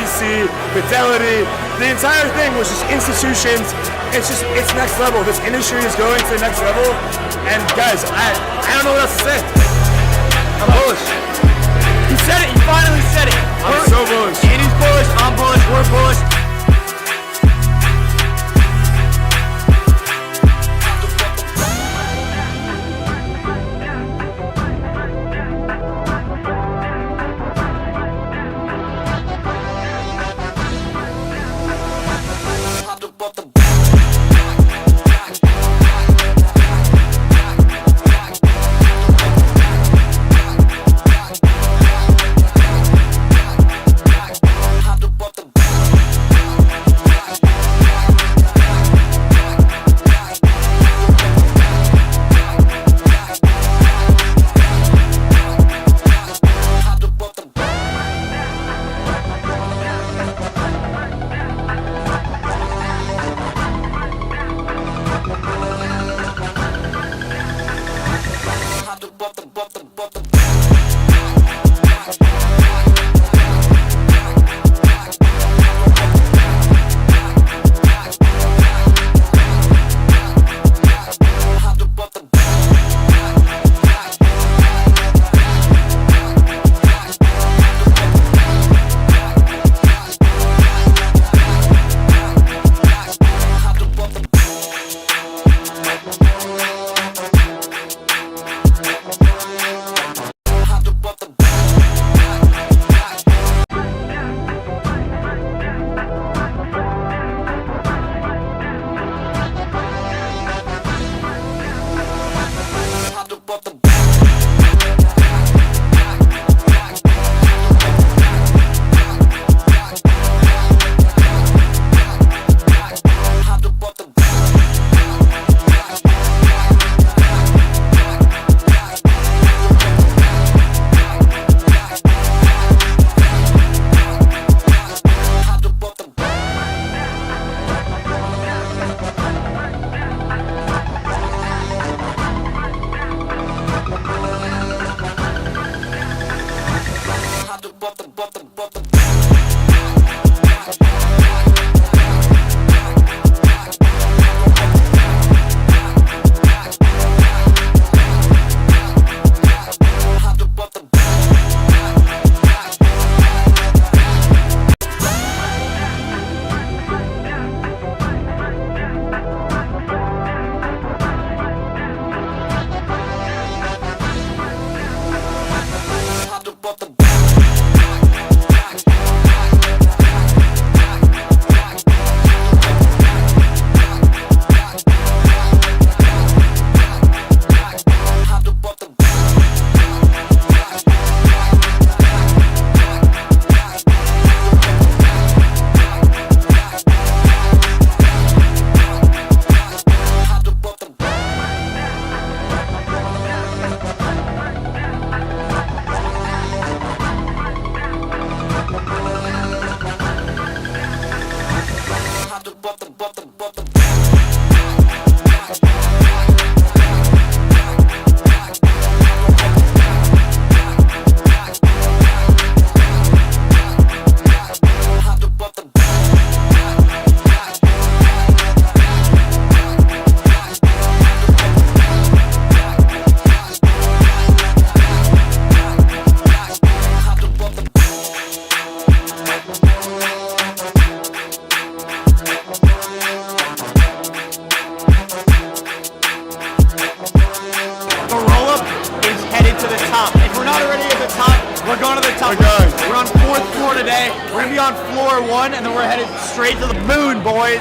BC, Fidelity. The entire thing was just institutions. It's next level. This industry is going to the next level. And guys, I don't know what else to say. I'm bullish. You said it. You finally said it. I'm so bullish. Andy's bullish. I'm bullish. We're bullish. We're going to the top. We're on 4th floor today. We're going to be on floor 1, and then we're headed straight to the moon, boys.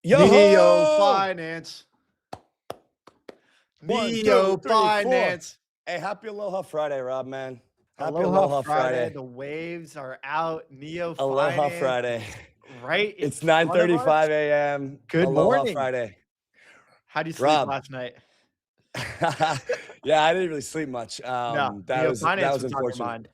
Neo Finance. Neo Finance. Hey, happy Aloha Friday, Rob, man. Happy Aloha Friday. The waves are out. Neo Aloha Finance. Friday. Right? It's 9:35 a.m. Good Aloha morning. Friday. How do you sleep Rob. last night? Yeah, I didn't really sleep much. No, that Neo was Finance was on your unfortunate. mind.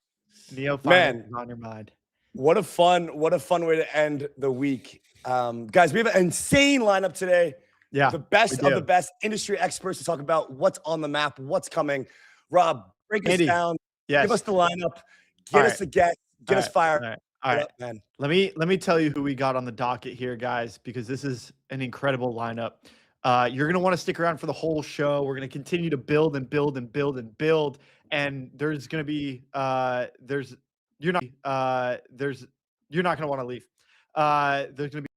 Neo Finance was on your mind. What a fun way to end the week. Guys, we have an insane lineup today. Yeah, the best of the best industry experts to talk about what's on the map, what's coming. Rob, break us down Yes. Give us the lineup. All Get right. us the guest. Get All us right. fired All right. All right. up, man. Let me tell you who we got on the docket here, guys, because this is an incredible lineup. You're gonna want to stick around for the whole show. We're gonna continue to build and build and build and build, and there's gonna be you're not gonna want to leave. There's gonna be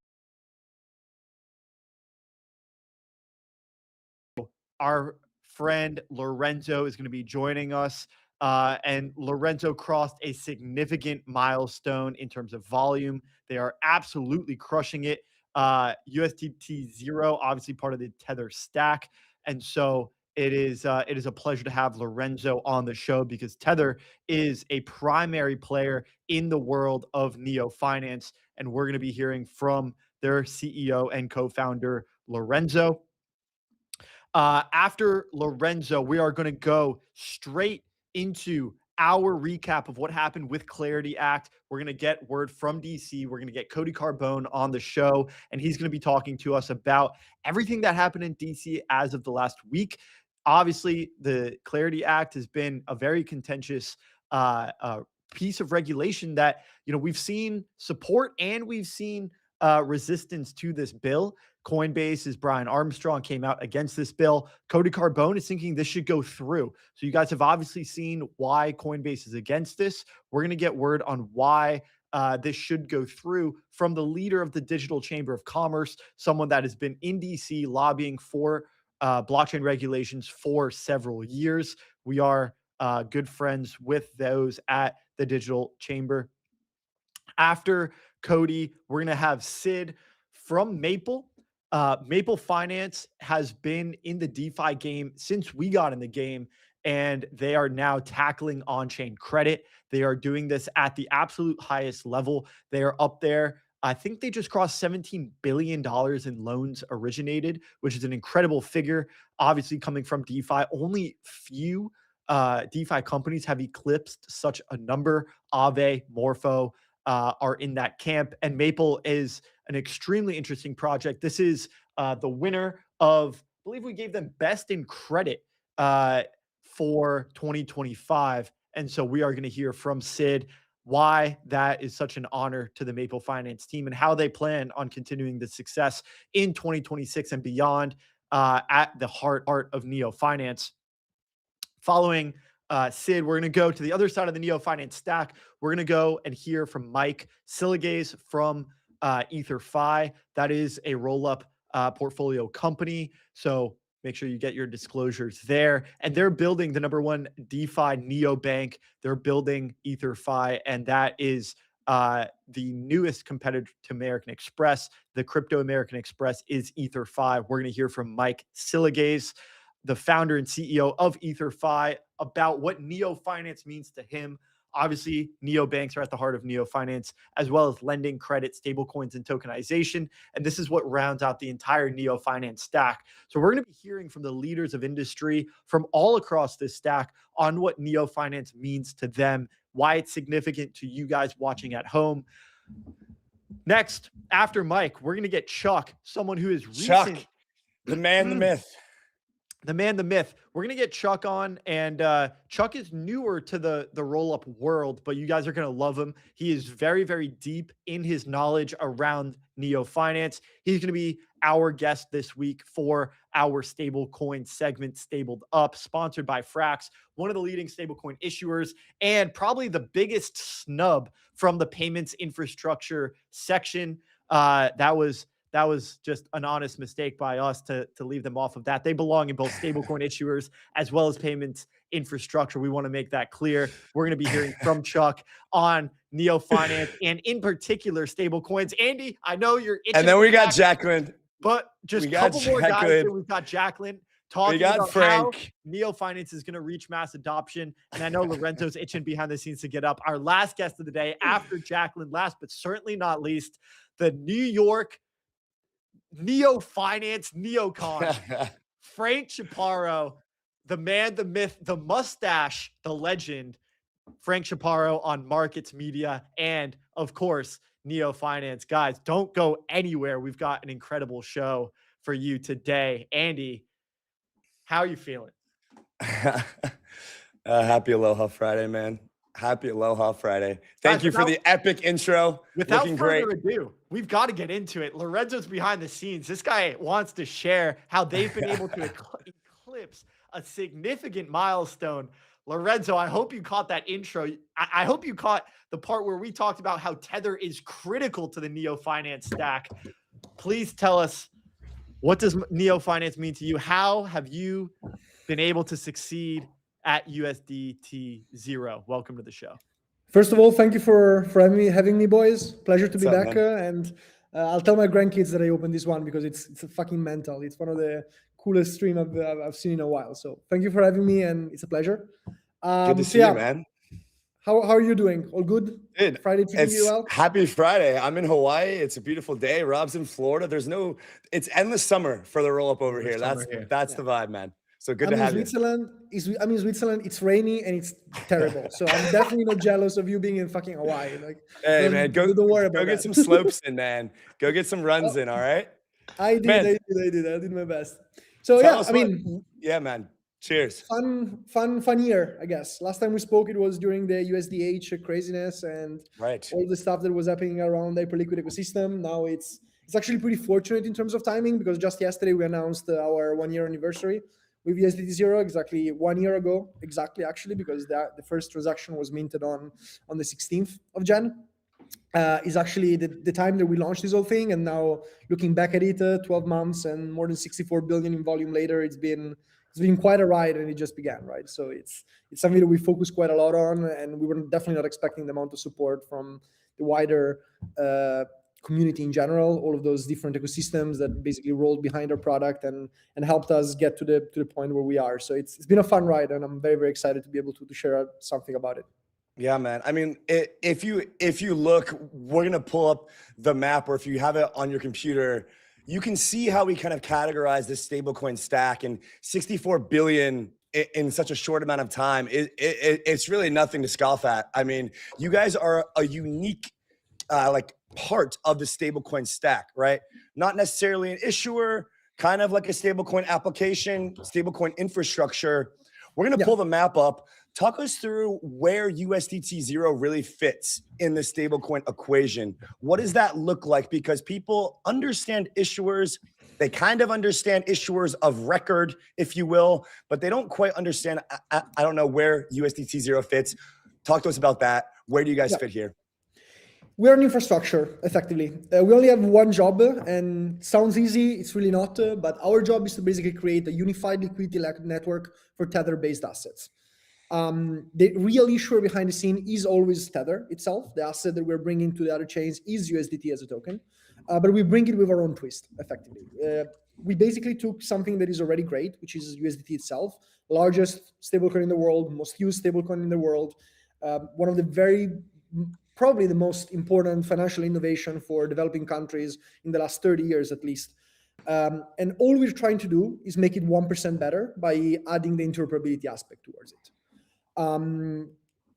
our friend Lorenzo is going to be joining us. And Lorenzo crossed a significant milestone in terms of volume. They are absolutely crushing it. USDT0, obviously part of the Tether stack. And so it is a pleasure to have Lorenzo on the show because Tether is a primary player in the world of neo finance. And we're going to be hearing from their CEO and co-founder, Lorenzo. After Lorenzo, we are going to go straight into our recap of what happened with Clarity Act. We're going to get word from DC. We're going to get Cody Carbone on the show, and he's going to be talking to us about everything that happened in DC as of the last week. Obviously, the Clarity Act has been a very contentious piece of regulation that we've seen support and we've seen resistance to this bill. Coinbase's Brian Armstrong came out against this bill. Cody Carbone is thinking this should go through. So you guys have obviously seen why Coinbase is against this. We're going to get word on why this should go through from the leader of the Digital Chamber of Commerce, someone that has been in DC lobbying for blockchain regulations for several years. We are good friends with those at the Digital Chamber. After Cody, we're going to have Sid from Maple. Maple Finance has been in the DeFi game since we got in the game, and they are now tackling on-chain credit. They are doing this at the absolute highest level. They are up there. I think they just crossed $17 billion in loans originated, which is an incredible figure. Obviously, coming from DeFi, only few DeFi companies have eclipsed such a number. Aave, Morpho are in that camp, and Maple is an extremely interesting project. This is the winner of, I believe we gave them best in credit for 2025. And so we are going to hear from Sid why that is such an honor to the Maple Finance team and how they plan on continuing the success in 2026 and beyond at the heart of Neo Finance. Following Sid, we're going to go to the other side of the Neo Finance stack. We're going to go and hear from Mike Silligays from EtherFi. That is a Rollup portfolio company. So make sure you get your disclosures there. And they're building the #1 DeFi neobank. They're building EtherFi, and that is the newest competitor to American Express. The crypto American Express is EtherFi. We're going to hear from Mike Silligays, the founder and CEO of EtherFi, about what Neo Finance means to him. Obviously, neobanks are at the heart of Neo Finance, as well as lending, credit, stablecoins, and tokenization. And this is what rounds out the entire Neo Finance stack. So we're going to be hearing from the leaders of industry from all across this stack on what Neo Finance means to them, why it's significant to you guys watching at home. Next, after Mike, we're going to get Chuk, someone who is recent. Chuk, the man, the myth. The man, the myth. We're going to get Chuk on, and Chuk is newer to the Rollup world, but you guys are going to love him. He is very, very deep in his knowledge around Neo Finance. He's going to be our guest this week for our stablecoin segment, Stabled Up, sponsored by Frax, one of the leading stablecoin issuers, and probably the biggest snub from the payments infrastructure section. That was just an honest mistake by us to leave them off of that. They belong in both stablecoin issuers as well as payments infrastructure. We want to make that clear. We're going to be hearing from Chuk on Neo Finance and in particular stablecoins. Andy, I know you're itching. And then we got Jacquelyn. But just a couple more guys here. We've got Jacquelyn talking about how Neo Finance is going to reach mass adoption. And I know Lorenzo's itching behind the scenes to get up. Our last guest of the day after Jacquelyn, last but certainly not least, the New York Neo Finance neocon, Frank Chaparro, the man, the myth, the mustache, the legend, Frank Chaparro on Markets Media, and of course, Neo Finance. Guys, don't go anywhere. We've got an incredible show for you today. Andy, how are you feeling? Happy Aloha Friday, man. Happy Aloha Friday. Thank Guys, you for the epic intro. Without Looking great. further ado, we've got to get into it. Lorenzo's behind the scenes. This guy wants to share how they've been able to eclipse a significant milestone. Lorenzo, I hope you caught that intro. I hope you caught the part where we talked about how Tether is critical to the Neo Finance stack. Please tell us, what does Neo Finance mean to you? How have you been able to succeed at USDT0? Welcome to the show. First of all, thank you for having me, boys. Pleasure to be What's up, back. man? And I'll tell my grandkids that I opened this one because it's a fucking mental. It's one of the coolest stream I've seen in a while. So thank you for having me, and it's a pleasure. Good to see you, man. How are you doing? All good? Dude, Friday treating you well? Happy Friday. I'm in Hawaii. It's a beautiful day. Rob's in Florida. It's endless summer for the roll up over here. That's the vibe, man. So good to have you. I'm in Switzerland. It's rainy and it's terrible. So I'm definitely not jealous of you being in fucking Hawaii. Like, hey, man, don't worry about it. Go get some slopes in, man. Go get some runs in, all right? I did my best. So yeah, man. Cheers. Fun year, I guess. Last time we spoke, it was during the USDH craziness and all the stuff that was happening around the Hyperliquid ecosystem. Now it's actually pretty fortunate in terms of timing, because just yesterday we announced our 1 year anniversary with USDT0, exactly 1 year ago, actually, because the first transaction was minted on the 16th of Jan. Is actually the time that we launched this whole thing, and now looking back at it, 12 months and more than 64 billion in volume later, it's been quite a ride, and it just began, right? So it's something that we focus quite a lot on, and we were definitely not expecting the amount of support from the wider community in general, all of those different ecosystems that basically rolled behind our product and helped us get to the point where we are. So it's been a fun ride, and I'm very, very excited to be able to share something about it. Yeah, man. I mean, if you look, we're going to pull up the map, or if you have it on your computer, you can see how we kind of categorize this stablecoin stack, and 64 billion in such a short amount of time. It's really nothing to scoff at. I mean, you guys are a unique part of the stablecoin stack, right? Not necessarily an issuer, kind of like a stablecoin application, stablecoin infrastructure. We're going to pull the map up. Talk us through where USDT0 really fits in the stablecoin equation. What does that look like? Because people understand issuers. They kind of understand issuers of record, if you will, but they don't quite understand. I don't know where USDT0 fits. Talk to us about that. Where do you guys fit here? We're an infrastructure, effectively. We only have one job, and sounds easy. It's really not. But our job is to basically create a unified liquidity network for Tether-based assets. The real issuer behind the scene is always Tether itself. The asset that we're bringing to the other chains is USDT as a token, but we bring it with our own twist, effectively. We basically took something that is already great, which is USDT itself, largest stablecoin in the world, most used stablecoin in the world, one of the probably the most important financial innovation for developing countries in the last 30 years at least. And all we're trying to do is make it 1% better by adding the interoperability aspect towards it.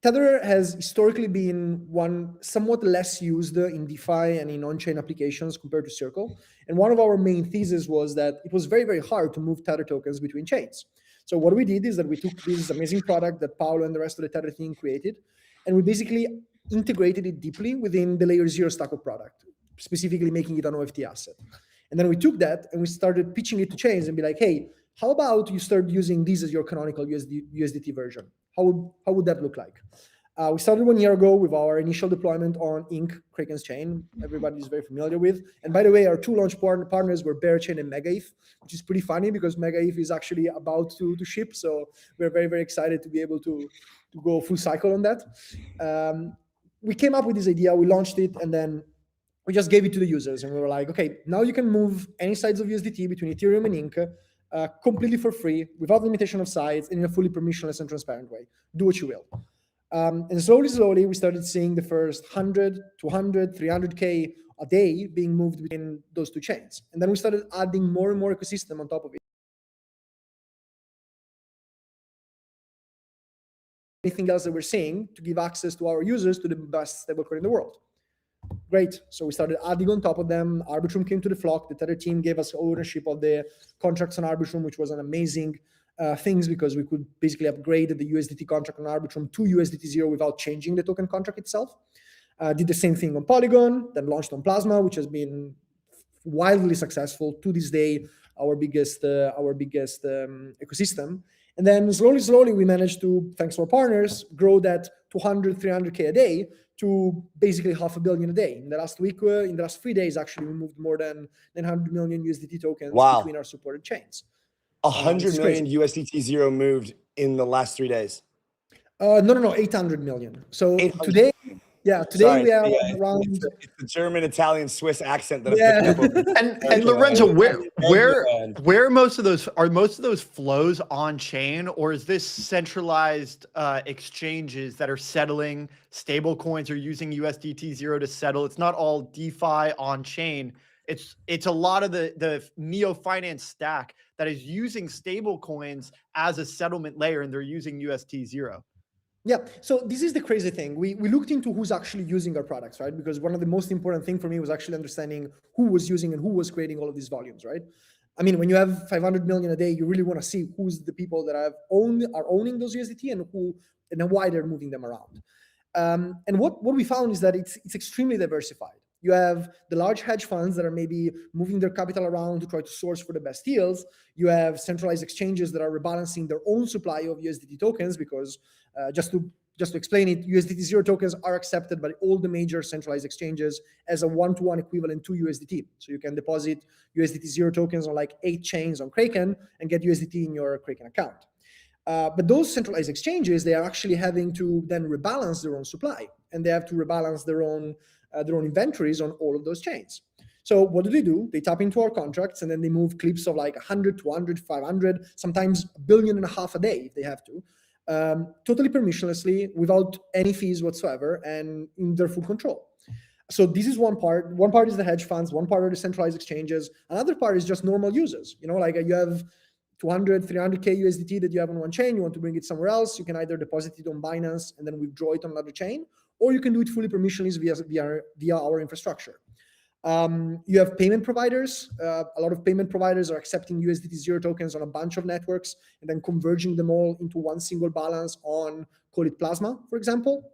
Tether has historically been one somewhat less used in DeFi and in on-chain applications compared to Circle. And one of our main theses was that it was very, very hard to move Tether tokens between chains. So what we did is that we took this amazing product that Paolo and the rest of the Tether team created, and we basically integrated it deeply within the layer 0 stack of product, specifically making it an OFT asset. And then we took that and we started pitching it to chains and be like, hey, how about you start using this as your canonical USDT version? How would that look like? We started 1 year ago with our initial deployment on Inc, Kraken's chain. Everybody is very familiar with. And by the way, our two launch partners were Bearchain and MegaETH, which is pretty funny because MegaETH is actually about to ship. So we're very, very excited to be able to go full cycle on that. We came up with this idea, we launched it, and then we just gave it to the users. And we were like, okay, now you can move any sides of USDT between Ethereum and Inc completely for free, without limitation of sides, and in a fully permissionless and transparent way. Do what you will. And slowly, we started seeing the first 100, 200, 300K a day being moved between those two chains. And then we started adding more and more ecosystem on top of it. Anything else that we're seeing to give access to our users to the best stablecoin in the world. Great. So we started adding on top of them. Arbitrum came to the flock. The Tether team gave us ownership of the contracts on Arbitrum, which was an amazing things because we could basically upgrade the USDT contract on Arbitrum to USDT0 without changing the token contract itself. Did the same thing on Polygon, then launched on Plasma, which has been wildly successful to this day, our biggest ecosystem. And then slowly we managed to, thanks to our partners, grow that 200, 300K a day to basically $500 million a day. In the last week, in the last 3 days, actually, we moved more than 900 million USDT tokens between our supported chains. 100 million USDT0 moved in the last 3 days. No, 800 million. So 800. today, Sorry, we are yeah, around. It's the German, Italian, Swiss accent that I'm picking up. And Lorenzo, where most of those flows on chain, or is this centralized exchanges that are settling stable coins or using USDT0 to settle? It's not all DeFi on chain. It's a lot of the neo finance stack that is using stable coins as a settlement layer, and they're using USDT0. Yeah, so this is the crazy thing. We looked into who's actually using our products, right? Because one of the most important things for me was actually understanding who was using and who was creating all of these volumes, right? I mean, when you have 500 million a day, you really want to see who's the people that are owning those USDT and why they're moving them around. And what we found is that it's extremely diversified. You have the large hedge funds that are maybe moving their capital around to try to source for the best deals. You have centralized exchanges that are rebalancing their own supply of USDT tokens because just to explain it, USDT0 tokens are accepted by all the major centralized exchanges as a one-to-one equivalent to USDT. So you can deposit USDT0 tokens on like 8 chains on Kraken and get USDT in your Kraken account. But those centralized exchanges, they are actually having to then rebalance their own supply, and they have to rebalance their own inventories on all of those chains. So what do? They tap into our contracts, and then they move clips of like 100, 200, 500, sometimes $1.5 billion a day if they have to, totally permissionlessly, without any fees whatsoever, and in their full control. So this is one part. One part is the hedge funds. One part are the centralized exchanges. Another part is just normal users. You know, like you have 200, 300K USDT that you have on one chain, you want to bring it somewhere else, you can either deposit it on Binance and then withdraw it on another chain, or you can do it fully permissionless via our infrastructure. You have payment providers. A lot of payment providers are accepting USDT0 tokens on a bunch of networks and then converging them all into one single balance on, call it Plasma, for example,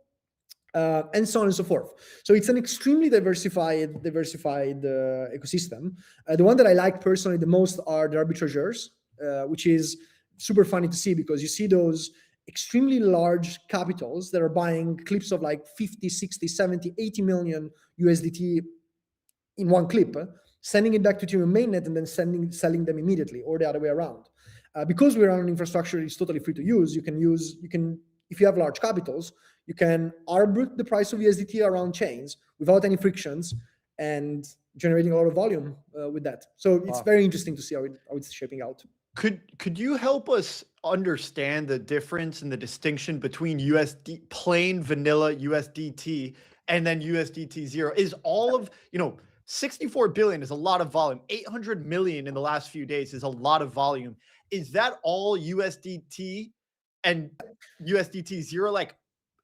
and so on and so forth. So it's an extremely diversified ecosystem. The one that I like personally the most are the arbitrageurs, which is super funny to see because you see those extremely large capitals that are buying clips of like 50, 60, 70, 80 million USDT in one clip, sending it back to Ethereum mainnet and then selling them immediately, or the other way around. Because we're on an infrastructure it's totally free to use, you can if you have large capitals, you can arbitrate the price of USDT around chains without any frictions and generating a lot of volume with that. So it's very interesting to see how it's shaping out. Could you help us understand the difference and the distinction between plain vanilla USDT and then USDT0? Is all of, 64 billion is a lot of volume. 800 million in the last few days is a lot of volume. Is that all USDT and USDT0 like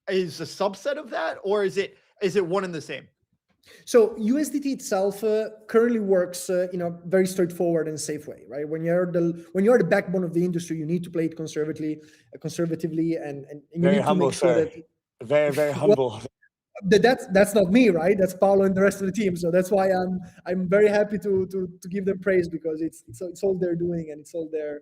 is a subset of that, or is it one and the same? So USDT itself currently works in a very straightforward and safe way, right? When you're the backbone of the industry, you need to play it conservatively, and you very need humble, to make sure sir. that Very, very humble. Well, that's not me, right? That's Paolo and the rest of the team. So that's why I'm very happy to give them praise because it's all they're doing and it's all their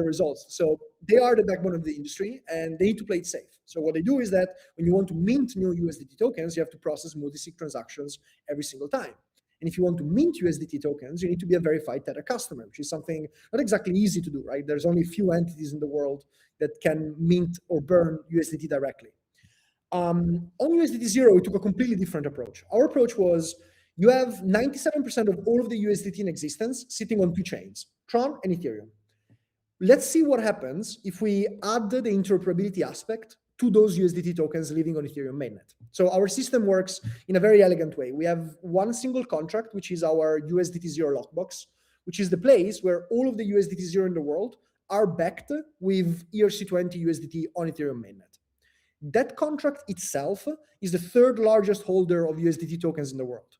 results. So they are the backbone of the industry and they need to play it safe. So what they do is that when you want to mint new USDT tokens, you have to process multi-sig transactions every single time. And if you want to mint USDT tokens, you need to be a verified Tether customer, which is something not exactly easy to do, right? There's only a few entities in the world that can mint or burn USDT directly. On USDT0, we took a completely different approach. Our approach was you have 97% of all of the USDT in existence sitting on 2 chains, Tron and Ethereum. Let's see what happens if we add the interoperability aspect to those USDT tokens living on Ethereum mainnet. So our system works in a very elegant way. We have one single contract, which is our USDT0 lockbox, which is the place where all of the USDT0 in the world are backed with ERC20 USDT on Ethereum mainnet. That contract itself is the 3rd largest holder of USDT tokens in the world.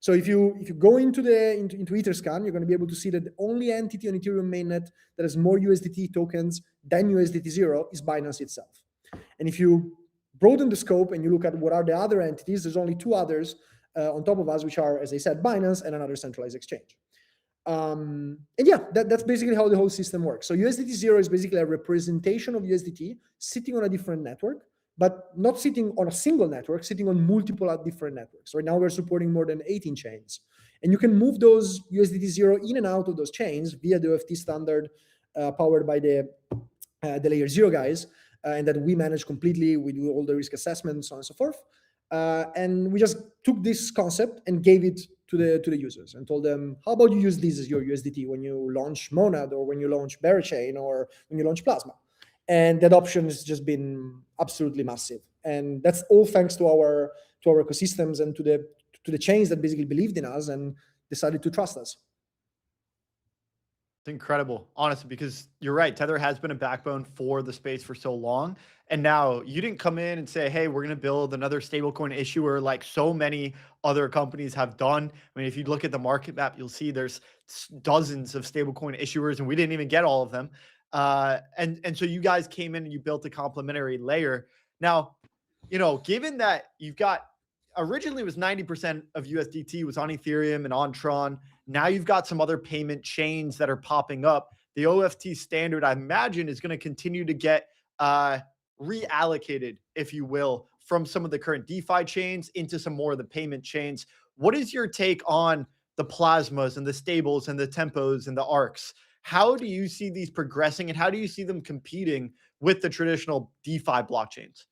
So if you go into Etherscan, you're going to be able to see that the only entity on Ethereum mainnet that has more USDT tokens than USDT0 is Binance itself. And if you broaden the scope and you look at what are the other entities, there's only two others on top of us, which are, as I said, Binance and another centralized exchange. And yeah, that's basically how the whole system works. So USDT0 is basically a representation of USDT sitting on a different network, but not sitting on a single network, sitting on multiple different networks. Right now we're supporting more than 18 chains. And you can move those USDT0 in and out of those chains via the OFT standard powered by the layer 0 guys, and that we manage completely. We do all the risk assessments, so on and so forth. And we just took this concept and gave it to the users and told them, how about you use this as your USDT when you launch Monad or when you launch Berachain or when you launch Plasma? And the adoption has just been absolutely massive. And that's all thanks to our ecosystems and to the chains that basically believed in us and decided to trust us. It's incredible, honestly, because you're right. Tether has been a backbone for the space for so long. And now you didn't come in and say, hey, we're going to build another stablecoin issuer like so many other companies have done. I mean, if you look at the market map, you'll see there's dozens of stablecoin issuers, and we didn't even get all of them. And so you guys came in and you built a complementary layer. Now, given that you've got, originally it was 90% of USDT was on Ethereum and on Tron. Now you've got some other payment chains that are popping up. The OFT standard, I imagine, is going to continue to get reallocated, if you will, from some of the current DeFi chains into some more of the payment chains. What is your take on the plasmas and the stables and the tempos and the arcs? How do you see these progressing, and how do you see them competing with the traditional DeFi blockchains?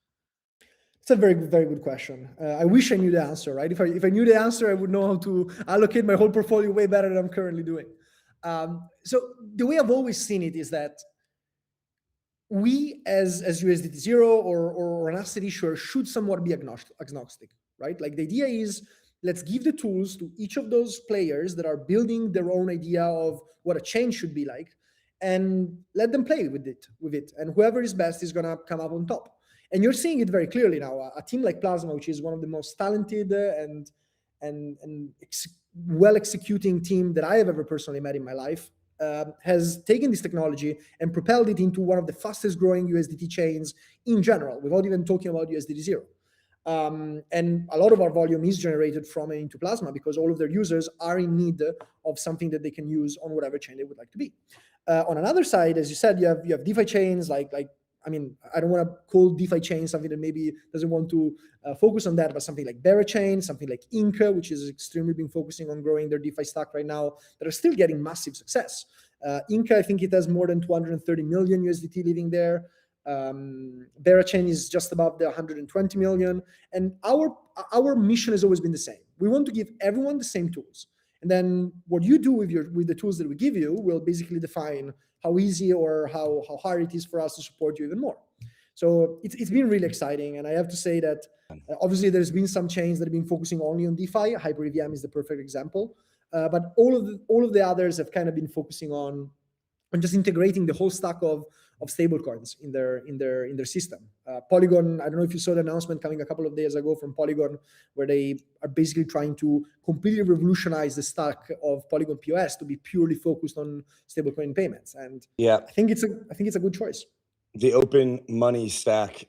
It's a very, very good question. I wish I knew the answer, right? If I knew the answer, I would know how to allocate my whole portfolio way better than I'm currently doing. So the way I've always seen it is that we as USDT0 or an asset issuer should somewhat be agnostic, right? Like the idea is, let's give the tools to each of those players that are building their own idea of what a chain should be like, and let them play with it. And whoever is best is going to come up on top. And you're seeing it very clearly now. A team like Plasma, which is one of the most talented and well executing team that I have ever personally met in my life, has taken this technology and propelled it into one of the fastest growing USDT chains in general, without even talking about USDT0. And a lot of our volume is generated from and into Plasma because all of their users are in need of something that they can use on whatever chain they would like to be. On another side, as you said, you have DeFi chains like I don't want to call DeFi chain something that maybe doesn't want to focus on that, but something like Berachain, something like Inca, which is extremely been focusing on growing their DeFi stack right now, that are still getting massive success. Inca, I think it has more than 230 million USDT living there. Berachain is just above the 120 million. And our mission has always been the same. We want to give everyone the same tools. And then what you do with the tools that we give you will basically define how easy or how hard it is for us to support you even more. So it's been really exciting. And I have to say that obviously there's been some chains that have been focusing only on DeFi. HyperEVM is the perfect example. But all of the others have kind of been focusing on just integrating the whole stack of stablecoins in their system. Polygon, I don't know if you saw the announcement coming a couple of days ago from Polygon, where they are basically trying to completely revolutionize the stack of Polygon POS to be purely focused on stablecoin payments. And yeah, I think it's a good choice. The open money stack,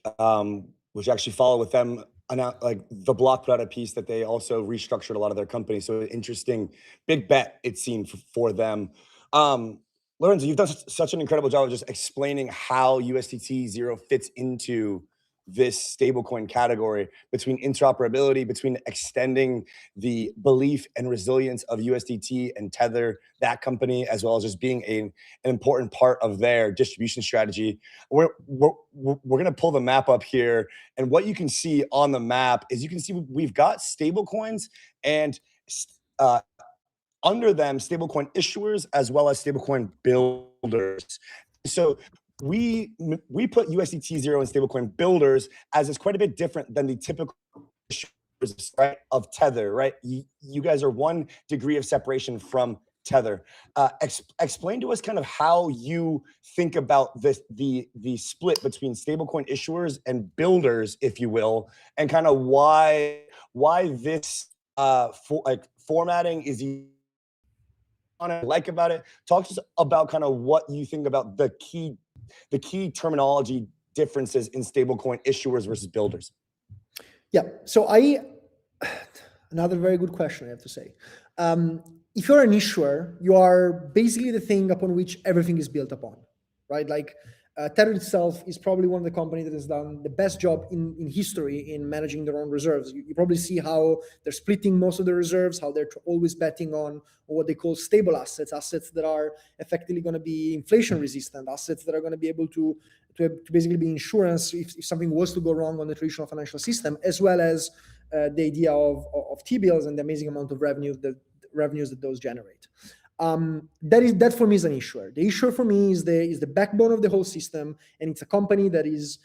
which actually follow with them, like the block put out a piece that they also restructured a lot of their companies. So interesting, big bet it seemed for them. Lorenzo, you've done such an incredible job of just explaining how USDT0 fits into this stablecoin category, between interoperability, between extending the belief and resilience of USDT and Tether, that company, as well as just being an important part of their distribution strategy. We're going to pull the map up here. And what you can see on the map is you can see we've got stablecoins and under them, stablecoin issuers as well as stablecoin builders. So we put USDT0 and stablecoin builders as it's quite a bit different than the typical issuers, right, of Tether, right? You guys are 1 degree of separation from Tether. Explain to us kind of how you think about the split between stablecoin issuers and builders, if you will, and kind of why this formatting is like about it? Talk to us about kind of what you think about the key terminology differences in stablecoin issuers versus builders. Yeah. So another very good question, I have to say. If you're an issuer, you are basically the thing upon which everything is built upon, right? Like Tether itself is probably one of the companies that has done the best job in history in managing their own reserves. You probably see how they're splitting most of the reserves, how they're always betting on what they call stable assets that are effectively going to be inflation resistant, assets that are going to be able to basically be insurance if something was to go wrong on the traditional financial system, as well as the idea of T-bills and the amazing amount of revenues that those generate. That for me is an issuer. The issuer for me is the backbone of the whole system, and it's a company that is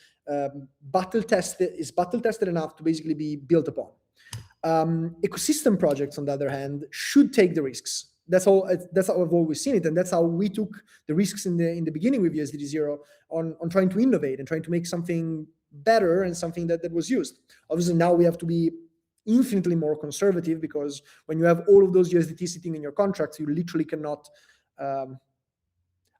battle tested enough to basically be built upon. Ecosystem projects, on the other hand, should take the risks. That's how I've always seen it, and that's how we took the risks in the beginning with USDT0 on trying to innovate and trying to make something better and something that was used. Obviously, now we have to be infinitely more conservative, because when you have all of those USDT sitting in your contracts, you literally cannot, I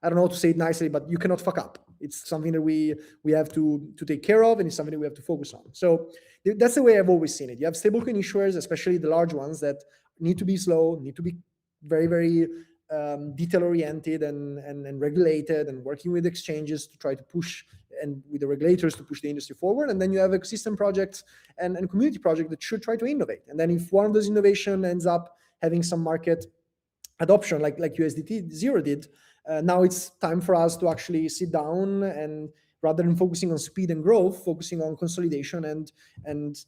don't know how to say it nicely, but you cannot fuck up. It's something that we have to take care of, and it's something that we have to focus on. So that's the way I've always seen it. You have stablecoin issuers, especially the large ones, that need to be slow, need to be very, very detail-oriented and regulated, and working with exchanges to try to push, and with the regulators to push the industry forward. And then you have ecosystem projects and community projects that should try to innovate. And then if one of those innovation ends up having some market adoption, like USDT0 did, now it's time for us to actually sit down and, rather than focusing on speed and growth, focusing on consolidation and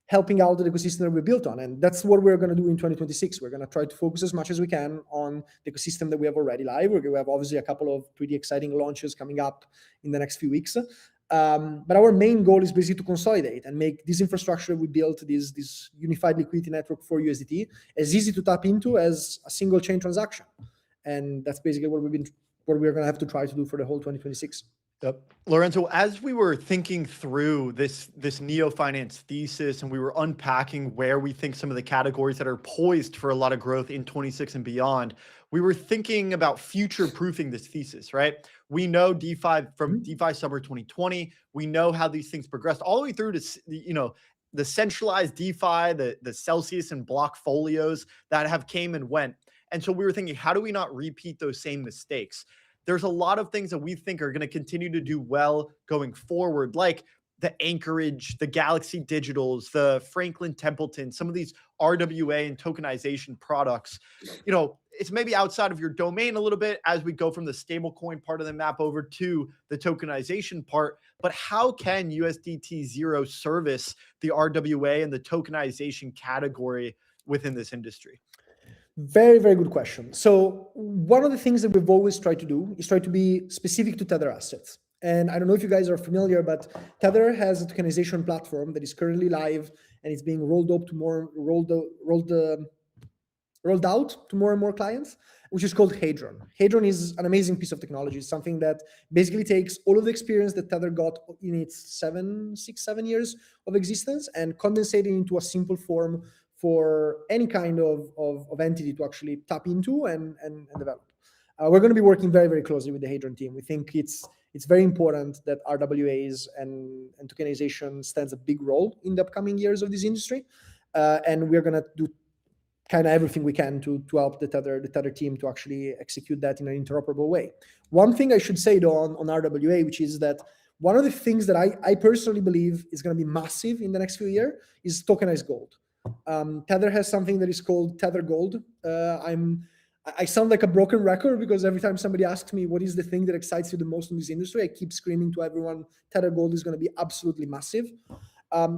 helping out the ecosystem that we built on. And that's what we're going to do in 2026. We're going to try to focus as much as we can on the ecosystem that we have already live. We have obviously a couple of pretty exciting launches coming up in the next few weeks. But our main goal is basically to consolidate and make this infrastructure we built, this unified liquidity network for USDT, as easy to tap into as a single chain transaction. And that's basically what we're going to have to try to do for the whole 2026. Yep. Lorenzo, as we were thinking through this neo-finance thesis, and we were unpacking where we think some of the categories that are poised for a lot of growth in 26 and beyond, we were thinking about future-proofing this thesis, right? We know DeFi from DeFi Summer 2020. We know how these things progressed all the way through to, the centralized DeFi, the Celsius and block folios that have came and went. And so we were thinking, how do we not repeat those same mistakes? There's a lot of things that we think are going to continue to do well going forward, like the Anchorage, the Galaxy Digitals, the Franklin Templeton, some of these RWA and tokenization products. It's maybe outside of your domain a little bit as we go from the stablecoin part of the map over to the tokenization part. But how can USDT0 service the RWA and the tokenization category within this industry? Very, very good question. So one of the things that we've always tried to do is try to be specific to Tether assets. And I don't know if you guys are familiar, but Tether has a tokenization platform that is currently live, and it's being rolled out to more and more clients, which is called Hadron. Hadron is an amazing piece of technology. It's something that basically takes all of the experience that Tether got in its 7 years of existence and condensated into a simple form for any kind of entity to actually tap into and develop. We're going to be working very, very closely with the Hadron team. We think it's very important that RWAs and tokenization stands a big role in the upcoming years of this industry. And we're going to do kind of everything we can to help the Tether team to actually execute that in an interoperable way. One thing I should say though on RWA, which is that one of the things that I personally believe is going to be massive in the next few years is tokenized gold. Tether has something that is called Tether Gold. I sound like a broken record because every time somebody asks me what is the thing that excites you the most in this industry, I keep screaming to everyone, Tether Gold is going to be absolutely massive.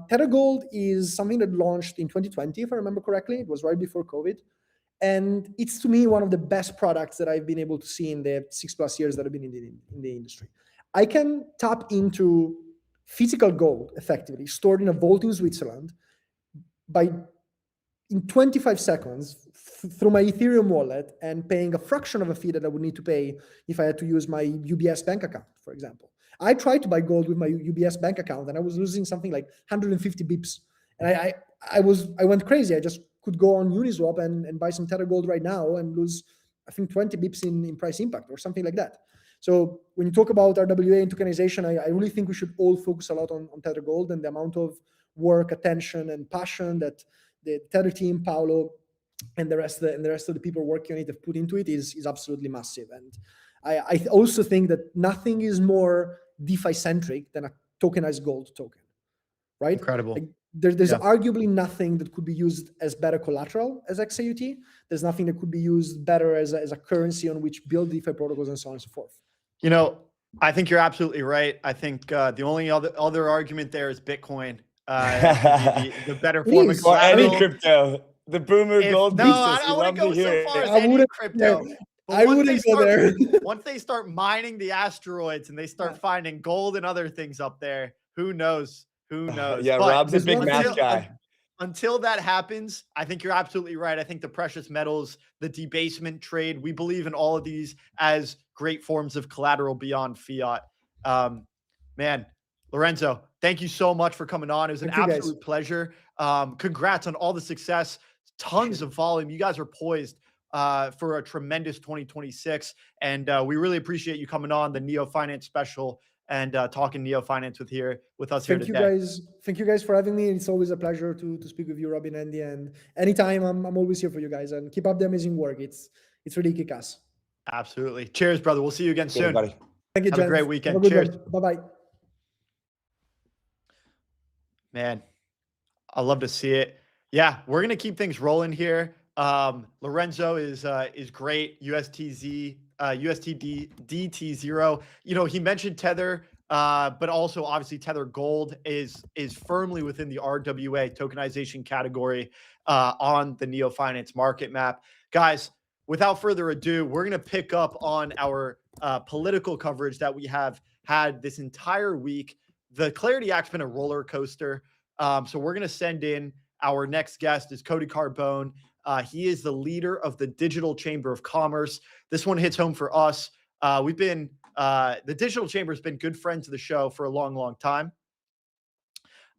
Tether Gold is something that launched in 2020, if I remember correctly. It was right before COVID. And it's, to me, one of the best products that I've been able to see in the 6+ years that I've been in the industry. I can tap into physical gold, effectively, stored in a vault in Switzerland, in 25 seconds through my Ethereum wallet, and paying a fraction of a fee that I would need to pay if I had to use my UBS bank account, for example. I tried to buy gold with my UBS bank account, and I was losing something like 150 bips. And I went crazy. could go on Uniswap and buy some Tether Gold right now and lose, I think, 20 bips in price impact or something like that. So when you talk about RWA and tokenization, I really think we should all focus a lot on Tether Gold, and the amount of work, attention, and passion that the Tether team, Paolo, and the rest of the people working on it have put into it is absolutely massive. And I also think that nothing is more DeFi centric than a tokenized gold token, right? Incredible. Like, there's arguably nothing that could be used as better collateral as XAUT. There's nothing that could be used better as a currency on which build DeFi protocols and so on and so forth. You know, I think you're absolutely right. I think the only other argument there is Bitcoin. The better form of Or any collateral. crypto. The boomer gold No, thesis. I wouldn't go so far as I any wouldn't- crypto. But I once wouldn't they go there. once they start mining the asteroids and they start finding gold and other things up there, who knows? Who knows? Yeah, But Rob's a big there's math guy. until that happens, I think you're absolutely right. I think the precious metals, the debasement trade, we believe in all of these as great forms of collateral beyond fiat. Man, Lorenzo, thank you so much for coming on. It was an Thank you, guys. absolute pleasure. Congrats on all the success, tons of volume. You guys are poised for a tremendous 2026. And we really appreciate you coming on the Neo Finance special and talking Neo Finance with us here today. Thank you guys for having me. It's always a pleasure to speak with you, Robin, Andy, and anytime I'm always here for you guys, and keep up the amazing work. It's really kick ass. Absolutely. Cheers, brother. We'll see you again soon. Buddy. Thank you, Have a gents. great weekend. Have a good Cheers. one. Bye-bye. Man, I love to see it. Yeah, we're gonna keep things rolling here. Lorenzo is great. USDT0. You know, he mentioned Tether, but also obviously Tether Gold is firmly within the RWA tokenization category on the Neo Finance market map. Guys, without further ado, we're gonna pick up on our political coverage that we have had this entire week. The Clarity Act's been a roller coaster. So we're going to send in our next guest is Cody Carbone. He is the leader of the Digital Chamber of Commerce. This one hits home for us. The Digital Chamber has been good friends of the show for a long, long time.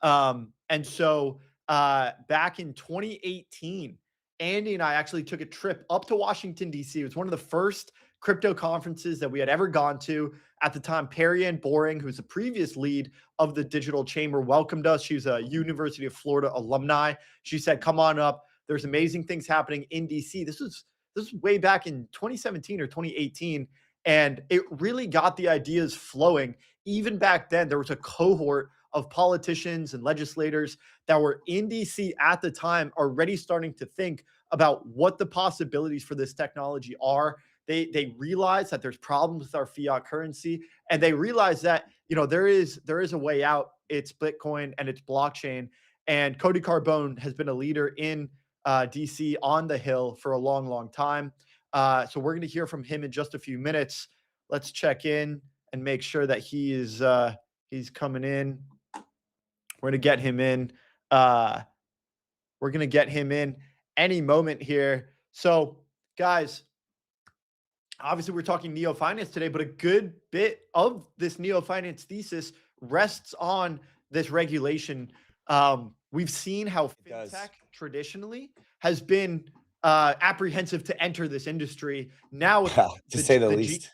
And so back in 2018, Andy and I actually took a trip up to Washington, D.C. It was one of the first crypto conferences that we had ever gone to. At the time, Perry-Ann Boring, who's the previous lead of the Digital Chamber, welcomed us. She's a University of Florida alumni. She said, come on up. There's amazing things happening in DC. This was way back in 2017 or 2018. And it really got the ideas flowing. Even back then, there was a cohort of politicians and legislators that were in DC at the time already starting to think about what the possibilities for this technology are. They realize that there's problems with our fiat currency, and they realize that, you know, there is a way out. It's Bitcoin and it's blockchain. And Cody Carbone has been a leader in DC on the Hill for a long, long time. So we're going to hear from him in just a few minutes. Let's check in and make sure that he's coming in. We're going to get him in. We're going to get him in any moment here. So, guys, obviously, we're talking Neo Finance today, but a good bit of this Neo Finance thesis rests on this regulation. We've seen how fintech traditionally has been apprehensive to enter this industry. Now, to say the least.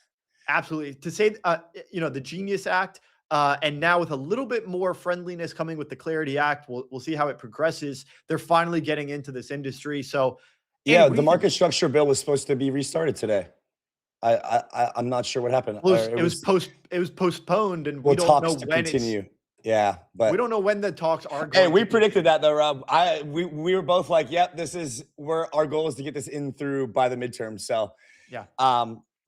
Absolutely. To say, the Genius Act, and now with a little bit more friendliness coming with the Clarity Act, we'll see how it progresses. They're finally getting into this industry. So, yeah, the market structure bill was supposed to be restarted today. I'm not sure what happened. Well, it was postponed, and we don't know when continue. Yeah, but we don't know when the talks are going. Hey, we predicted that though, Rob. We were both like, yep, this is where our goal is to get this in through by the midterm. So yeah.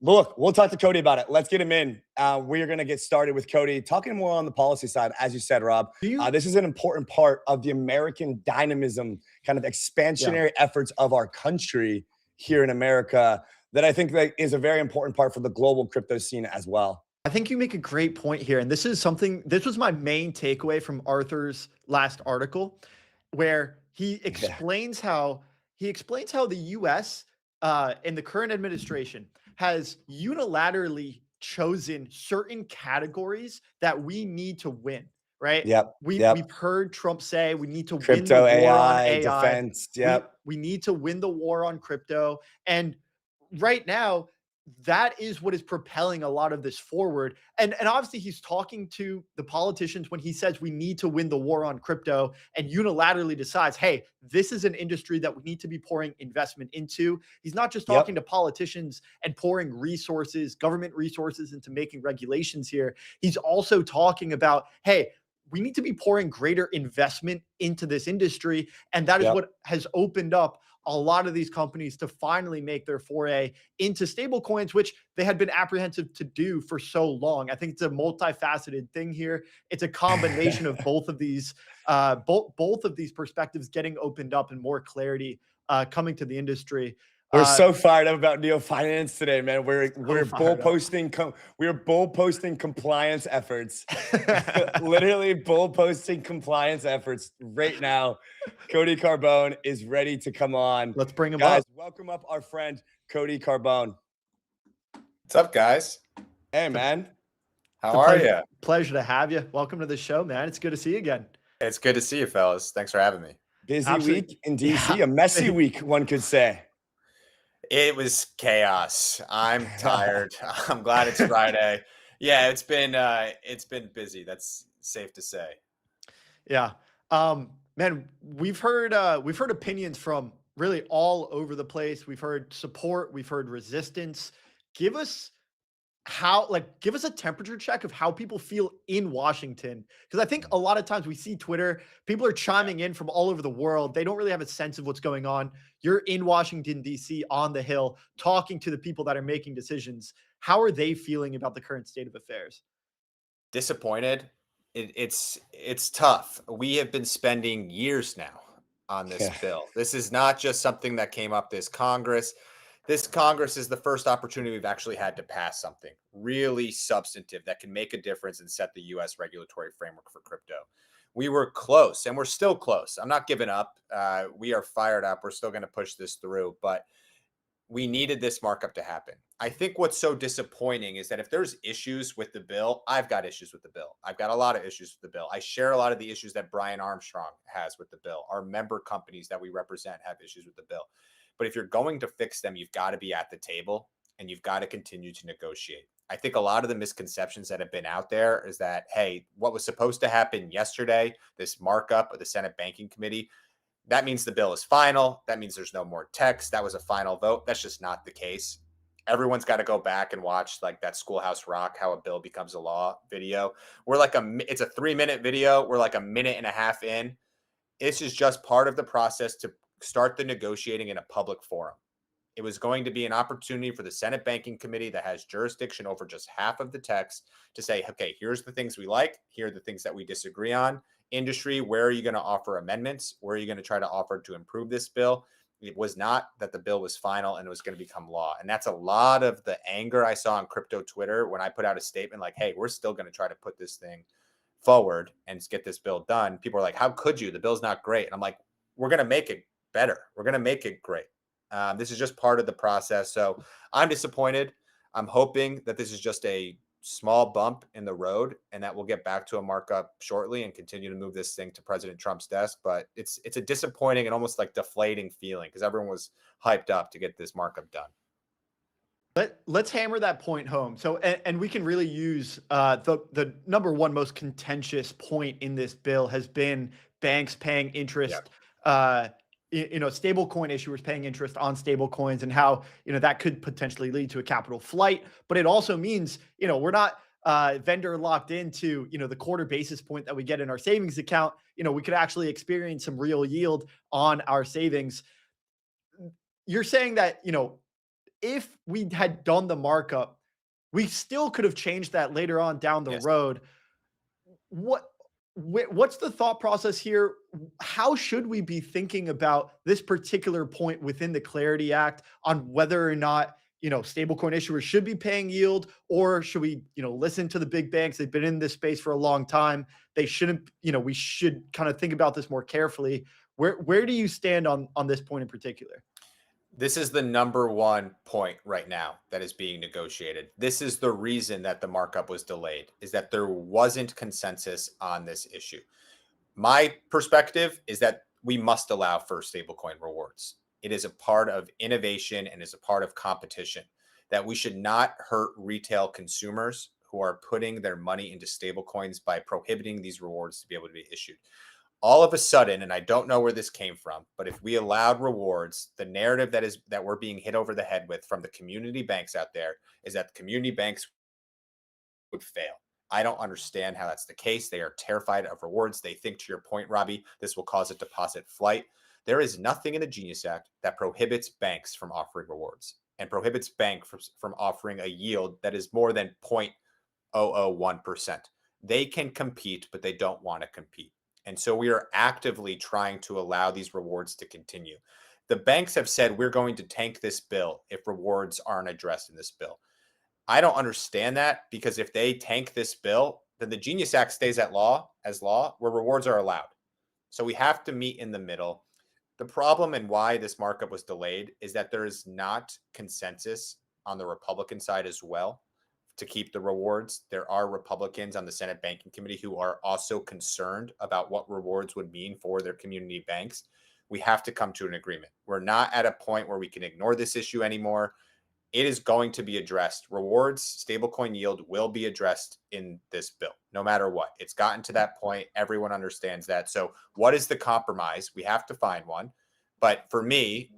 Look, we'll talk to Cody about it. Let's get him in. We are going to get started with Cody, talking more on the policy side, as you said, Rob. This is an important part of the American dynamism, kind of expansionary efforts of our country here in America, that I think that is a very important part for the global crypto scene as well. I think you make a great point here. And this was my main takeaway from Arthur's last article, where he explains how the US in the current administration has unilaterally chosen certain categories that we need to win, right? Yep. We've heard Trump say we need to win Crypto, the war on AI, AI. defense. Yep. We need to win the war on crypto. And right now, that is what is propelling a lot of this forward. And obviously he's talking to the politicians when he says we need to win the war on crypto and unilaterally decides, hey, this is an industry that we need to be pouring investment into. He's not just talking to politicians and pouring resources, government resources into making regulations here. He's also talking about, hey, we need to be pouring greater investment into this industry. And that is what has opened up a lot of these companies to finally make their foray into stablecoins, which they had been apprehensive to do for so long. I think it's a multifaceted thing here. It's a combination of both of these, both of these perspectives getting opened up and more clarity coming to the industry. We're so fired up about Neo Finance today, man. We're bull posting compliance efforts. Literally bull posting compliance efforts right now. Cody Carbone is ready to come on. Let's bring him guys, up. Welcome up our friend Cody Carbone. What's up, guys? Hey, man. How are you? Pleasure to have you. Welcome to the show, man. It's good to see you again. It's good to see you, fellas. Thanks for having me. Busy week in DC, a messy week, one could say. It was chaos. I'm tired. I'm glad it's Friday. Yeah, it's been busy. That's safe to say. Yeah. Man, we've heard opinions from really all over the place. We've heard support, we've heard resistance. Give us a temperature check of how people feel in Washington. Because I think a lot of times we see Twitter, people are chiming in from all over the world. They don't really have a sense of what's going on. You're in Washington, D.C. on the Hill, talking to the people that are making decisions. How are they feeling about the current state of affairs? Disappointed. It's tough. We have been spending years now on this bill. This is not just something that came up this Congress. This Congress is the first opportunity we've actually had to pass something really substantive that can make a difference and set the U.S. regulatory framework for crypto. We were close, and we're still close. I'm not giving up. We are fired up. We're still going to push this through, but we needed this markup to happen. I think what's so disappointing is that if there's issues with the bill, I've got issues with the bill. I've got a lot of issues with the bill. I share a lot of the issues that Brian Armstrong has with the bill. Our member companies that we represent have issues with the bill. But if you're going to fix them, you've got to be at the table and you've got to continue to negotiate. I think a lot of the misconceptions that have been out there is that, hey, what was supposed to happen yesterday, this markup of the Senate Banking Committee, that means the bill is final. That means there's no more text. That was a final vote. That's just not the case. Everyone's got to go back and watch like that Schoolhouse Rock, how a bill becomes a law video. It's a 3-minute video. We're like a minute and a half in. This is just part of the process to start the negotiating in a public forum. It was going to be an opportunity for the Senate Banking Committee that has jurisdiction over just half of the text to say, okay, here's the things we like. Here are the things that we disagree on. Industry, where are you going to offer amendments? Where are you going to try to offer to improve this bill? It was not that the bill was final and it was going to become law. And that's a lot of the anger I saw on crypto Twitter when I put out a statement like, hey, we're still going to try to put this thing forward and get this bill done. People are like, how could you? The bill's not great. And I'm like, we're going to make it better. We're going to make it great. This is just part of the process. So I'm disappointed. I'm hoping that this is just a small bump in the road and that we'll get back to a markup shortly and continue to move this thing to President Trump's desk. But it's a disappointing and almost like deflating feeling because everyone was hyped up to get this markup done. Let's hammer that point home. So, and we can really use the number one most contentious point in this bill has been banks paying interest. Stablecoin issuers paying interest on stablecoins and how, that could potentially lead to a capital flight. But it also means, we're not vendor locked into, the quarter basis point that we get in our savings account. We could actually experience some real yield on our savings. You're saying that, if we had done the markup, we still could have changed that later on down the road. What's the thought process here? How should we be thinking about this particular point within the Clarity Act on whether or not, stablecoin issuers should be paying yield, or should we, listen to the big banks? They've been in this space for a long time. They shouldn't, we should kind of think about this more carefully. Where do you stand on this point in particular? This is the number one point right now that is being negotiated. This is the reason that the markup was delayed, is that there wasn't consensus on this issue. My perspective is that we must allow for stablecoin rewards. It is a part of innovation and is a part of competition, that we should not hurt retail consumers who are putting their money into stablecoins by prohibiting these rewards to be able to be issued. All of a sudden, and I don't know where this came from, but if we allowed rewards, the narrative that we're being hit over the head with from the community banks out there is that the community banks would fail. I don't understand how that's the case. They are terrified of rewards. They think, to your point, Robbie, this will cause a deposit flight. There is nothing in the Genius Act that prohibits banks from offering rewards and prohibits banks from offering a yield that is more than 0.001%. They can compete, but they don't want to compete. And so we are actively trying to allow these rewards to continue. The banks have said we're going to tank this bill if rewards aren't addressed in this bill. I don't understand that, because if they tank this bill, then the Genius Act stays as law where rewards are allowed. So we have to meet in the middle. The problem and why this markup was delayed is that there is not consensus on the Republican side as well to keep the rewards. There are Republicans on the Senate Banking Committee who are also concerned about what rewards would mean for their community banks. We have to come to an agreement. We're not at a point where we can ignore this issue anymore. It is going to be addressed. Rewards, stablecoin yield will be addressed in this bill, no matter what. It's gotten to that point. Everyone understands that. So what is the compromise? We have to find one. But for me,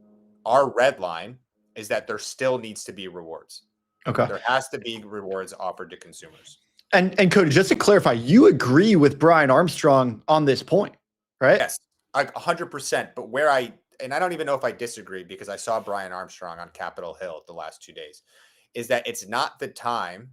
our red line is that there still needs to be rewards. Okay. There has to be rewards offered to consumers. And Cody, just to clarify, you agree with Brian Armstrong on this point, right? Yes, 100%. But I don't even know if I disagree, because I saw Brian Armstrong on Capitol Hill the last 2 days, is that it's not the time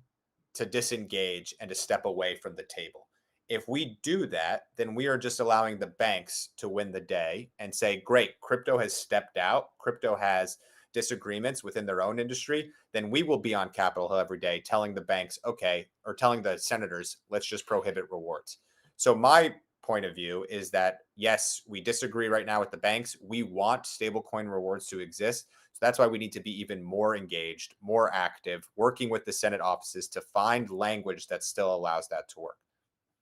to disengage and to step away from the table. If we do that, then we are just allowing the banks to win the day and say, great, crypto has stepped out. Crypto has disagreements within their own industry. Then we will be on Capitol Hill every day telling the banks, okay, or telling the senators, let's just prohibit rewards. So my point of view is that, yes, we disagree right now with the banks. We want stablecoin rewards to exist. So that's why we need to be even more engaged, more active, working with the Senate offices to find language that still allows that to work.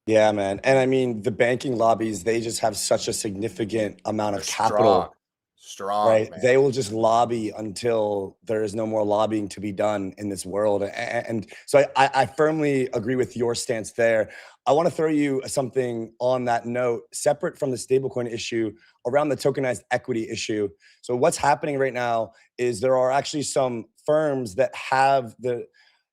Yeah, man. And I mean, the banking lobbies, they just have such a significant amount of They're capital. Strong, Right. man. They will just lobby until there is no more lobbying to be done in this world. And so I firmly agree with your stance there. I want to throw you something on that note, separate from the stablecoin issue, around the tokenized equity issue. So what's happening right now is there are actually some firms that have the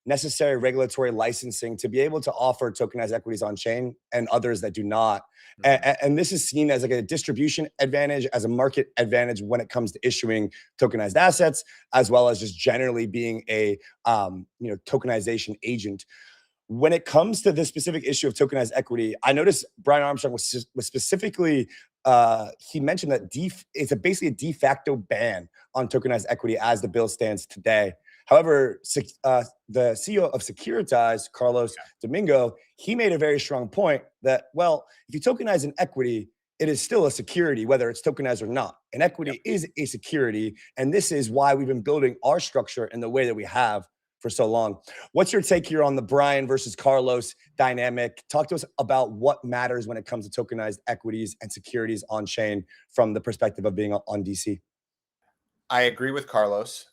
necessary regulatory licensing to be able to offer tokenized equities on chain, and others that do not. And this is seen as like a distribution advantage, as a market advantage when it comes to issuing tokenized assets, as well as just generally being a tokenization agent. When it comes to this specific issue of tokenized equity, I noticed Brian Armstrong was specifically, he mentioned that it's basically a de facto ban on tokenized equity as the bill stands today. However, the CEO of Securitize, Carlos Domingo, he made a very strong point that, well, if you tokenize an equity, it is still a security, whether it's tokenized or not. An equity is a security, and this is why we've been building our structure in the way that we have for so long. What's your take here on the Brian versus Carlos dynamic? Talk to us about what matters when it comes to tokenized equities and securities on chain from the perspective of being on DC. I agree with Carlos.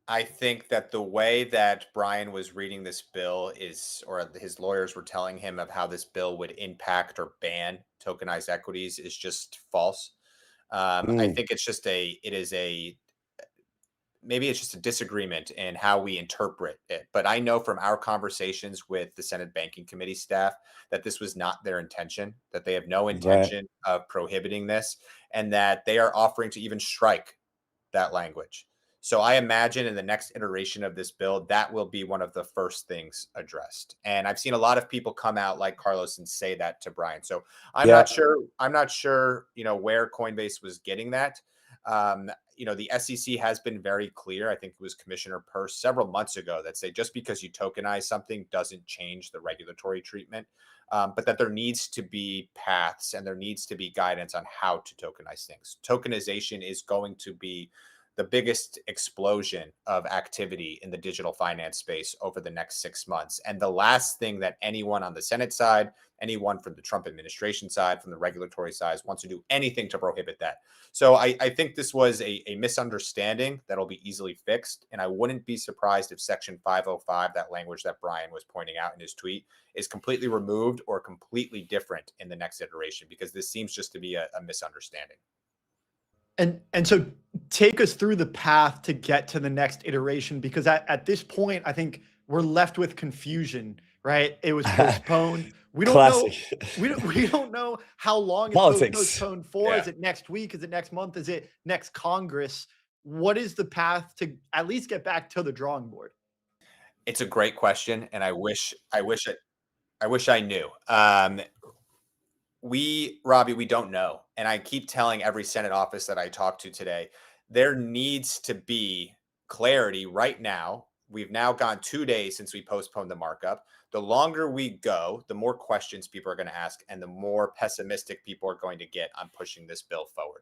I think that the way that Brian was reading this bill or his lawyers were telling him of how this bill would impact or ban tokenized equities is just false. I think maybe it's just a disagreement in how we interpret it. But I know from our conversations with the Senate Banking Committee staff that this was not their intention, that they have no intention of prohibiting this, and that they are offering to even strike that language. So I imagine in the next iteration of this bill, that will be one of the first things addressed. And I've seen a lot of people come out like Carlos and say that to Brian. So I'm not sure, where Coinbase was getting that. The SEC has been very clear. I think it was Commissioner Peirce several months ago that say just because you tokenize something doesn't change the regulatory treatment, but that there needs to be paths and there needs to be guidance on how to tokenize things. Tokenization is going to be the biggest explosion of activity in the digital finance space over the next 6 months. And the last thing that anyone on the Senate side, anyone from the Trump administration side, from the regulatory side, wants to do anything to prohibit that. So I think this was a misunderstanding that'll be easily fixed. And I wouldn't be surprised if Section 505, that language that Brian was pointing out in his tweet, is completely removed or completely different in the next iteration, because this seems just to be a misunderstanding. And so take us through the path to get to the next iteration, because at this point, I think we're left with confusion, right? It was postponed. We don't know. We don't know how long it's postponed for. Yeah. Is it next week? Is it next month? Is it next Congress? What is the path to at least get back to the drawing board? It's a great question, and I wish I knew. Robbie, we don't know. And I keep telling every Senate office that I talk to today, there needs to be clarity right now. We've now gone 2 days since we postponed the markup. The longer we go, the more questions people are going to ask and the more pessimistic people are going to get on pushing this bill forward.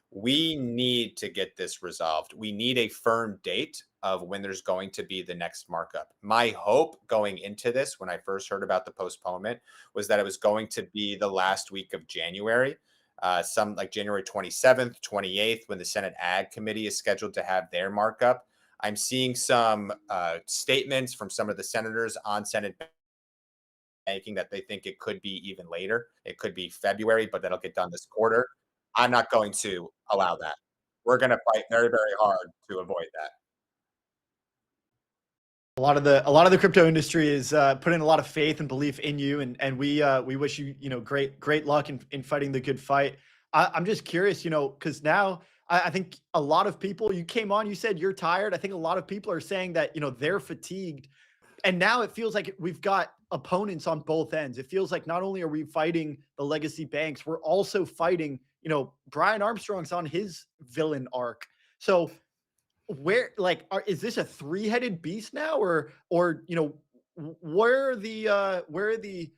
We need to get this resolved. We need a firm date of when there's going to be the next markup. My hope going into this, when I first heard about the postponement, was that it was going to be the last week of January, some like January 27th, 28th, when the Senate Ag Committee is scheduled to have their markup. I'm seeing some statements from some of the senators on Senate banking that they think it could be even later. It could be February, but that'll get done this quarter. I'm not going to allow that. We're going to fight very, very hard to avoid that. A lot of the crypto industry is putting a lot of faith and belief in you, and we wish you great luck in fighting the good fight. I'm just curious, because now I think a lot of people, you came on, you said you're tired. I think a lot of people are saying that they're fatigued, and now it feels like we've got opponents on both ends. It feels like not only are we fighting the legacy banks, we're also fighting Brian Armstrong's on his villain arc. So where is this a three-headed beast now, or where are the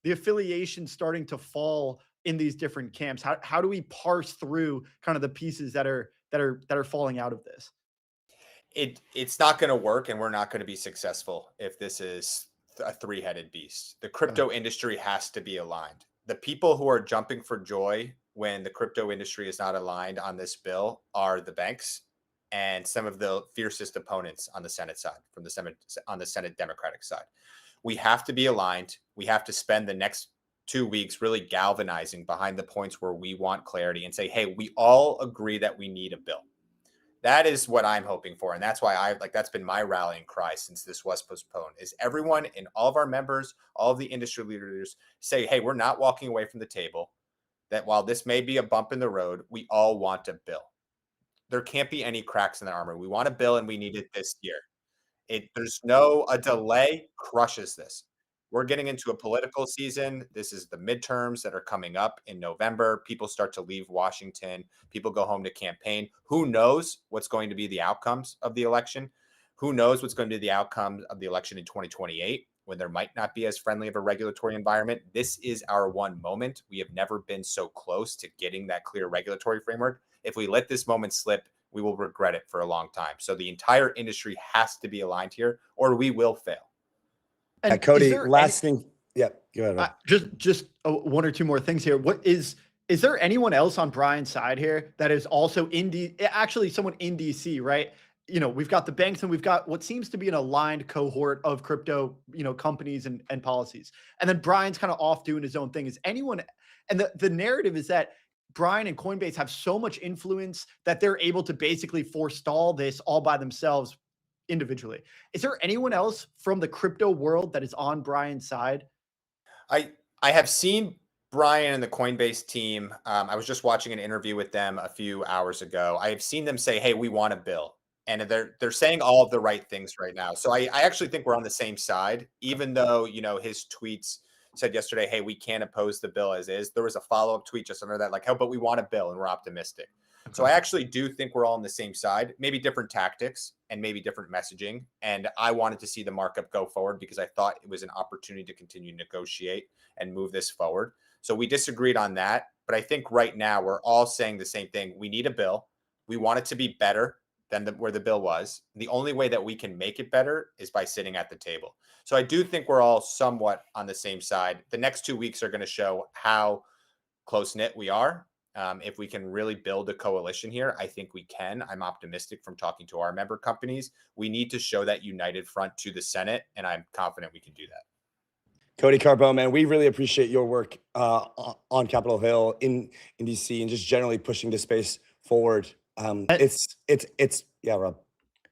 affiliations starting to fall in these different camps? How do we parse through kind of the pieces that are falling out of this? It's not going to work, and we're not going to be successful if this is a three-headed beast. The crypto industry has to be aligned. The people who are jumping for joy when the crypto industry is not aligned on this bill are the banks and some of the fiercest opponents on the Senate side, on the Senate Democratic side. We have to be aligned. We have to spend the next 2 weeks really galvanizing behind the points where we want clarity and say, hey, we all agree that we need a bill. That is what I'm hoping for. And that's why that's been my rallying cry since this was postponed, is everyone and all of our members, all of the industry leaders say, hey, we're not walking away from the table, that while this may be a bump in the road, we all want a bill. There can't be any cracks in the armor. We want a bill and we need it this year. A delay crushes this. We're getting into a political season. This is the midterms that are coming up in November. People start to leave Washington. People go home to campaign. Who knows what's going to be the outcomes of the election? Who knows what's going to be the outcome of the election in 2028, when there might not be as friendly of a regulatory environment? This is our one moment. We have never been so close to getting that clear regulatory framework. If we let this moment slip, we will regret it for a long time. So the entire industry has to be aligned here, or we will fail. And Cody, last thing. Yeah, go ahead. Just one or two more things here. Is there anyone else on Brian's side here that is also someone in DC, right? We've got the banks and we've got what seems to be an aligned cohort of crypto, companies and policies. And then Brian's kind of off doing his own thing. Is anyone, and the narrative is that Brian and Coinbase have so much influence that they're able to basically forestall this all by themselves individually. Is there anyone else from the crypto world that is on Brian's side? I have seen Brian and the Coinbase team. I was just watching an interview with them a few hours ago. I have seen them say, hey, we want a bill. And they're saying all of the right things right now. So I actually think we're on the same side, even though, his tweets said yesterday, hey, we can't oppose the bill as is. There was a follow-up tweet just under that, like, but we want a bill and we're optimistic. Okay. So I actually do think we're all on the same side, maybe different tactics and maybe different messaging. And I wanted to see the markup go forward because I thought it was an opportunity to continue to negotiate and move this forward. So we disagreed on that. But I think right now we're all saying the same thing. We need a bill. We want it to be better than where the bill was. The only way that we can make it better is by sitting at the table. So I do think we're all somewhat on the same side. The next 2 weeks are going to show how close-knit we are. If we can really build a coalition here, I think we can. I'm optimistic from talking to our member companies. We need to show that united front to the Senate, and I'm confident we can do that. Cody Carbone, man, we really appreciate your work on Capitol Hill in DC and just generally pushing the space forward. Yeah, Rob.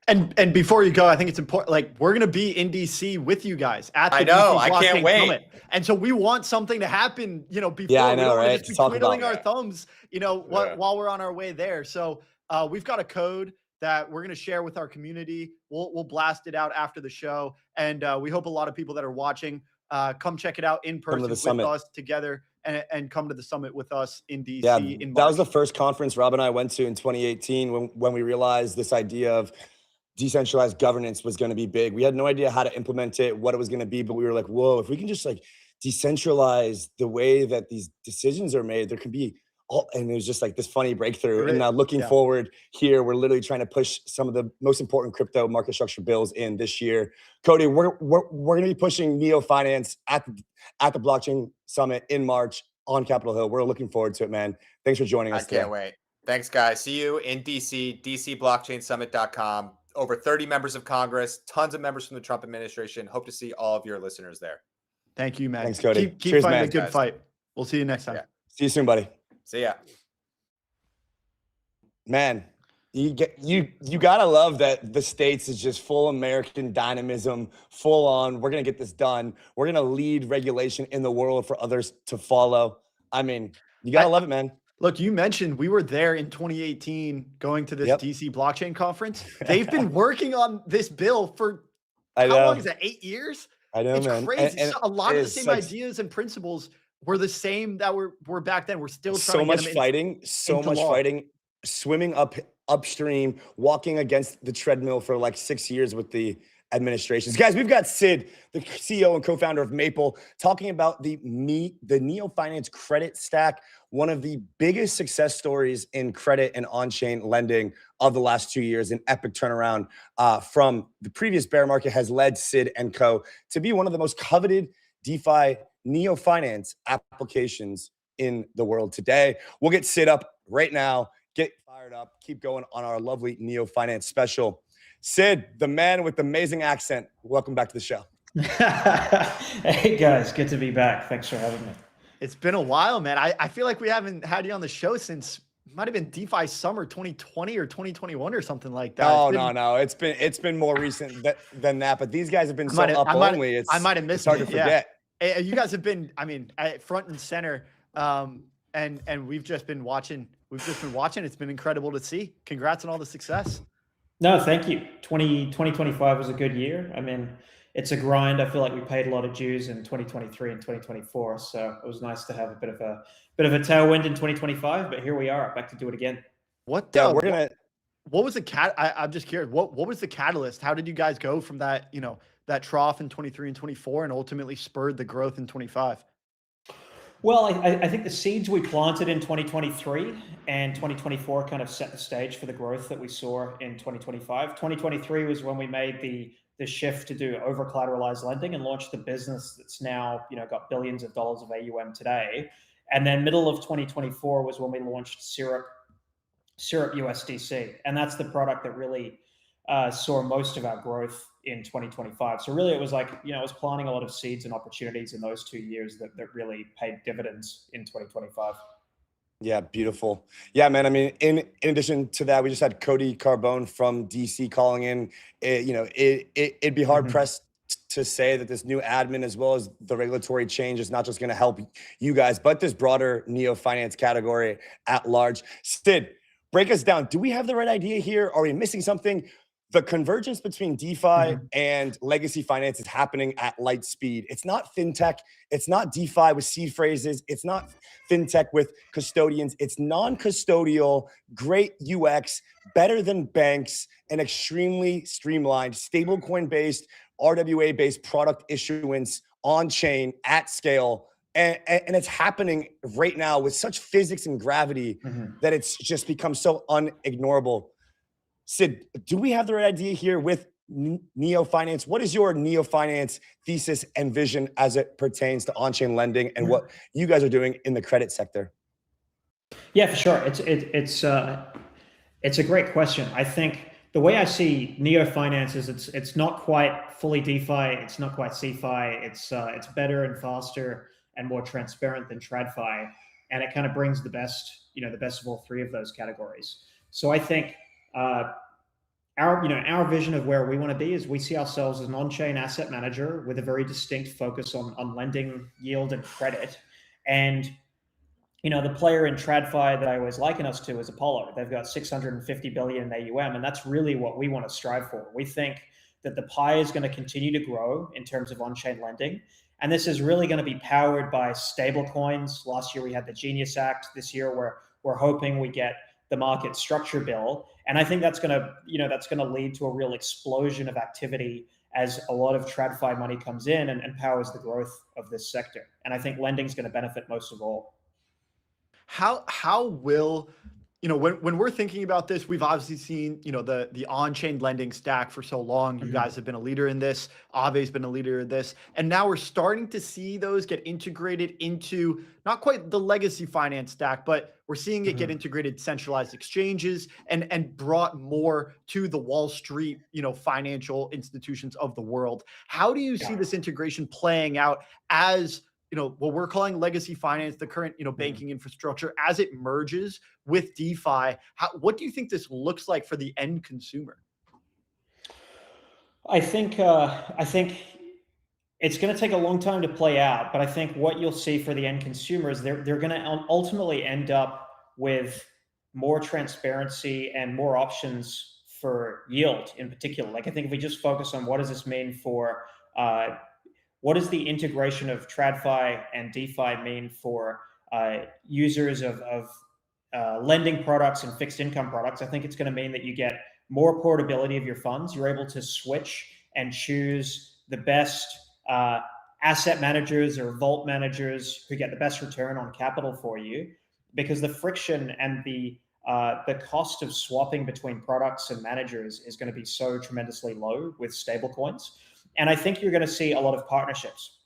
And before you go, I think it's important. Like, we're gonna be in DC with you guys at the I know, DC I can't Blockchain wait. Summit. And so we want something to happen, you know, before. Yeah, I we know, don't wanna right? just be To talk twiddling about our thumbs, you know, Yeah. while we're on our way there. So we've got a code that we're gonna share with our community. We'll blast it out after the show, and we hope a lot of people that are watching come check it out in person with summit. us together, and come to the summit with us in DC. Yeah, in March. that was the first conference Rob and I went to in 2018 when we realized this idea of decentralized governance was going to be big. We had no idea how to implement it, what it was going to be, but we were like, whoa, if we can just like decentralize the way that these decisions are made, there can be and it was just like this funny breakthrough. And now looking forward here, we're literally trying to push some of the most important crypto market structure bills in this year. Cody, we're going to be pushing Neo Finance at the Blockchain Summit in March on Capitol Hill. We're looking forward to it, man. Thanks for joining us. I can't wait. Thanks, guys. See you in DC, dcblockchainsummit.com. Over 30 members of Congress, tons of members from the Trump administration. Hope to see all of your listeners there. Thank you, man. Thanks, Cody. Keep Cheers, fighting man. a good Guys. fight. We'll see you next time. Yeah. See you soon, buddy. See ya. Man, you gotta love that the States is just full American dynamism, full on. We're gonna get this done. We're gonna lead regulation in the world for others to follow. I mean, you gotta love it, man. Look, you mentioned we were there in 2018 going to this DC blockchain conference. They've been working on this bill for how long is that? 8 years? I know, it's man. Crazy. And a lot of the same like, ideas and principles were the same that were back then. We're still trying so to much get them fighting, swimming upstream, walking against the treadmill for like 6 years with the administrations. Guys, we've got Sid, the CEO and co-founder of Maple, talking about the Neo Finance credit stack, one of the biggest success stories in credit and on-chain lending of the last 2 years. An epic turnaround from the previous bear market has led Sid and co to be one of the most coveted DeFi Neo Finance applications in the world today. We'll get Sid up right now. Get fired up. Keep going on our lovely Neo Finance special. Sid, the man with the amazing accent, welcome back to the show. Hey guys, good to be back. Thanks for having me. It's been a while, man. I feel like we haven't had you on the show since might have been DeFi summer 2020 or 2021 or something like that. No. It's been more recent than that. But these guys have been only. I might have missed it. It's hard to forget. Yeah. You guys have been, I mean, front and center. And we've just been watching. It's been incredible to see. Congrats on all the success. No, thank you. 2025 was a good year. I mean, it's a grind. I feel like we paid a lot of dues in 2023 and 2024. So it was nice to have a bit of a tailwind in 2025. But here we are, back to do it again. What was the I'm just curious. What was the catalyst? How did you guys go from that that trough in 23 and 24 and ultimately spurred the growth in 25? Well, I think the seeds we planted in 2023 and 2024 kind of set the stage for the growth that we saw in 2025. 2023 was when we made the shift to do over-collateralized lending and launched the business that's now got billions of dollars of AUM today. And then middle of 2024 was when we launched Syrup USDC, and that's the product that really saw most of our growth in 2025. So really it was like, I was planting a lot of seeds and opportunities in those 2 years that really paid dividends in 2025. Yeah, beautiful. Yeah, man. I mean, in addition to that, we just had Cody Carbone from DC calling in. It'd be hard pressed to say that this new admin, as well as the regulatory change, is not just going to help you guys, but this broader Neo Finance category at large. Sid, break us down. Do we have the right idea here? Are we missing something? The convergence between DeFi and legacy finance is happening at light speed. It's not fintech. It's not DeFi with seed phrases. It's not fintech with custodians. It's non-custodial, great UX, better than banks, and extremely streamlined, stablecoin-based, RWA-based product issuance on-chain at scale And it's happening right now with such physics and gravity that it's just become so unignorable. Sid, do we have the right idea here with Neo Finance? What is your Neo Finance thesis and vision as it pertains to on-chain lending and what you guys are doing in the credit sector? Yeah, for sure. It's a great question. I think the way I see Neo Finance is it's not quite fully DeFi, it's not quite CeFi. It's better and faster and more transparent than TradFi, and it kind of brings the best of all three of those categories. So I think our vision of where we want to be is we see ourselves as an on-chain asset manager with a very distinct focus on lending, yield, and credit. And the player in TradFi that I always liken us to is Apollo. They've got 650 billion in AUM, and that's really what we want to strive for. We think that the pie is going to continue to grow in terms of on-chain lending, and this is really going to be powered by stable coins. Last year we had the Genius Act. This year we're hoping we get the market structure bill, and I think that's going to lead to a real explosion of activity as a lot of TradFi money comes in and powers the growth of this sector. And I think lending is going to benefit most of all. How will, when we're thinking about this, we've obviously seen, the on-chain lending stack for so long. You guys have been a leader in this. Aave's been a leader in this. And now we're starting to see those get integrated into not quite the legacy finance stack, but we're seeing it get integrated centralized exchanges and brought more to the Wall Street, financial institutions of the world. How do you see this integration playing out as what we're calling legacy finance, the current, banking infrastructure, as it merges with DeFi? What do you think this looks like for the end consumer? I think it's going to take a long time to play out, but I think what you'll see for the end consumer is they're going to ultimately end up with more transparency and more options for yield in particular. Like, I think if we just focus on what does this mean for what does the integration of TradFi and DeFi mean for users of lending products and fixed income products? I think it's going to mean that you get more portability of your funds. You're able to switch and choose the best asset managers or vault managers who get the best return on capital for you, because the friction and the cost of swapping between products and managers is going to be so tremendously low with stablecoins. And I think you're going to see a lot of partnerships.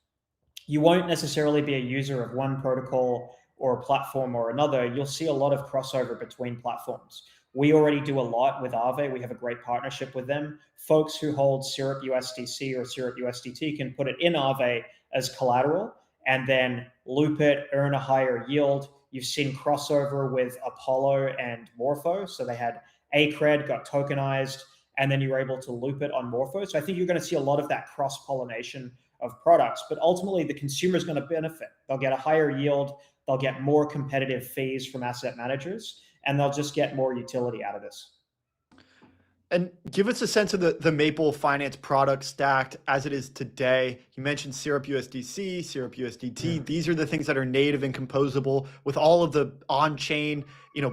You won't necessarily be a user of one protocol or a platform or another. You'll see a lot of crossover between platforms. We already do a lot with Aave. We have a great partnership with them. Folks who hold Syrup USDC or Syrup USDT can put it in Aave as collateral and then loop it, earn a higher yield. You've seen crossover with Apollo and Morpho. So they had ACRED, got tokenized, and then you were able to loop it on Morpho. So I think you're going to see a lot of that cross-pollination of products, but ultimately the consumer is going to benefit. They'll get a higher yield, they'll get more competitive fees from asset managers, and they'll just get more utility out of this. And give us a sense of the Maple Finance product stack as it is today. You mentioned Syrup USDC, Syrup USDT. These are the things that are native and composable with all of the on-chain,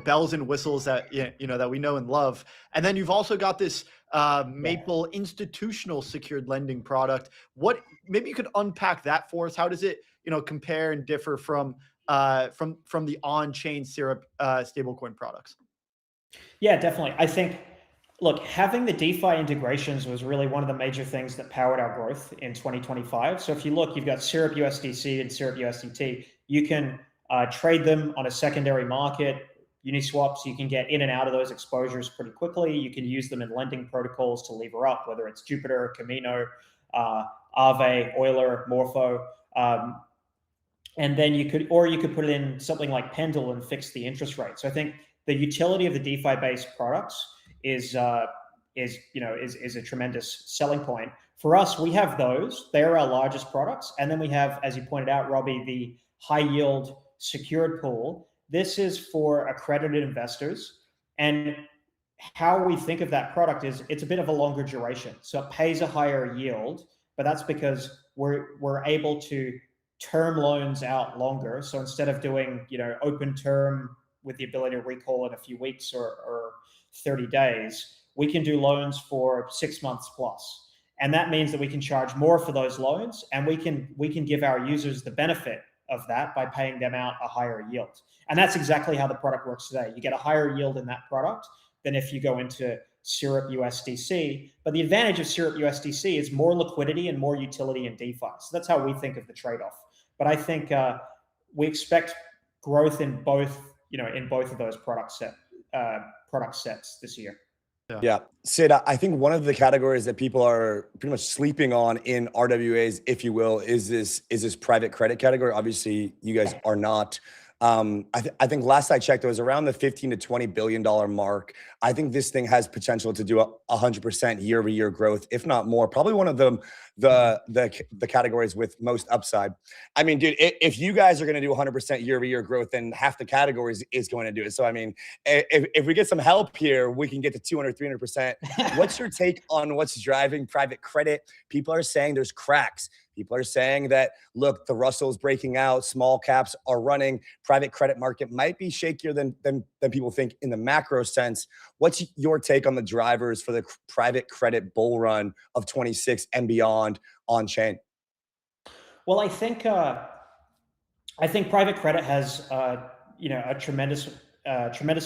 bells and whistles that that we know and love. And then you've also got this Maple institutional secured lending product. Maybe you could unpack that for us. How does it compare and differ from the on-chain Syrup stablecoin products? Yeah, definitely. I think, look, having the DeFi integrations was really one of the major things that powered our growth in 2025. So if you look, you've got Syrup USDC and Syrup USDT. You can trade them on a secondary market, Uniswap, so you can get in and out of those exposures pretty quickly. You can use them in lending protocols to lever up, whether it's Jupiter, Camino, Aave, Euler, Morpho. And then you could put it in something like Pendle and fix the interest rate. So I think the utility of the DeFi-based products is a tremendous selling point. For us, we have those. They're our largest products. And then we have, as you pointed out, Robbie, the high yield secured pool. This is for accredited investors. And how we think of that product is it's a bit of a longer duration. So it pays a higher yield, but that's because we're able to term loans out longer. So instead of doing, open term with the ability to recall in a few weeks or 30 days, we can do loans for 6 months plus. And that means that we can charge more for those loans, and we can give our users the benefit of that by paying them out a higher yield. And that's exactly how the product works today. You get a higher yield in that product than if you go into Syrup USDC. But the advantage of Syrup USDC is more liquidity and more utility in DeFi. So that's how we think of the trade-off. But I think we expect growth in both, in both of those product sets this year. Yeah. Sid, I think one of the categories that people are pretty much sleeping on in RWAs, if you will, is this private credit category. Obviously, you guys are not. I think last I checked, it was around the $15 to $20 billion mark. I think this thing has potential to do 100% year-over-year growth, if not more. Probably one of the categories with most upside. I mean, dude, if you guys are going to do 100% year-over-year growth, then half the categories is going to do it. So, I mean, if we get some help here, we can get to 200, 300%. What's your take on what's driving private credit? People are saying there's cracks. People are saying that, look, the Russell's breaking out, small caps are running, private credit market might be shakier than people think in the macro sense. What's your take on the drivers for the private credit bull run of 26 and beyond on chain? Well, I think private credit has a tremendous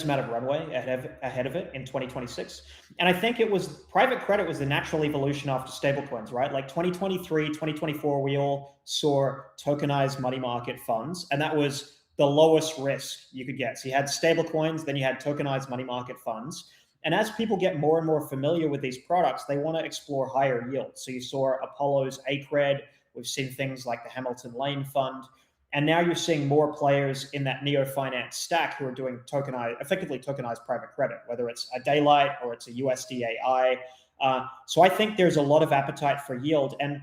amount of runway ahead of it in 2026. And I think private credit was the natural evolution after stablecoins, right? Like 2023, 2024, we all saw tokenized money market funds, and that was the lowest risk you could get. So you had stablecoins, then you had tokenized money market funds. And as people get more and more familiar with these products, they want to explore higher yields. So you saw Apollo's ACRED. We've seen things like the Hamilton Lane Fund. And now you're seeing more players in that neo-finance stack who are doing effectively tokenized private credit, whether it's a Daylight or it's a USDAI. So I think there's a lot of appetite for yield. And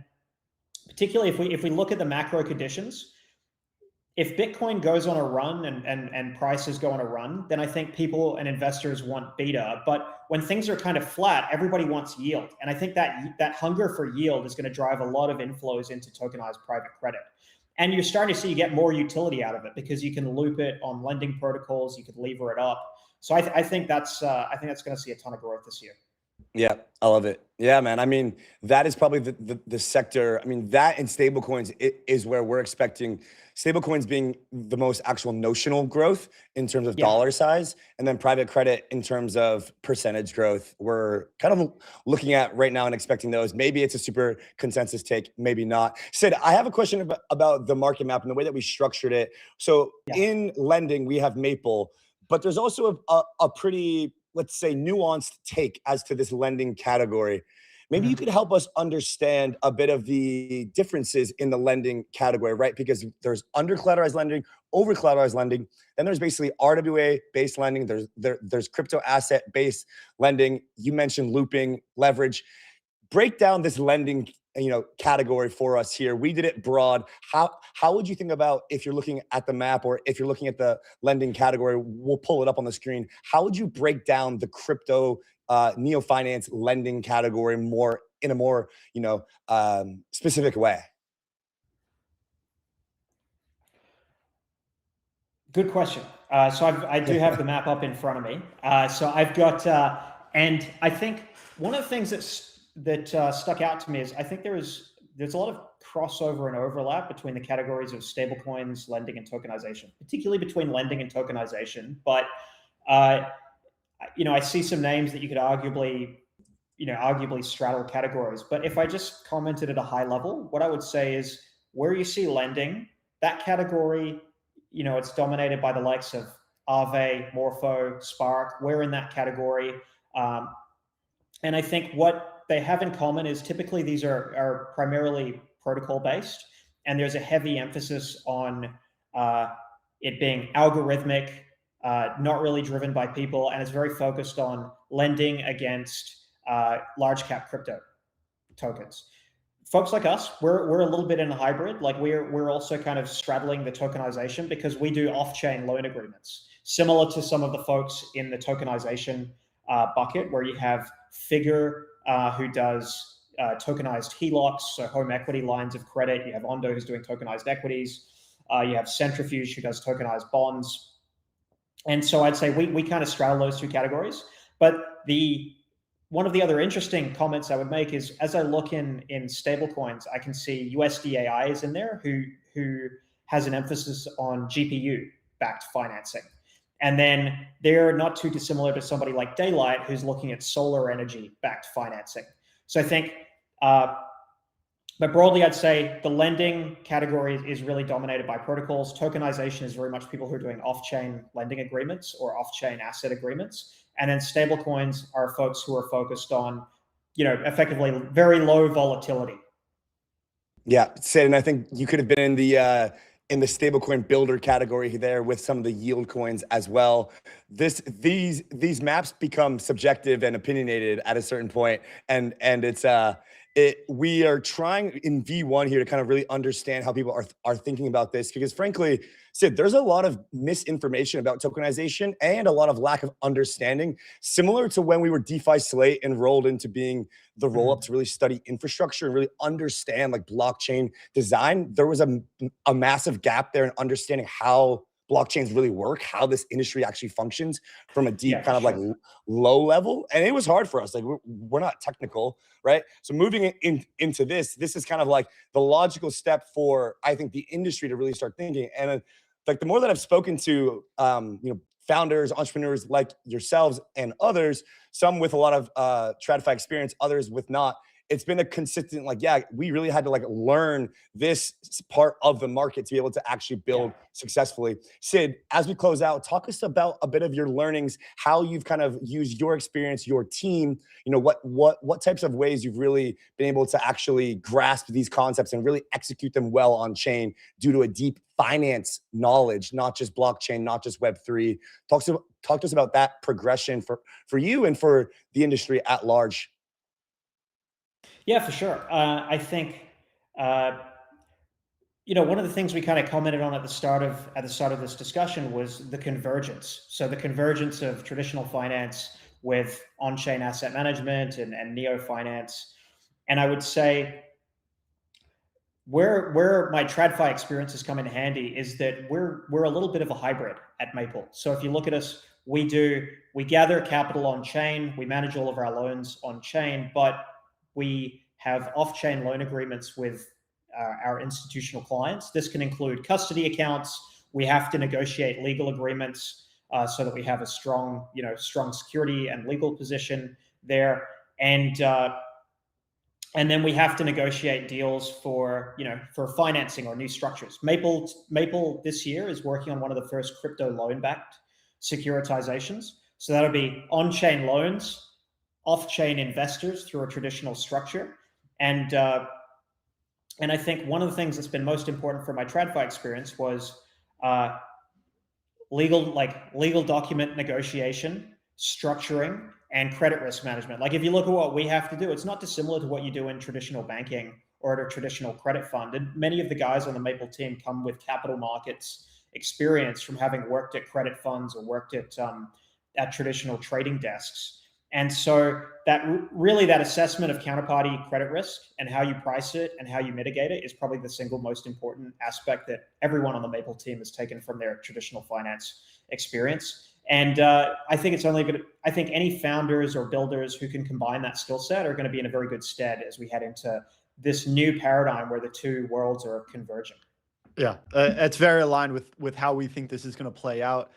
particularly if we look at the macro conditions, if Bitcoin goes on a run and prices go on a run, then I think people and investors want beta. But when things are kind of flat, everybody wants yield. And I think that hunger for yield is going to drive a lot of inflows into tokenized private credit. And you're starting to see you get more utility out of it because you can loop it on lending protocols, you could lever it up. So I think that's going to see a ton of growth this year. Yeah, I love it. Yeah, man. I mean, that is probably the sector. I mean, that and stablecoins is where we're expecting stablecoins being the most actual notional growth in terms of dollar size, and then private credit in terms of percentage growth. We're kind of looking at right now and expecting those. Maybe it's a super consensus take, maybe not. Sid, I have a question about the market map and the way that we structured it. So in lending, we have Maple, but there's also a pretty, let's say, nuanced take as to this lending category. Maybe you could help us understand a bit of the differences in the lending category, right? Because there's under-collateralized lending, over-collateralized lending, then there's basically RWA-based lending, there's crypto asset-based lending. You mentioned looping, leverage. Break down this lending category for us here. We did it broad. How would you think about, if you're looking at the map or if you're looking at the lending category, we'll pull it up on the screen. How would you break down the crypto neo-finance lending category in a more specific way? Good question. So I do have the map up in front of me. So I've got, and I think one of the things that stuck out to me is I think there's a lot of crossover and overlap between the categories of stablecoins, lending, and tokenization, particularly between lending and tokenization. But I see some names that you could arguably straddle categories. But if I just commented at a high level, what I would say is where you see lending, that category, it's dominated by the likes of Aave, Morpho, Spark. We're in that category. And I think what they have in common is typically these are primarily protocol based, and there's a heavy emphasis on it being algorithmic, not really driven by people, and it's very focused on lending against large cap crypto tokens. Folks like us, we're a little bit in a hybrid. Like we're also kind of straddling the tokenization because we do off-chain loan agreements, similar to some of the folks in the tokenization bucket, where you have Figure, who does tokenized HELOCs, so home equity lines of credit. You have Ondo, who's doing tokenized equities. You have Centrifuge, who does tokenized bonds. And so I'd say we kind of straddle those two categories. But one of the other interesting comments I would make is, as I look in stablecoins, I can see USDAI is in there, who has an emphasis on GPU-backed financing. And then they're not too dissimilar to somebody like Daylight, who's looking at solar energy-backed financing. So I think, but broadly, I'd say the lending category is really dominated by protocols. Tokenization is very much people who are doing off-chain lending agreements or off-chain asset agreements. And then stablecoins are folks who are focused on, effectively very low volatility. Yeah, Sid, and I think you could have been in the stablecoin builder category there with some of the yield coins as well. These maps become subjective and opinionated at a certain point, and it's we are trying in V1 here to kind of really understand how people are thinking about this, because frankly, Sid, there's a lot of misinformation about tokenization and a lot of lack of understanding, similar to when we were DeFi Slate and rolled into being the Rollup to really study infrastructure and really understand like blockchain design. There was a massive gap there in understanding how blockchains really work, how this industry actually functions from a deep kind of like low level. And it was hard for us. Like we're not technical, right? So moving into this is kind of like the logical step for, I think, the industry to really start thinking. And like the more that I've spoken to, founders, entrepreneurs like yourselves and others, some with a lot of TradFi experience, others with not, it's been a consistent, like, yeah, we really had to like learn this part of the market to be able to actually build successfully. Sid, as we close out, talk us about a bit of your learnings, how you've kind of used your experience, your team, what types of ways you've really been able to actually grasp these concepts and really execute them well on chain due to a deep finance knowledge, not just blockchain, not just Web3. Talk to us about that progression for you and for the industry at large. Yeah, for sure. I think one of the things we kind of commented on at the start of this discussion was the convergence. So the convergence of traditional finance with on-chain asset management and neo finance. And I would say where my TradFi experience has come in handy is that we're a little bit of a hybrid at Maple. So if you look at us, we gather capital on chain, we manage all of our loans on chain, but we have off-chain loan agreements with our institutional clients. This can include custody accounts. We have to negotiate legal agreements so that we have a strong security and legal position there. And then we have to negotiate deals for financing or new structures. Maple this year is working on one of the first crypto loan-backed securitizations. So that'll be on-chain loans, off-chain investors through a traditional structure. And I think one of the things that's been most important for my TradFi experience was legal document negotiation, structuring, and credit risk management. Like if you look at what we have to do, it's not dissimilar to what you do in traditional banking or at a traditional credit fund. And many of the guys on the Maple team come with capital markets experience from having worked at credit funds or worked at traditional trading desks. And so that assessment of counterparty credit risk and how you price it and how you mitigate it is probably the single most important aspect that everyone on the Maple team has taken from their traditional finance experience. And I think I think any founders or builders who can combine that skill set are going to be in a very good stead as we head into this new paradigm where the two worlds are converging. Yeah, it's very aligned with how we think this is going to play out.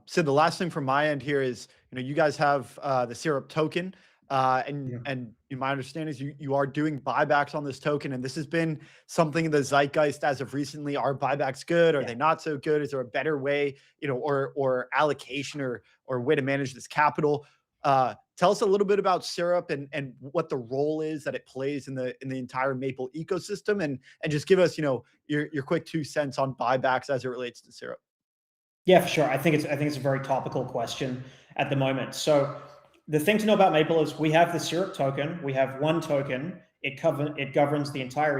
So the last thing from my end here is, you guys have the Syrup token, and my understanding is you are doing buybacks on this token, and this has been something in the zeitgeist as of recently. Are buybacks good? Are they not so good? Is there a better way, or allocation or way to manage this capital? Tell us a little bit about Syrup and what the role is that it plays in the entire Maple ecosystem, and just give us your quick 2 cents on buybacks as it relates to Syrup. Yeah, for sure. I think it's a very topical question at the moment. So the thing to know about Maple is we have the Syrup token. We have one token. It governs the entire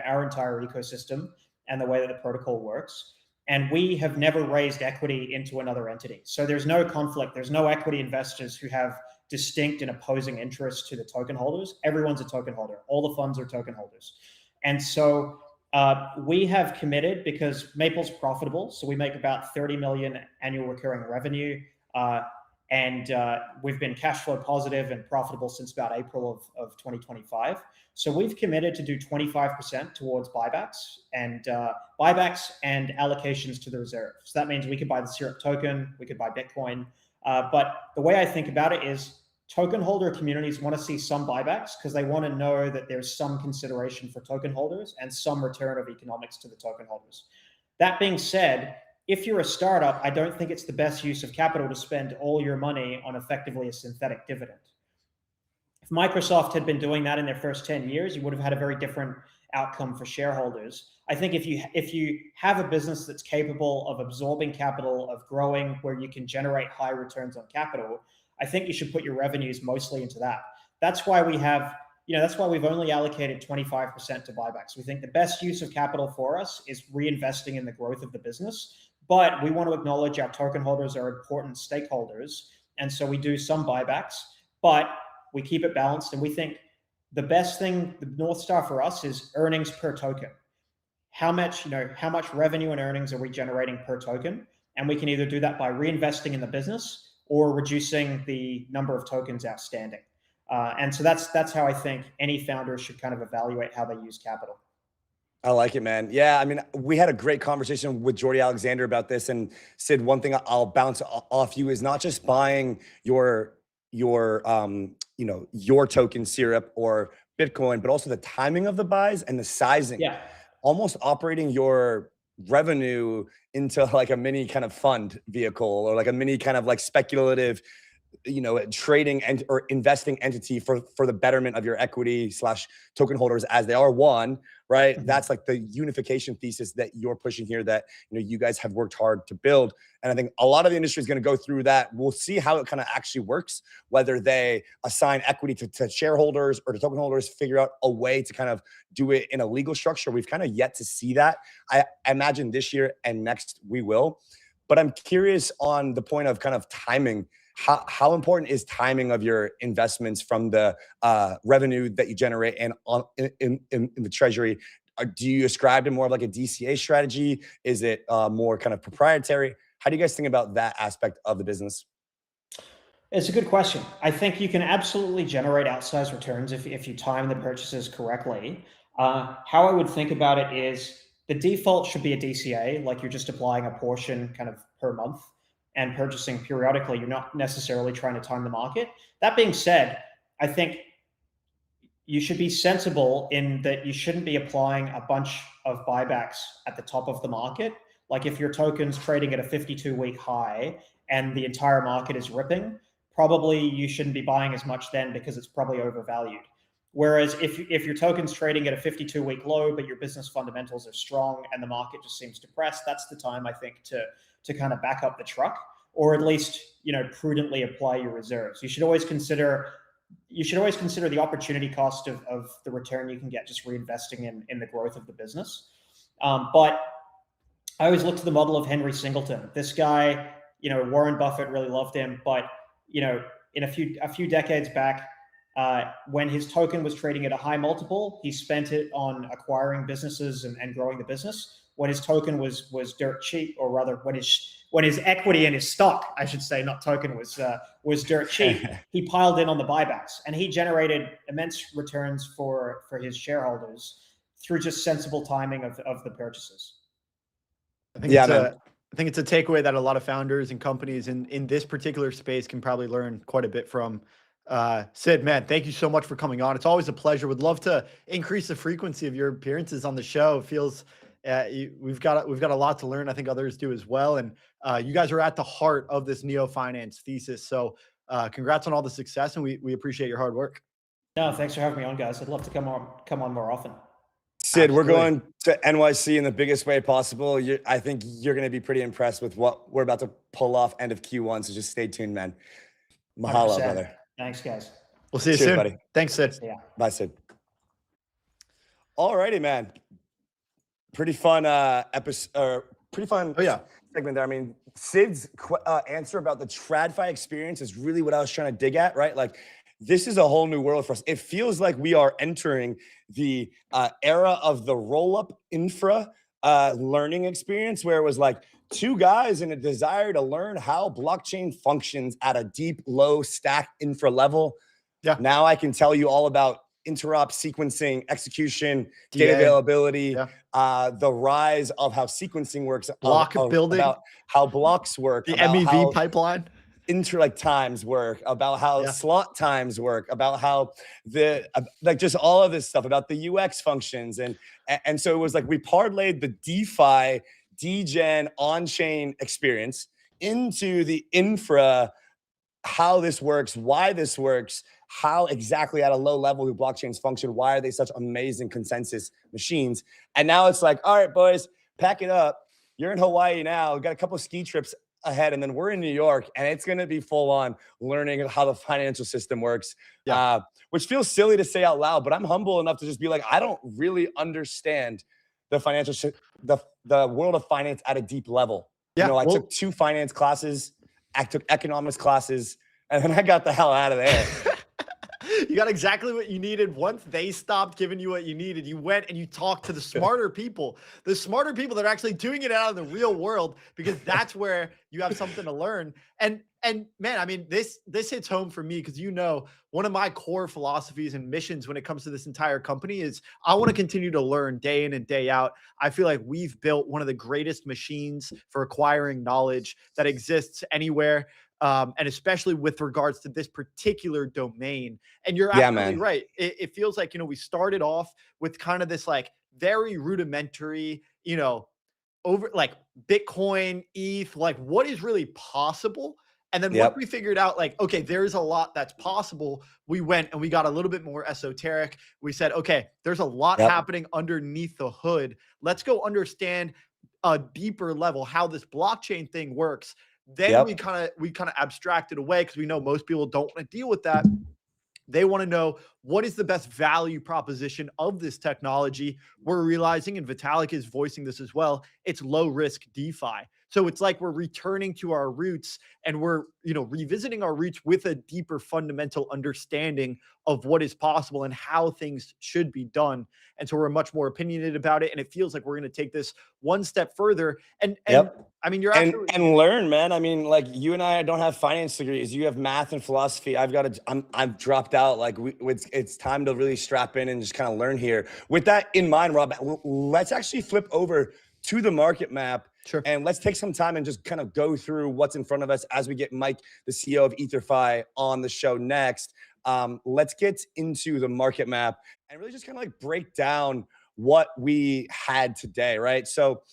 our entire ecosystem and the way that the protocol works. And we have never raised equity into another entity. So there's no conflict. There's no equity investors who have distinct and opposing interests to the token holders. Everyone's a token holder. All the funds are token holders. And so we have committed, because Maple's profitable, so we make about 30 million annual recurring revenue. And we've been cash flow positive and profitable since about April of 2025. So we've committed to do 25% towards buybacks and allocations to the reserve. So that means we could buy the Syrup token, we could buy Bitcoin. But the way I think about it is token holder communities want to see some buybacks because they want to know that there's some consideration for token holders and some return of economics to the token holders. That being said, if you're a startup, I don't think it's the best use of capital to spend all your money on effectively a synthetic dividend. If Microsoft had been doing that in their first 10 years, you would have had a very different outcome for shareholders. I think if you have a business that's capable of absorbing capital, of growing, where you can generate high returns on capital, I think you should put your revenues mostly into that. That's why we have, that's why we've only allocated 25% to buybacks. We think the best use of capital for us is reinvesting in the growth of the business, but we want to acknowledge our token holders are important stakeholders. And so we do some buybacks, but we keep it balanced. And we think the best thing, the North Star for us is earnings per token. How much revenue and earnings are we generating per token? And we can either do that by reinvesting in the business or reducing the number of tokens outstanding. And so that's how I think any founder should kind of evaluate how they use capital. I like it, man. Yeah, I mean, we had a great conversation with Jordy Alexander about this, and Sid, one thing I'll bounce off you is not just buying your token Syrup or Bitcoin, but also the timing of the buys and the sizing. Yeah. Almost operating your revenue into like a mini kind of fund vehicle or like a mini kind of like speculative, trading and or investing entity for the betterment of your equity / token holders as they are one, right? Mm-hmm. That's like the unification thesis that you're pushing here that, you guys have worked hard to build. And I think a lot of the industry is going to go through that. We'll see how it kind of actually works, whether they assign equity to shareholders or to token holders, figure out a way to kind of do it in a legal structure. We've kind of yet to see that. I imagine this year and next we will. But I'm curious on the point of kind of timing. How important is timing of your investments from the revenue that you generate and in the treasury? Do you ascribe to more of like a DCA strategy? Is it more kind of proprietary? How do you guys think about that aspect of the business? It's a good question. I think you can absolutely generate outsized returns if you time the purchases correctly. How I would think about it is the default should be a DCA, like you're just applying a portion kind of per month and purchasing periodically. You're not necessarily trying to time the market. That being said, I think you should be sensible in that you shouldn't be applying a bunch of buybacks at the top of the market. Like if your token's trading at a 52-week high and the entire market is ripping, probably you shouldn't be buying as much then because it's probably overvalued. Whereas if your token's trading at a 52-week low, but your business fundamentals are strong and the market just seems depressed, that's the time I think to kind of back up the truck, or at least, prudently apply your reserves. You should always consider the opportunity cost of the return you can get just reinvesting in the growth of the business. But I always look to the model of Henry Singleton. This guy, Warren Buffett really loved him, but in a few decades back, when his token was trading at a high multiple, he spent it on acquiring businesses and growing the business. When his token was dirt cheap, or rather when his equity in his stock, I should say, not token, was dirt cheap, he piled in on the buybacks, and he generated immense returns for his shareholders through just sensible timing of the purchases. I think it's a takeaway that a lot of founders and companies in this particular space can probably learn quite a bit from. Sid, man, thank you so much for coming on. It's always a pleasure. Would love to increase the frequency of your appearances on the show. It feels we've got a lot to learn. I think others do as well. And you guys are at the heart of this neo finance thesis. So congrats on all the success, and we appreciate your hard work. No, thanks for having me on, guys. I'd love to come on more often. Sid, Absolutely. We're going to NYC in the biggest way possible. I think you're going to be pretty impressed with what we're about to pull off end of Q1. So just stay tuned, man. Mahalo, 100%. Brother. Thanks, guys. We'll see you soon, buddy. Thanks, Sid. Yeah. Bye, Sid. All righty, man. Pretty fun episode. Pretty fun segment there. I mean, Sid's answer about the TradFi experience is really what I was trying to dig at, right? Like, this is a whole new world for us. It feels like we are entering the era of the Rollup infra learning experience, where it was like two guys and a desire to learn how blockchain functions at a deep, low stack infra level. Yeah. Now I can tell you all about interop sequencing, execution, data DA. availability, Yeah. the rise of how sequencing works, Block building, about how blocks work, the about MEV how pipeline, times work, about how slot times work, about how like just all of this stuff, about the UX functions. And so it was like we parlayed the DeFi, degen, on-chain experience into the infra, how this works, why this works, how exactly at a low level do blockchains function, why are they such amazing consensus machines. And now it's like, all right, boys, pack it up. You're in Hawaii now. We've got a couple of ski trips ahead, and then we're in New York, and it's going to be full on learning how the financial system works, which feels silly to say out loud, but I'm humble enough to just be like, I don't really understand the financial the world of finance at a deep level. You know, I took 2 finance classes, I took economics classes, and then I got the hell out of there. You got exactly what you needed. Once they stopped giving you what you needed, you went and you talked to the smarter people that are actually doing it out in the real world, because that's where you have something to learn. And man, I mean, this hits home for me, because, you know, one of my core philosophies and missions when it comes to this entire company is I want to continue to learn day in and day out. I feel like we've built one of the greatest machines for acquiring knowledge that exists anywhere. And especially with regards to this particular domain. And you're absolutely right. It feels like, you know, we started off with kind of this like very rudimentary, you know, over like Bitcoin, ETH, like what is really possible. And then once we figured out like, okay, there's a lot that's possible, we went and we got a little bit more esoteric. We said, okay, there's a lot happening underneath the hood. Let's go understand a deeper level how this blockchain thing works. Then we kind of abstracted away, because we know most people don't want to deal with that. They want to know what is the best value proposition of this technology. We're realizing, and Vitalik is voicing this as well, it's low risk DeFi. So it's like we're returning to our roots, and we're, you know, revisiting our roots with a deeper fundamental understanding of what is possible and how things should be done. And so we're much more opinionated about it. And it feels like we're going to take this one step further. And I mean, you're absolutely and learn, man. I mean, like, you and I don't have finance degrees. You have math and philosophy. I've dropped out. Like, it's time to really strap in and just kind of learn here. With that in mind, Rob, let's actually flip over to the market map. Sure. And let's take some time and just kind of go through what's in front of us as we get Mike, the CEO of EtherFi, on the show next. Let's get into the market map and really just kind of like break down what we had today, right? So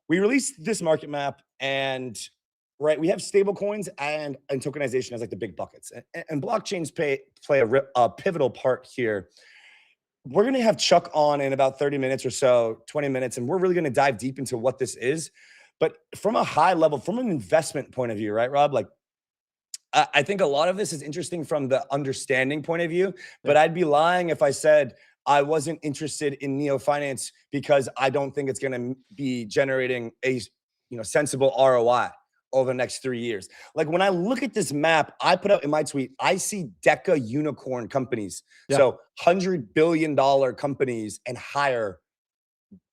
we released this market map, and we have stable coins and tokenization as like the big buckets. And blockchains play a pivotal part here. We're going to have Chuk on in about 30 minutes or so, 20 minutes, and we're really going to dive deep into what this is. But from a high level, from an investment point of view, right, Rob? Like, I think a lot of this is interesting from the understanding point of view, but I'd be lying if I said I wasn't interested in Neo Finance, because I don't think it's going to be generating a sensible ROI over the next 3 years. Like, when I look at this map, I put out in my tweet, I see Deca unicorn companies. So $100 billion companies and higher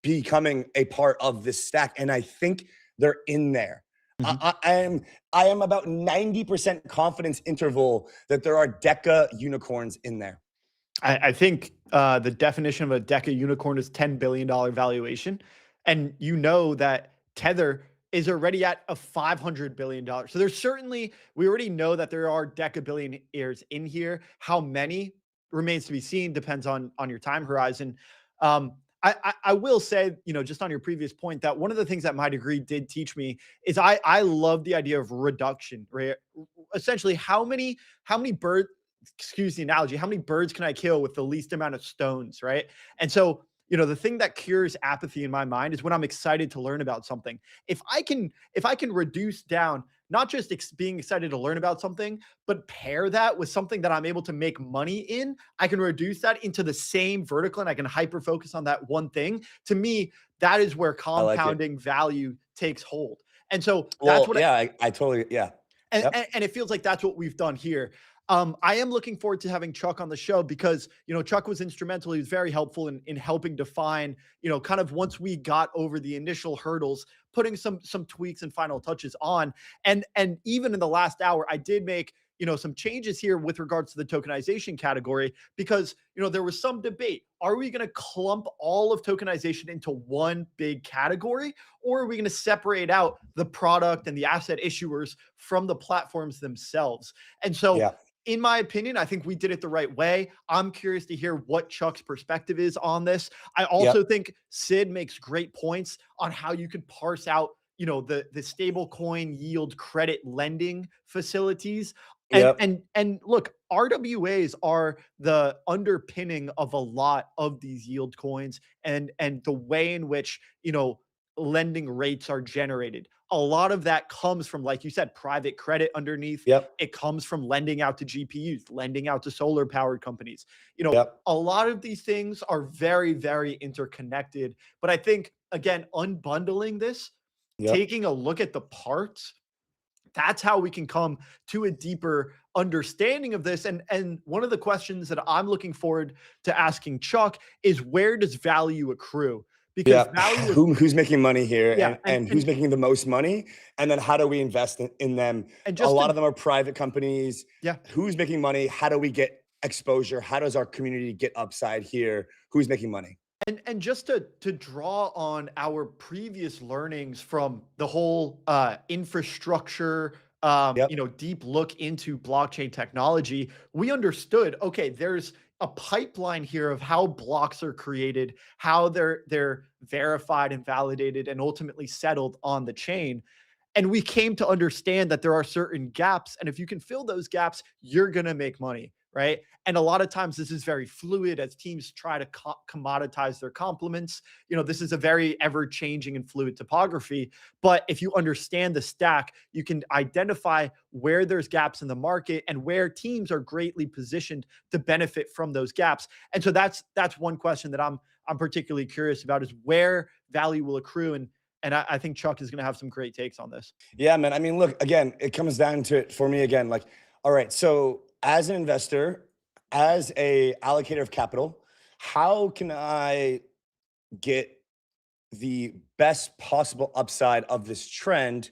becoming a part of this stack. And I think they're in there. I am about 90% confidence interval that there are Deca unicorns in there. I think the definition of a Deca unicorn is $10 billion valuation. And you know that Tether is already at a $500 billion. So there's certainly, we already know that there are Deca billionaires in here. How many remains to be seen, depends on your time horizon. I will say, just on your previous point, that one of the things that my degree did teach me is I love the idea of reduction, right? Essentially, how many birds, excuse the analogy, how many birds can I kill with the least amount of stones, right? And so, the thing that cures apathy in my mind is when I'm excited to learn about something. If I can reduce down, not just being excited to learn about something, but pair that with something that I'm able to make money in, I can reduce that into the same vertical and I can hyper focus on that one thing. To me, that is where compounding value takes hold. And so that's I And it feels like that's what we've done here. I am looking forward to having Chuk on the show because, Chuk was instrumental. He was very helpful in helping define, kind of once we got over the initial hurdles, putting some tweaks and final touches on. And even in the last hour, I did make, some changes here with regards to the tokenization category because, there was some debate. Are we going to clump all of tokenization into one big category, or are we going to separate out the product and the asset issuers from the platforms themselves? And so, in my opinion, I think we did it the right way. I'm curious to hear what Chuk's perspective is on this. I also think Sid makes great points on how you could parse out, the stable coin yield credit lending facilities. And look, RWAs are the underpinning of a lot of these yield coins and the way in which, lending rates are generated. A lot of that comes from, like you said, private credit underneath. It comes from lending out to GPUs, lending out to solar powered companies. A lot of these things are very, very interconnected. But I think, again, unbundling this, taking a look at the parts, that's how we can come to a deeper understanding of this. And one of the questions that I'm looking forward to asking Chuk is, where does value accrue? Because value who's making money here and who's making the most money, and then how do we invest in them? And a lot of them are private companies. Who's making money? How do we get exposure? How does our community get upside here? Who's making money? And just to draw on our previous learnings from the whole infrastructure, deep look into blockchain technology, we understood, okay, there's a pipeline here of how blocks are created, how they're verified and validated and ultimately settled on the chain. And we came to understand that there are certain gaps. And if you can fill those gaps, you're going to make money, right? And a lot of times this is very fluid as teams try to commoditize their complements. This is a very ever-changing and fluid topography. But if you understand the stack, you can identify where there's gaps in the market and where teams are greatly positioned to benefit from those gaps. And so that's one question that I'm particularly curious about, is where value will accrue. And I think Chuk is going to have some great takes on this. Yeah, man. I mean, look, again, it comes down to it for me again, like, all right, so as an investor, as a allocator of capital, how can I get the best possible upside of this trend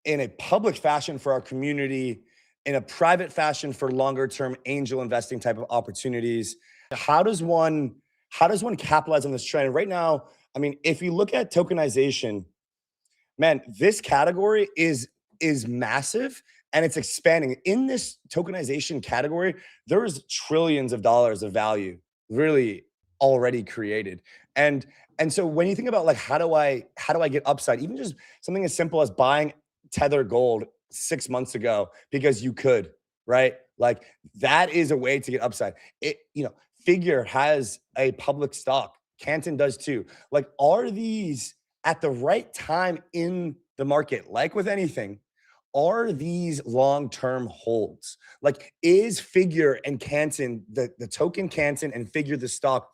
in a public fashion for our community, in a private fashion for longer term angel investing type of opportunities? How does one capitalize on this trend right now? I mean, if you look at tokenization, man, this category is massive and it's expanding. In this tokenization category, there's trillions of dollars of value really already created. And so when you think about, like, how do I get upside, even just something as simple as buying Tether Gold 6 months ago because you could, right? Like, that is a way to get upside. Figure has a public stock. Canton does too. Like, are these at the right time in the market? Like with anything, are these long-term holds? Like, is Figure and Canton, the token Canton and Figure the stock,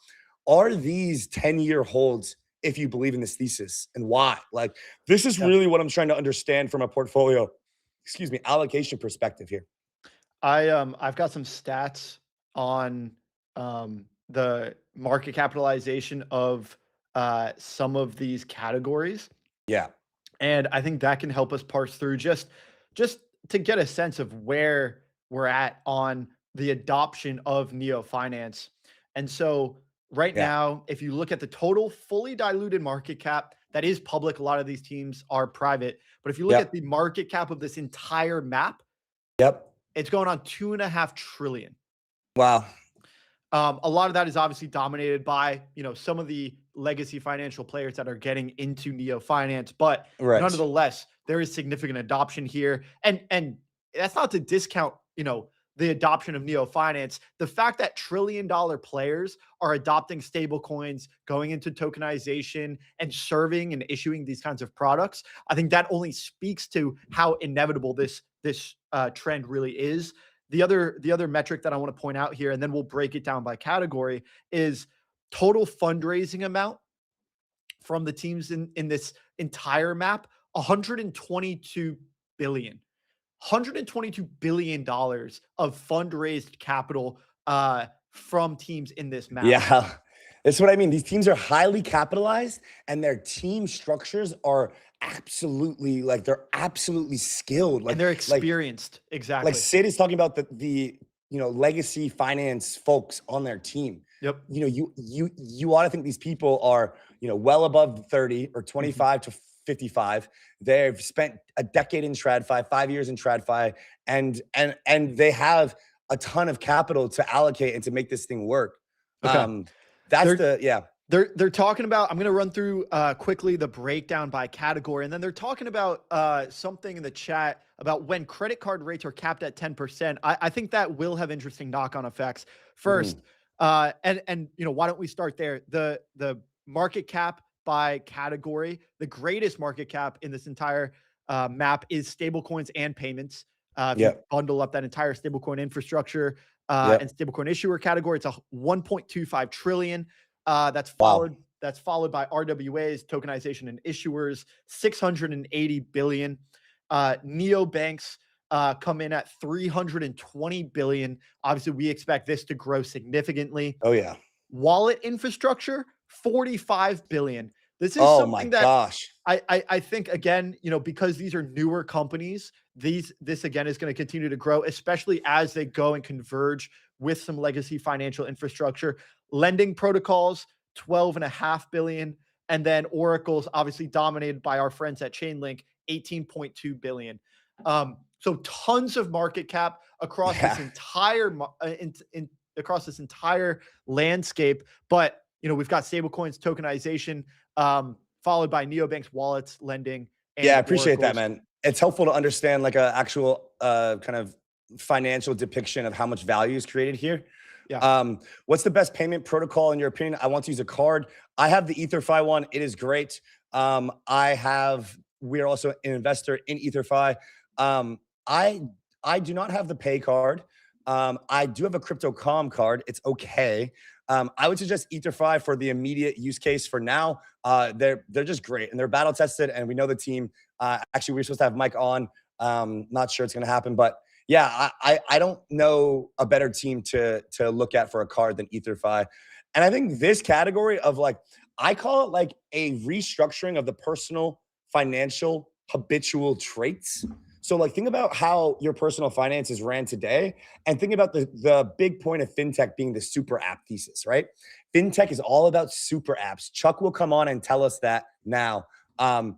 are these 10-year holds if you believe in this thesis, and why? Like, this is really what I'm trying to understand from a portfolio, allocation perspective here. I've got some stats on the market capitalization of some of these categories. And I think that can help us parse through just to get a sense of where we're at on the adoption of neo finance. And so right now, if you look at the total fully diluted market cap, that is public. A lot of these teams are private. But if you look at the market cap of this entire map, it's going on 2.5 trillion. Wow. A lot of that is obviously dominated by, some of the legacy financial players that are getting into neo finance, but nonetheless, there is significant adoption here. And that's not to discount, the adoption of neo finance. The fact that $1 trillion players are adopting stable coins, going into tokenization and serving and issuing these kinds of products, I think that only speaks to how inevitable this trend really is. The other metric that I want to point out here, and then we'll break it down by category, is total fundraising amount from the teams in this entire map, 122 billion. $122 billion of fundraised capital from teams in this map. Yeah, that's what I mean. These teams are highly capitalized, and their team structures are absolutely they're absolutely skilled. And they're experienced. Exactly. Like Sid is talking about the legacy finance folks on their team. Yep. You ought to think these people are well above 30 or 25 to 55. They've spent a decade in TradFi, 5 years in TradFi, and they have a ton of capital to allocate and to make this thing work. Okay. They're talking about, I'm going to run through quickly the breakdown by category. And then they're talking about something in the chat about when credit card rates are capped at 10%. I think that will have interesting knock-on effects. First, why don't we start there? The market cap by category, the greatest market cap in this entire map is stablecoins and payments. If you bundle up that entire stablecoin infrastructure and stablecoin issuer category, it's a 1.25 trillion. That's followed by RWAs, tokenization and issuers, 680 billion. Neobanks come in at 320 billion. Obviously, we expect this to grow significantly. Oh yeah. Wallet infrastructure, 45 billion. This is something that I think, again, because these are newer companies, this again is going to continue to grow, especially as they go and converge with some legacy financial infrastructure. Lending protocols, 12.5 billion. And then Oracle's obviously dominated by our friends at Chainlink, 18.2 billion. So tons of market cap across this entire across this entire landscape. But we've got stablecoins, tokenization, followed by neobanks, wallets, lending. And I appreciate that, man. It's helpful to understand like an actual kind of financial depiction of how much value is created here. Yeah. What's the best payment protocol in your opinion? I want to use a card. I have the EtherFi one. It is great. We're also an investor in EtherFi. I do not have the pay card. I do have a CryptoCom card. It's okay. I would suggest EtherFi for the immediate use case for now. They're just great and they're battle tested, and we know the team. Actually, we're supposed to have Mike on. Not sure it's going to happen, but yeah, I don't know a better team to look at for a card than EtherFi. And I think this category of I call it like a restructuring of the personal financial habitual traits. So think about how your personal finances ran today, and think about the big point of fintech being the super app thesis, right? Fintech is all about super apps. Chuk will come on and tell us that now. The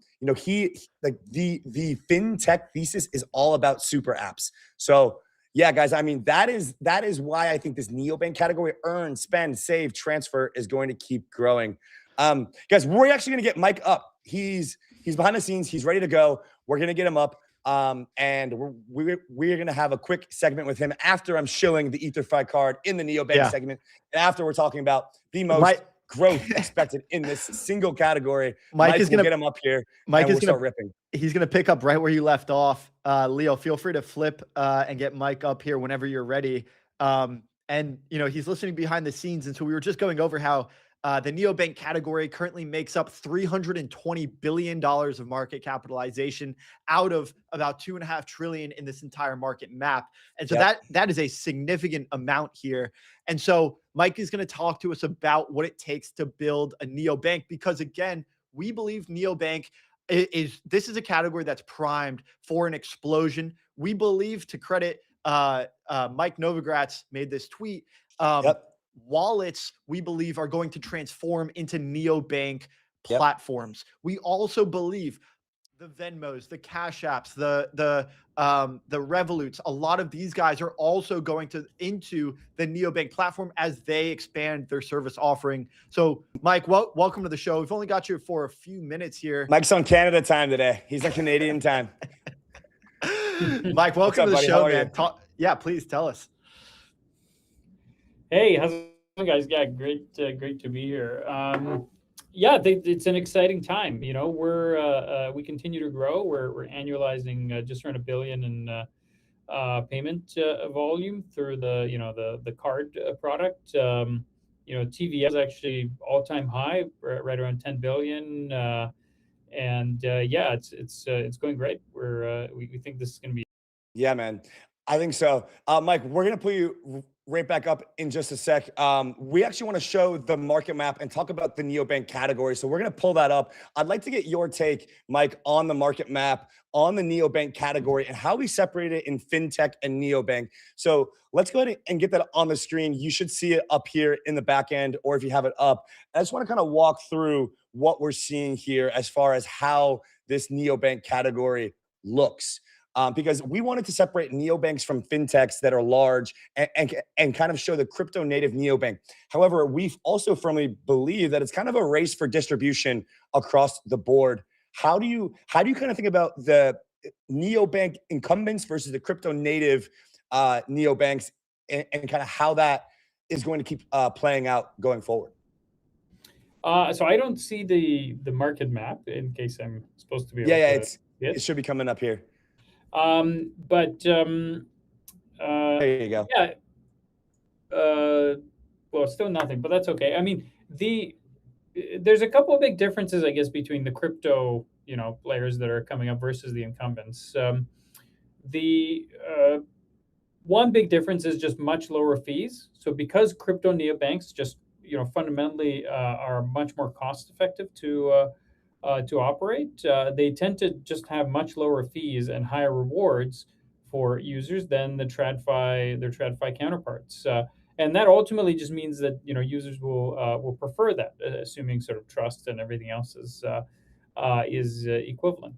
fintech thesis is all about super apps. So yeah, guys, I mean, that is why I think this neobank category, earn, spend, save, transfer, is going to keep growing. Guys, we're actually going to get Mike up. He's behind the scenes. He's ready to go. We're going to get him up. And we're going to have a quick segment with him after I'm shilling the EtherFi card in the neobank segment. And after we're talking about the most growth expected in this single category. Mike is going to get him up here. Mike is going to start ripping. He's going to pick up right where you left off. Leo, feel free to flip and get Mike up here whenever you're ready. And he's listening behind the scenes. And so we were just going over how the neobank category currently makes up $320 billion of market capitalization out of about 2.5 trillion in this entire market map. And so that is a significant amount here. And so Mike is going to talk to us about what it takes to build a neobank, because again, we believe neobank this is a category that's primed for an explosion. We believe, to credit Mike Novogratz made this tweet, wallets, we believe, are going to transform into neobank platforms. We also believe the Venmos, the Cash Apps, the Revoluts, a lot of these guys are also going into the neobank platform as they expand their service offering. So Mike, welcome to the show. We've only got you for a few minutes here. Mike's on Canada time today. He's on Canadian time. Mike, welcome to the show, man. Please tell us. Hey, how's it going, guys? Yeah, great to be here. It's an exciting time. We continue to grow. We're annualizing just around $1 billion in payment volume through the card product. TVS is actually all-time high, right around 10 billion. It's going great. We think this is going to be Yeah, man. I think so. Mike, we're going to put you right back up in just a sec. We actually want to show the market map and talk about the neobank category. So we're going to pull that up. I'd like to get your take, Mike, on the market map, on the neobank category, and how we separate it in fintech and neobank. So let's go ahead and get that on the screen. You should see it up here in the back end, or if you have it up. I just want to kind of walk through what we're seeing here as far as how this neobank category looks. Because we wanted to separate neobanks from fintechs that are large and kind of show the crypto native neobank. However, we also firmly believe that it's kind of a race for distribution across the board. How do you kind of think about the neobank incumbents versus the crypto native neobanks, and kind of how that is going to keep playing out going forward? So I don't see the market map in case I'm supposed to be. It should be coming up here. But there you go. Yeah. Well, still nothing, but that's okay. I mean, there's a couple of big differences, I guess, between the crypto, players that are coming up versus the incumbents. The one big difference is just much lower fees. So because crypto neobanks just, fundamentally are much more cost effective to operate, they tend to just have much lower fees and higher rewards for users than their TradFi counterparts. And that ultimately just means that users will prefer that, assuming sort of trust and everything else is equivalent.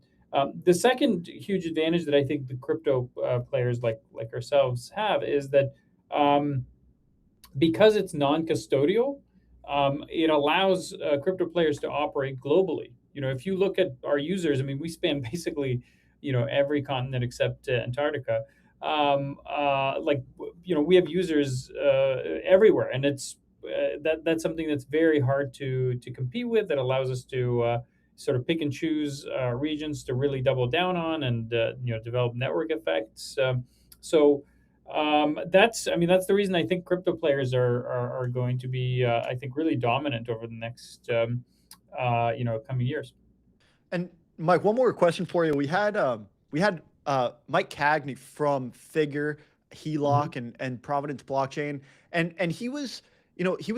The second huge advantage that I think the crypto players like ourselves have is that because it's non-custodial, it allows crypto players to operate globally. If you look at our users, I mean, we span basically, every continent except Antarctica. We have users everywhere, and it's that's something that's very hard to compete with. That allows us to sort of pick and choose regions to really double down on and develop network effects. That's the reason I think crypto players are going to be I think really dominant over the next coming years. And Mike, one more question for you. We had Mike Cagney from Figure, HELOC, and Providence Blockchain, and he was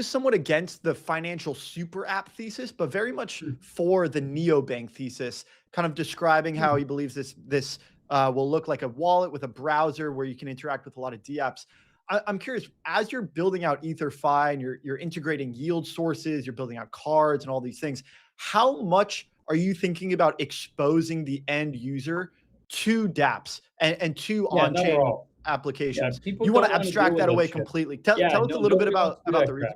somewhat against the financial super app thesis, but very much for the neobank thesis, kind of describing how he believes this will look like a wallet with a browser where you can interact with a lot of dApps. I'm curious, as you're building out EtherFi and you're integrating yield sources, you're building out cards and all these things, how much are you thinking about exposing the end user to dApps and to on-chain applications? Yeah, you want to abstract that away completely. Tell us a little bit about the reason.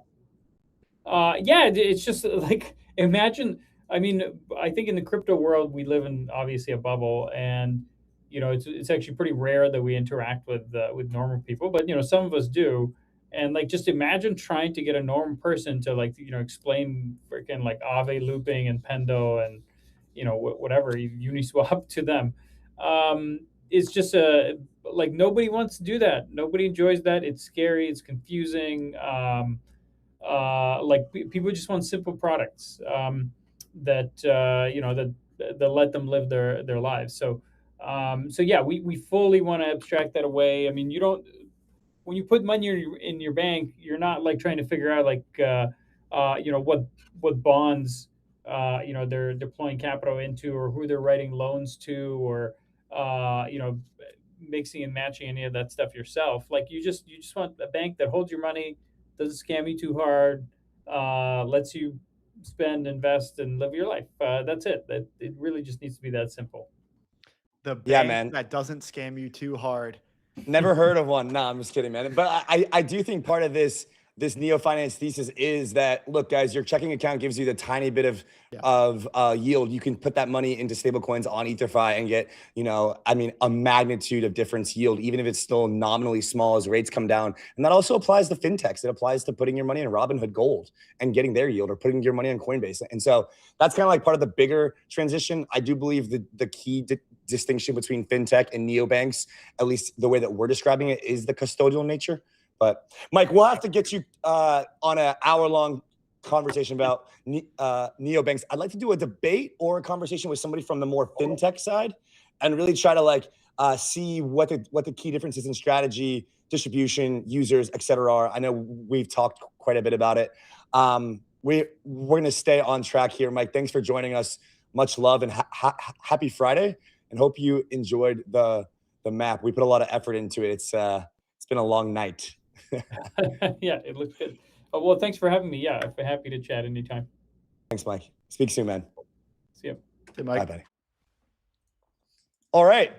It's just like, imagine, I think in the crypto world, we live in obviously a bubble, and it's actually pretty rare that we interact with normal people, but some of us do. And just imagine trying to get a normal person to explain freaking Aave looping and Pendo and whatever Uniswap to them. It's just nobody wants to do that. Nobody enjoys that. It's scary. It's confusing. People just want simple products that let them live their lives. So we fully want to abstract that away. I mean, when you put money in your bank, you're not trying to figure out what bonds they're deploying capital into, or who they're writing loans to, or mixing and matching any of that stuff yourself. You just want a bank that holds your money, doesn't scam you too hard, lets you spend, invest, and live your life. That's it. It really just needs to be that simple. The bank that doesn't scam you too hard. Never heard of one. No, I'm just kidding, man. But I do think part of this neo finance thesis is that, look, guys, your checking account gives you the tiny bit of yield. You can put that money into stablecoins on EtherFi and get, a magnitude of difference yield, even if it's still nominally small as rates come down. And that also applies to fintechs. It applies to putting your money in Robinhood Gold and getting their yield, or putting your money on Coinbase. And so that's kind of part of the bigger transition. I do believe the key distinction between fintech and neobanks, at least the way that we're describing it, is the custodial nature. But Mike, we'll have to get you on an hour-long conversation about neobanks. I'd like to do a debate or a conversation with somebody from the more fintech side, and really try to see what the key differences in strategy, distribution, users, etc. are. I know we've talked quite a bit about it. We're going to stay on track here. Mike, thanks for joining us. Much love and happy Friday, and hope you enjoyed the map. We put a lot of effort into it. It's been a long night. Yeah, it looks good. Oh, well, thanks for having me. Yeah, I'm happy to chat anytime. Thanks, Mike. Speak soon, man. See you. Hey, Mike. Bye, buddy. All right.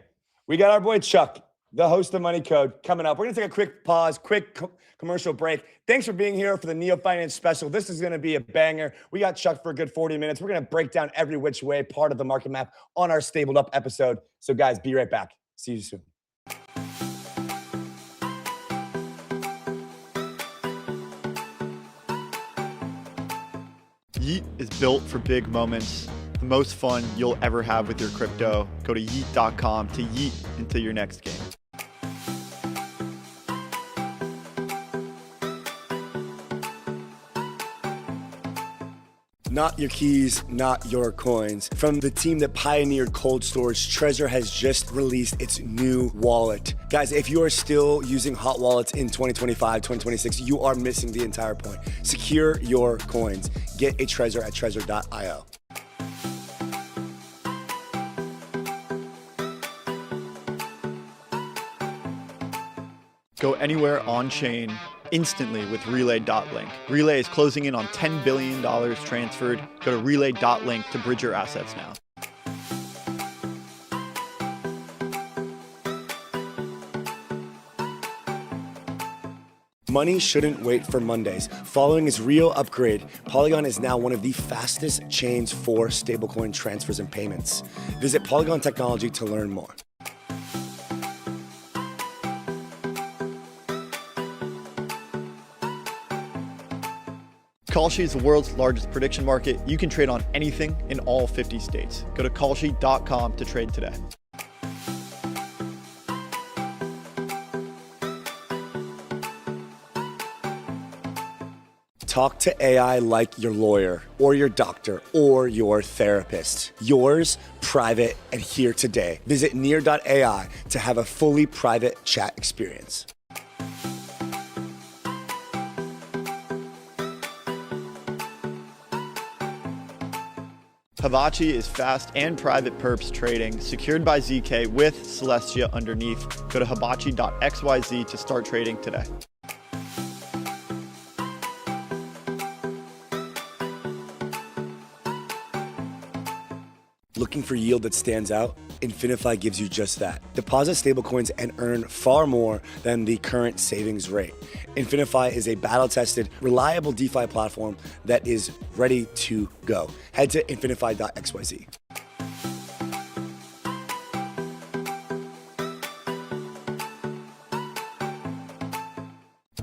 We got our boy Chuk, the host of Money Code, coming up. We're going to take a quick pause, quick commercial break. Thanks for being here for the Neo Finance special. This is going to be a banger. We got Chuk for a good 40 minutes. We're going to break down every which way part of the market map on our Stabled Up episode. So, guys, be right back. See you soon. Yeet is built for big moments. The most fun you'll ever have with your crypto. Go to yeet.com to yeet into your next game. Not your keys, not your coins. From the team that pioneered cold storage, Trezor has just released its new wallet. Guys, if you are still using hot wallets in 2025, 2026, you are missing the entire point. Secure your coins. Get a Trezor at trezor.io. Go anywhere on-chain instantly with Relay.link. Relay is closing in on $10 billion transferred. Go to Relay.link to bridge your assets now. Money shouldn't wait for Mondays. Following its real upgrade, Polygon is now one of the fastest chains for stablecoin transfers and payments. Visit Polygon Technology to learn more. Kalshi is the world's largest prediction market. You can trade on anything in all 50 states. Go to kalshi.com to trade today. Talk to AI like your lawyer or your doctor or your therapist. Yours, private, and here today. Visit near.ai to have a fully private chat experience. Havachi is fast and private perps trading, secured by ZK with Celestia underneath. Go to hibachi.xyz to start trading today. Looking for yield that stands out? Infinify gives you just that. Deposit stablecoins and earn far more than the current savings rate. Infinify is a battle-tested, reliable DeFi platform that is ready to go. Head to infinify.xyz.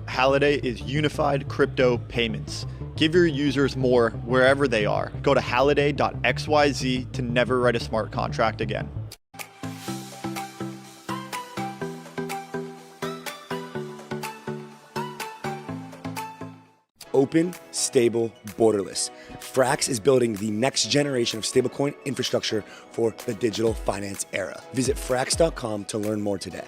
Halliday is unified crypto payments. Give your users more wherever they are. Go to halliday.xyz to never write a smart contract again. Open, stable, borderless. Frax is building the next generation of stablecoin infrastructure for the digital finance era. Visit frax.com to learn more today.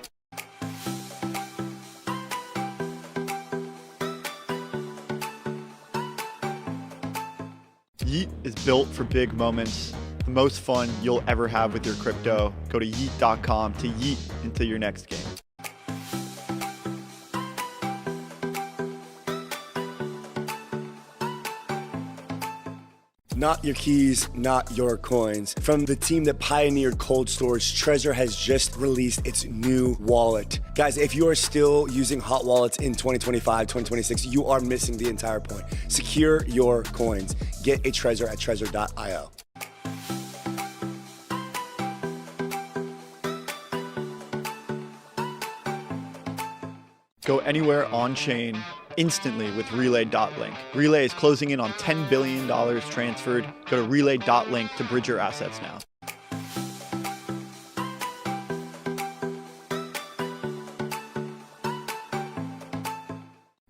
Yeet is built for big moments. The most fun you'll ever have with your crypto. Go to yeet.com to yeet into your next game. Not your keys, not your coins. From the team that pioneered cold storage, Trezor has just released its new wallet. Guys, if you are still using hot wallets in 2025, 2026, you are missing the entire point. Secure your coins. Get a Trezor at trezor.io. Go anywhere on-chain instantly with Relay.link. Relay is closing in on $10 billion transferred. Go to Relay.link to bridge your assets now.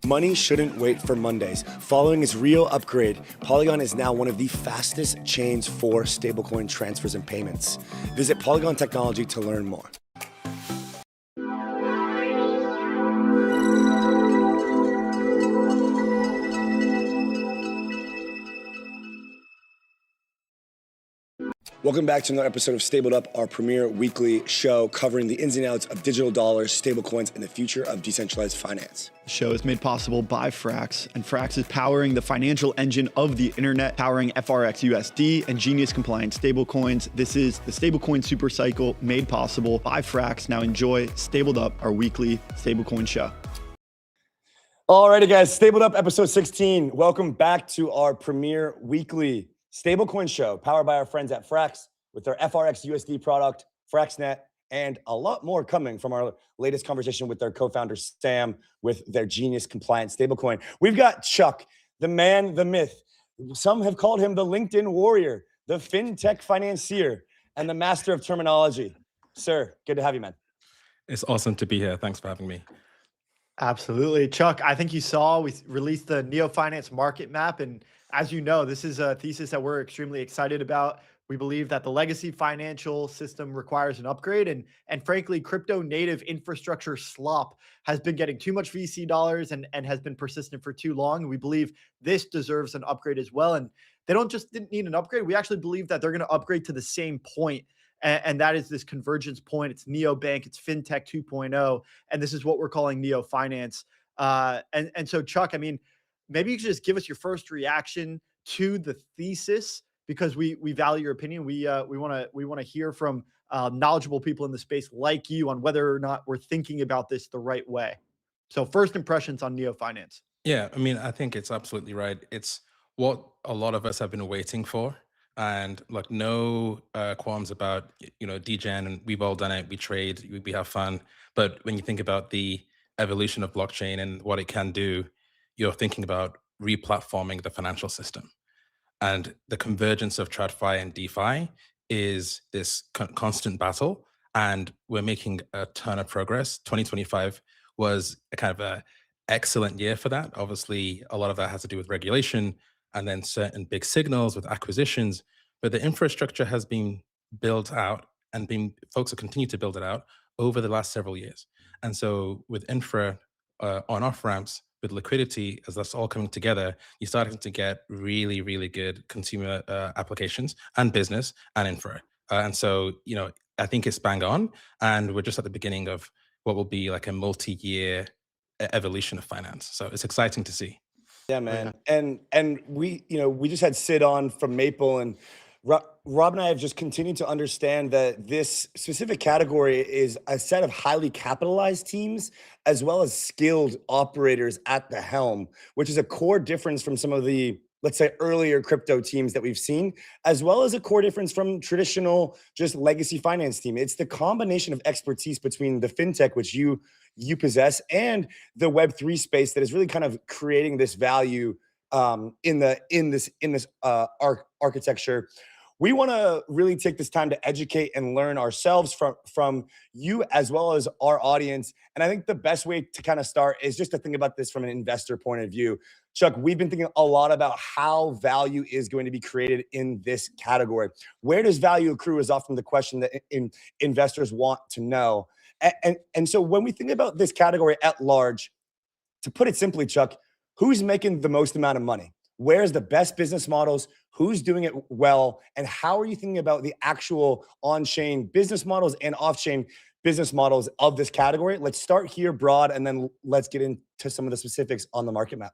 Money shouldn't wait for Mondays. Following its real upgrade, Polygon is now one of the fastest chains for stablecoin transfers and payments. Visit Polygon Technology to learn more. Welcome back to another episode of Stabled Up, our premier weekly show covering the ins and outs of digital dollars, stablecoins, and the future of decentralized finance. The show is made possible by Frax, and Frax is powering the financial engine of the internet, powering FRX USD and Genius compliant stablecoins. This is the stablecoin super cycle made possible by Frax. Now enjoy Stabled Up, our weekly stablecoin show. Alrighty, guys, Stabled Up episode 16. Welcome back to our premier weekly stablecoin show powered by our friends at Frax with their FRX USD product, FraxNet, and a lot more coming from our latest conversation with their co-founder, Sam, with their Genius compliant stablecoin. We've got Chuk, the man, the myth. Some have called him the LinkedIn warrior, the fintech financier, and the master of terminology. Sir, good to have you, man. It's awesome to be here. Thanks for having me. Absolutely. Chuk, I think you saw we released the Neo Finance market map. And as you know, this is a thesis that we're extremely excited about. We believe that the legacy financial system requires an upgrade. And frankly, crypto native infrastructure slop has been getting too much VC dollars and has been persistent for too long. We believe this deserves an upgrade as well. And they don't just need an upgrade. We actually believe that they're going to upgrade to the same point. And that is this convergence point. It's neobank, it's fintech 2.0, and this is what we're calling neo finance. And so, Chuk, I mean, maybe you could just give us your first reaction to the thesis, because we value your opinion. We want to hear from knowledgeable people in the space like you on whether or not we're thinking about this the right way. So, first impressions on neo finance. Yeah, I mean, I think it's absolutely right. It's what a lot of us have been waiting for. And like no qualms about, degen, and we've all done it. We trade, we have fun. But when you think about the evolution of blockchain and what it can do, you're thinking about replatforming the financial system. And the convergence of TradFi and DeFi is this constant battle. And we're making a ton of progress. 2025 was a kind of a excellent year for that. Obviously, a lot of that has to do with regulation, and then certain big signals with acquisitions, but the infrastructure has been built out and folks have continued to build it out over the last several years. And so with infra on-off ramps, with liquidity, as that's all coming together, you're starting to get really, really good consumer applications and business and infra. And so, I think it's bang on, and we're just at the beginning of what will be like a multi-year evolution of finance. So it's exciting to see. Yeah, man. And we just had Sid on from Maple, and Rob and I have just continued to understand that this specific category is a set of highly capitalized teams as well as skilled operators at the helm, which is a core difference from some of the, let's say, earlier crypto teams that we've seen, as well as a core difference from traditional just legacy finance team. It's the combination of expertise between the fintech, which you possess, and the Web3 space that is really kind of creating this value in this architecture. We want to really take this time to educate and learn ourselves from you as well as our audience. And I think the best way to kind of start is just to think about this from an investor point of view. Chuk, we've been thinking a lot about how value is going to be created in this category. Where does value accrue is often the question that investors want to know. And so when we think about this category at large, to put it simply, Chuk, who's making the most amount of money? Where's the best business models? Who's doing it well? And how are you thinking about the actual on-chain business models and off-chain business models of this category? Let's start here broad, and then let's get into some of the specifics on the market map.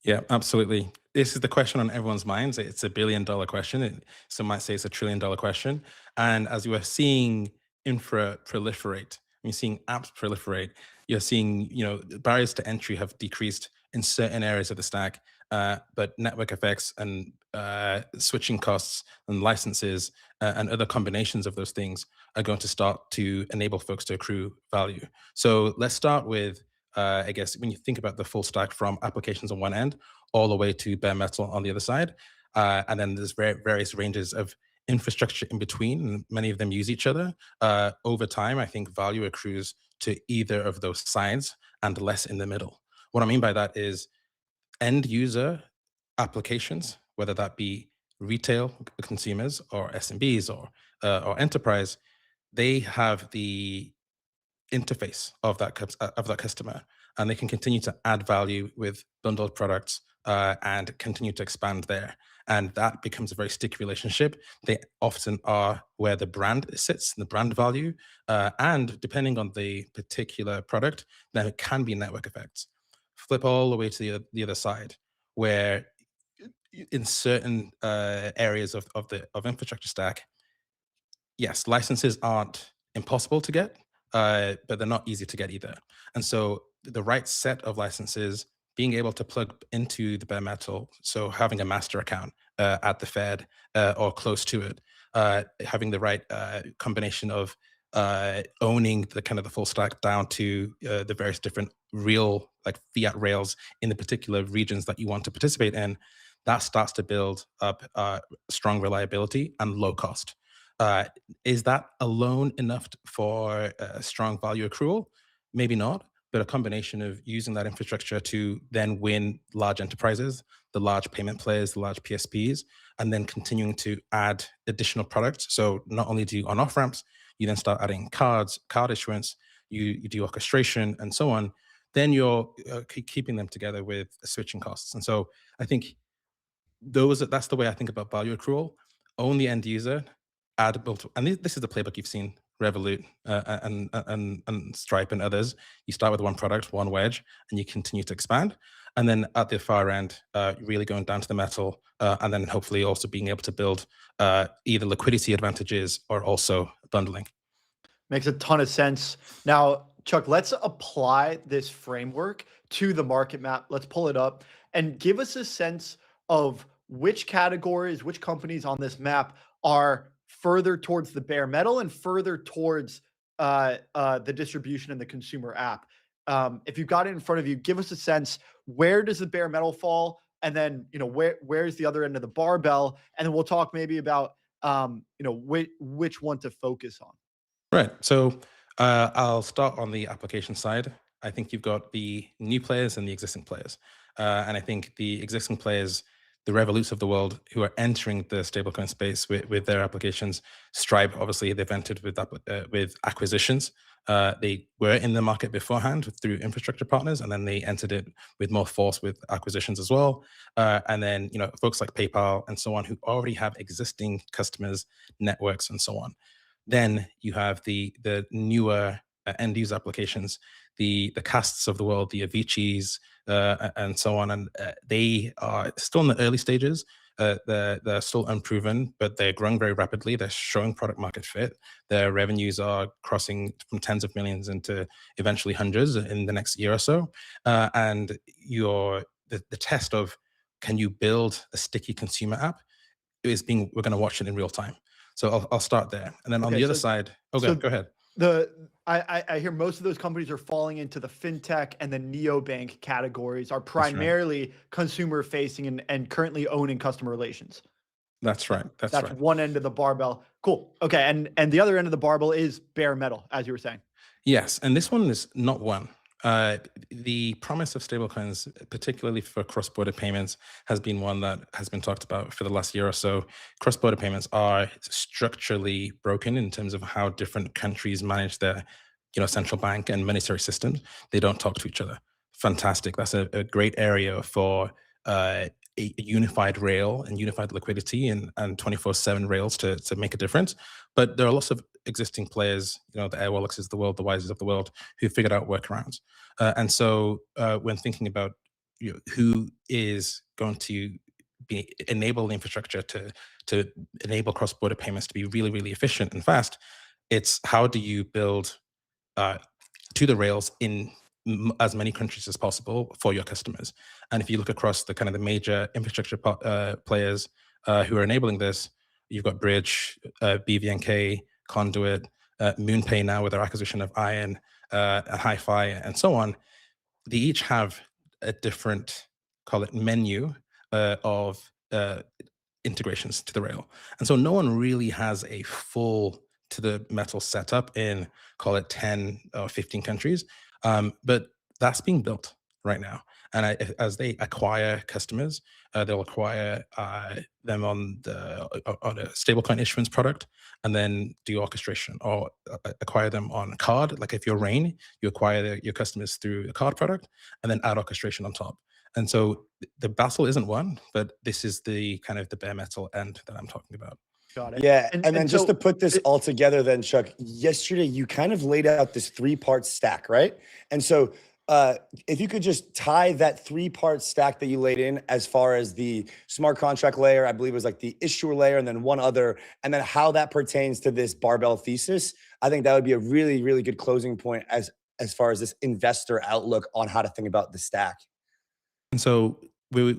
Yeah, absolutely. This is the question on everyone's minds. It's $1 billion question. Some might say it's $1 trillion question. And as you are seeing infra proliferate, you're seeing apps proliferate, you're seeing, barriers to entry have decreased in certain areas of the stack, but network effects and switching costs and licenses and other combinations of those things are going to start to enable folks to accrue value. So let's start with, I guess, when you think about the full stack from applications on one end all the way to bare metal on the other side, and then there's various ranges of infrastructure in between, and many of them use each other. Over time, I think value accrues to either of those sides and less in the middle. What I mean by that is end user applications, whether that be retail consumers or SMBs or enterprise, they have the interface of that customer, and they can continue to add value with bundled products and continue to expand there. And that becomes a very sticky relationship. They often are where the brand sits, the brand value. And depending on the particular product, then it can be network effects. Flip all the way to the other side, where in certain areas of infrastructure stack, yes, licenses aren't impossible to get, but they're not easy to get either. And so the right set of licenses, being able to plug into the bare metal, so having a master account at the Fed or close to it, having the right combination of owning the kind of the full stack down to the various different real like fiat rails in the particular regions that you want to participate in, that starts to build up strong reliability and low cost. Is that alone enough for a strong value accrual? Maybe not, but a combination of using that infrastructure to then win large enterprises, the large payment players, the large PSPs, and then continuing to add additional products. So not only do you on-off ramps, you then start adding cards, card issuance, you do orchestration and so on. Then you're keeping them together with switching costs. And so I think that's the way I think about value accrual. Own the end user, add multiple, and this is the playbook you've seen Revolut and Stripe and others. You start with one product, one wedge, and you continue to expand. And then at the far end, really going down to the metal, and then hopefully also being able to build either liquidity advantages or also bundling. Makes a ton of sense. Now, Chuk, let's apply this framework to the market map. Let's pull it up and give us a sense of which categories, which companies on this map are further towards the bare metal and further towards the distribution and the consumer app. If you've got it in front of you, give us a sense, where does the bare metal fall? And then, where's the other end of the barbell? And then we'll talk maybe about, which one to focus on. Right. So I'll start on the application side. I think you've got the new players and the existing players. And I think the existing players, the Revoluts of the world who are entering the stablecoin space with their applications. Stripe, obviously, they've entered with acquisitions. They were in the market beforehand through infrastructure partners, and then they entered it with more force with acquisitions as well. And then, folks like PayPal and so on who already have existing customers, networks, and so on. Then you have the newer end user applications, the casts of the world, the Aviciis, and so on. And they are still in the early stages. They're still unproven, but they're growing very rapidly. They're showing product market fit. Their revenues are crossing from tens of millions into eventually hundreds in the next year or so. And the test of, can you build a sticky consumer app, we're going to watch it in real time. So I'll start there. And then on the other side, go ahead. I hear most of those companies are falling into the fintech and the neobank categories, are primarily consumer facing and currently owning customer relations. That's right. That's right. One end of the barbell. Cool. Okay. And the other end of the barbell is bare metal, as you were saying. Yes. And this one is not one. The promise of stablecoins, particularly for cross-border payments, has been one that has been talked about for the last year or so. Cross-border payments are structurally broken in terms of how different countries manage their, central bank and monetary systems. They don't talk to each other. Fantastic. That's a great area for a unified rail and unified liquidity and 24/7 rails to make a difference. But there are lots of existing players, the Airwallexes of the world, the Wises of the world, who figured out workarounds. And so when thinking about who is going to enable the infrastructure to enable cross-border payments to be really, really efficient and fast, it's how do you build to the rails in as many countries as possible for your customers. And if you look across the kind of the major infrastructure players who are enabling this, you've got Bridge, BVNK, Conduit, MoonPay now with their acquisition of Iron, Hi-Fi, and so on. They each have a different, call it menu of integrations to the rail. And so no one really has a full to the metal setup in, call it 10 or 15 countries. But that's being built right now. And as they acquire customers, they'll acquire them on a stablecoin issuance product, and then do orchestration, or acquire them on a card. Like if you're Rain, you acquire your customers through a card product, and then add orchestration on top. And so the battle isn't won, but this is the kind of the bare metal end that I'm talking about. Got it. Yeah, and then just so to put this all together then, Chuck, yesterday you kind of laid out this 3-part stack, right? And so if you could just tie that 3-part stack that you laid in as far as the smart contract layer, I believe it was like the issuer layer and then one other, and then how that pertains to this barbell thesis, I think that would be a really, really good closing point as far as this investor outlook on how to think about the stack. And so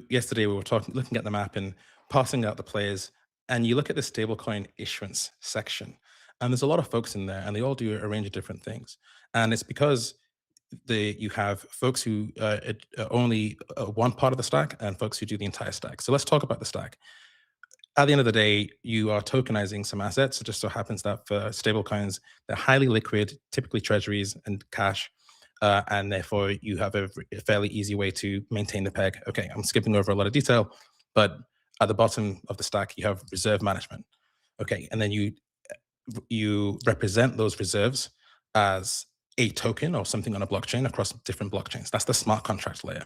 yesterday we were looking at the map and passing out the players, and you look at the stablecoin issuance section, and there's a lot of folks in there, and they all do a range of different things. And it's because you have folks who only one part of the stack and folks who do the entire stack. So let's talk about the stack. At the end of the day, you are tokenizing some assets. It just so happens that for stablecoins, they're highly liquid, typically treasuries and cash. And therefore, you have a fairly easy way to maintain the peg. Okay, I'm skipping over a lot of detail, but at the bottom of the stack, you have reserve management. Okay, and then you represent those reserves as a token or something on a blockchain across different blockchains. That's the smart contract layer.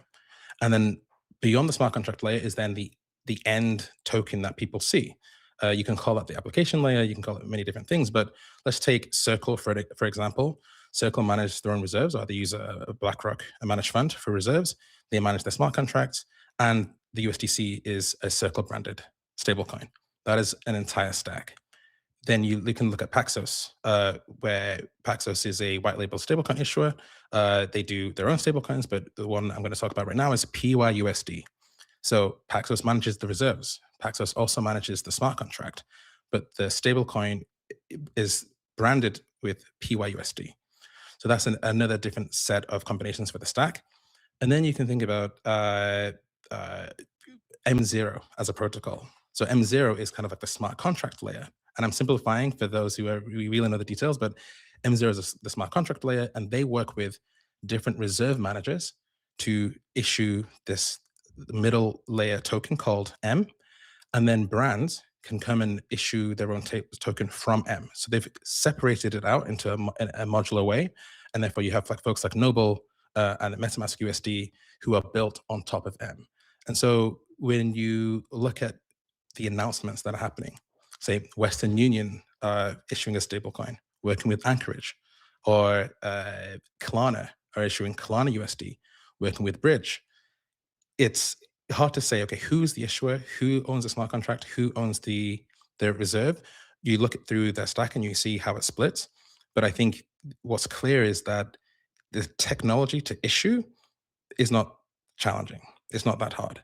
And then beyond the smart contract layer is then the end token that people see. You can call that the application layer. You can call it many different things, but let's take Circle for example. Circle manages their own reserves, or they use a BlackRock, a managed fund for reserves. They manage their smart contracts, and the USDC is a Circle branded stablecoin. That is an entire stack. Then you can look at Paxos, where Paxos is a white label stablecoin issuer. They do their own stablecoins, but the one I'm going to talk about right now is PYUSD. So Paxos manages the reserves. Paxos also manages the smart contract, but the stablecoin is branded with PYUSD. So that's another different set of combinations for the stack. And then you can think about M0 as a protocol. So M0 is kind of like the smart contract layer. And I'm simplifying for those who really know the details, but M0 is the smart contract layer, and they work with different reserve managers to issue this middle layer token called M. And then brands can come and issue their own token from M. So they've separated it out into a modular way. And therefore you have like folks like Noble and MetaMask USD who are built on top of M. And so when you look at the announcements that are happening, say Western Union issuing a stablecoin, working with Anchorage, or Klarna are issuing Klarna USD, working with Bridge, it's hard to say, okay, who's the issuer, who owns the smart contract, who owns the reserve. You look through their stack and you see how it splits. But I think what's clear is that the technology to issue is not challenging. It's not that hard.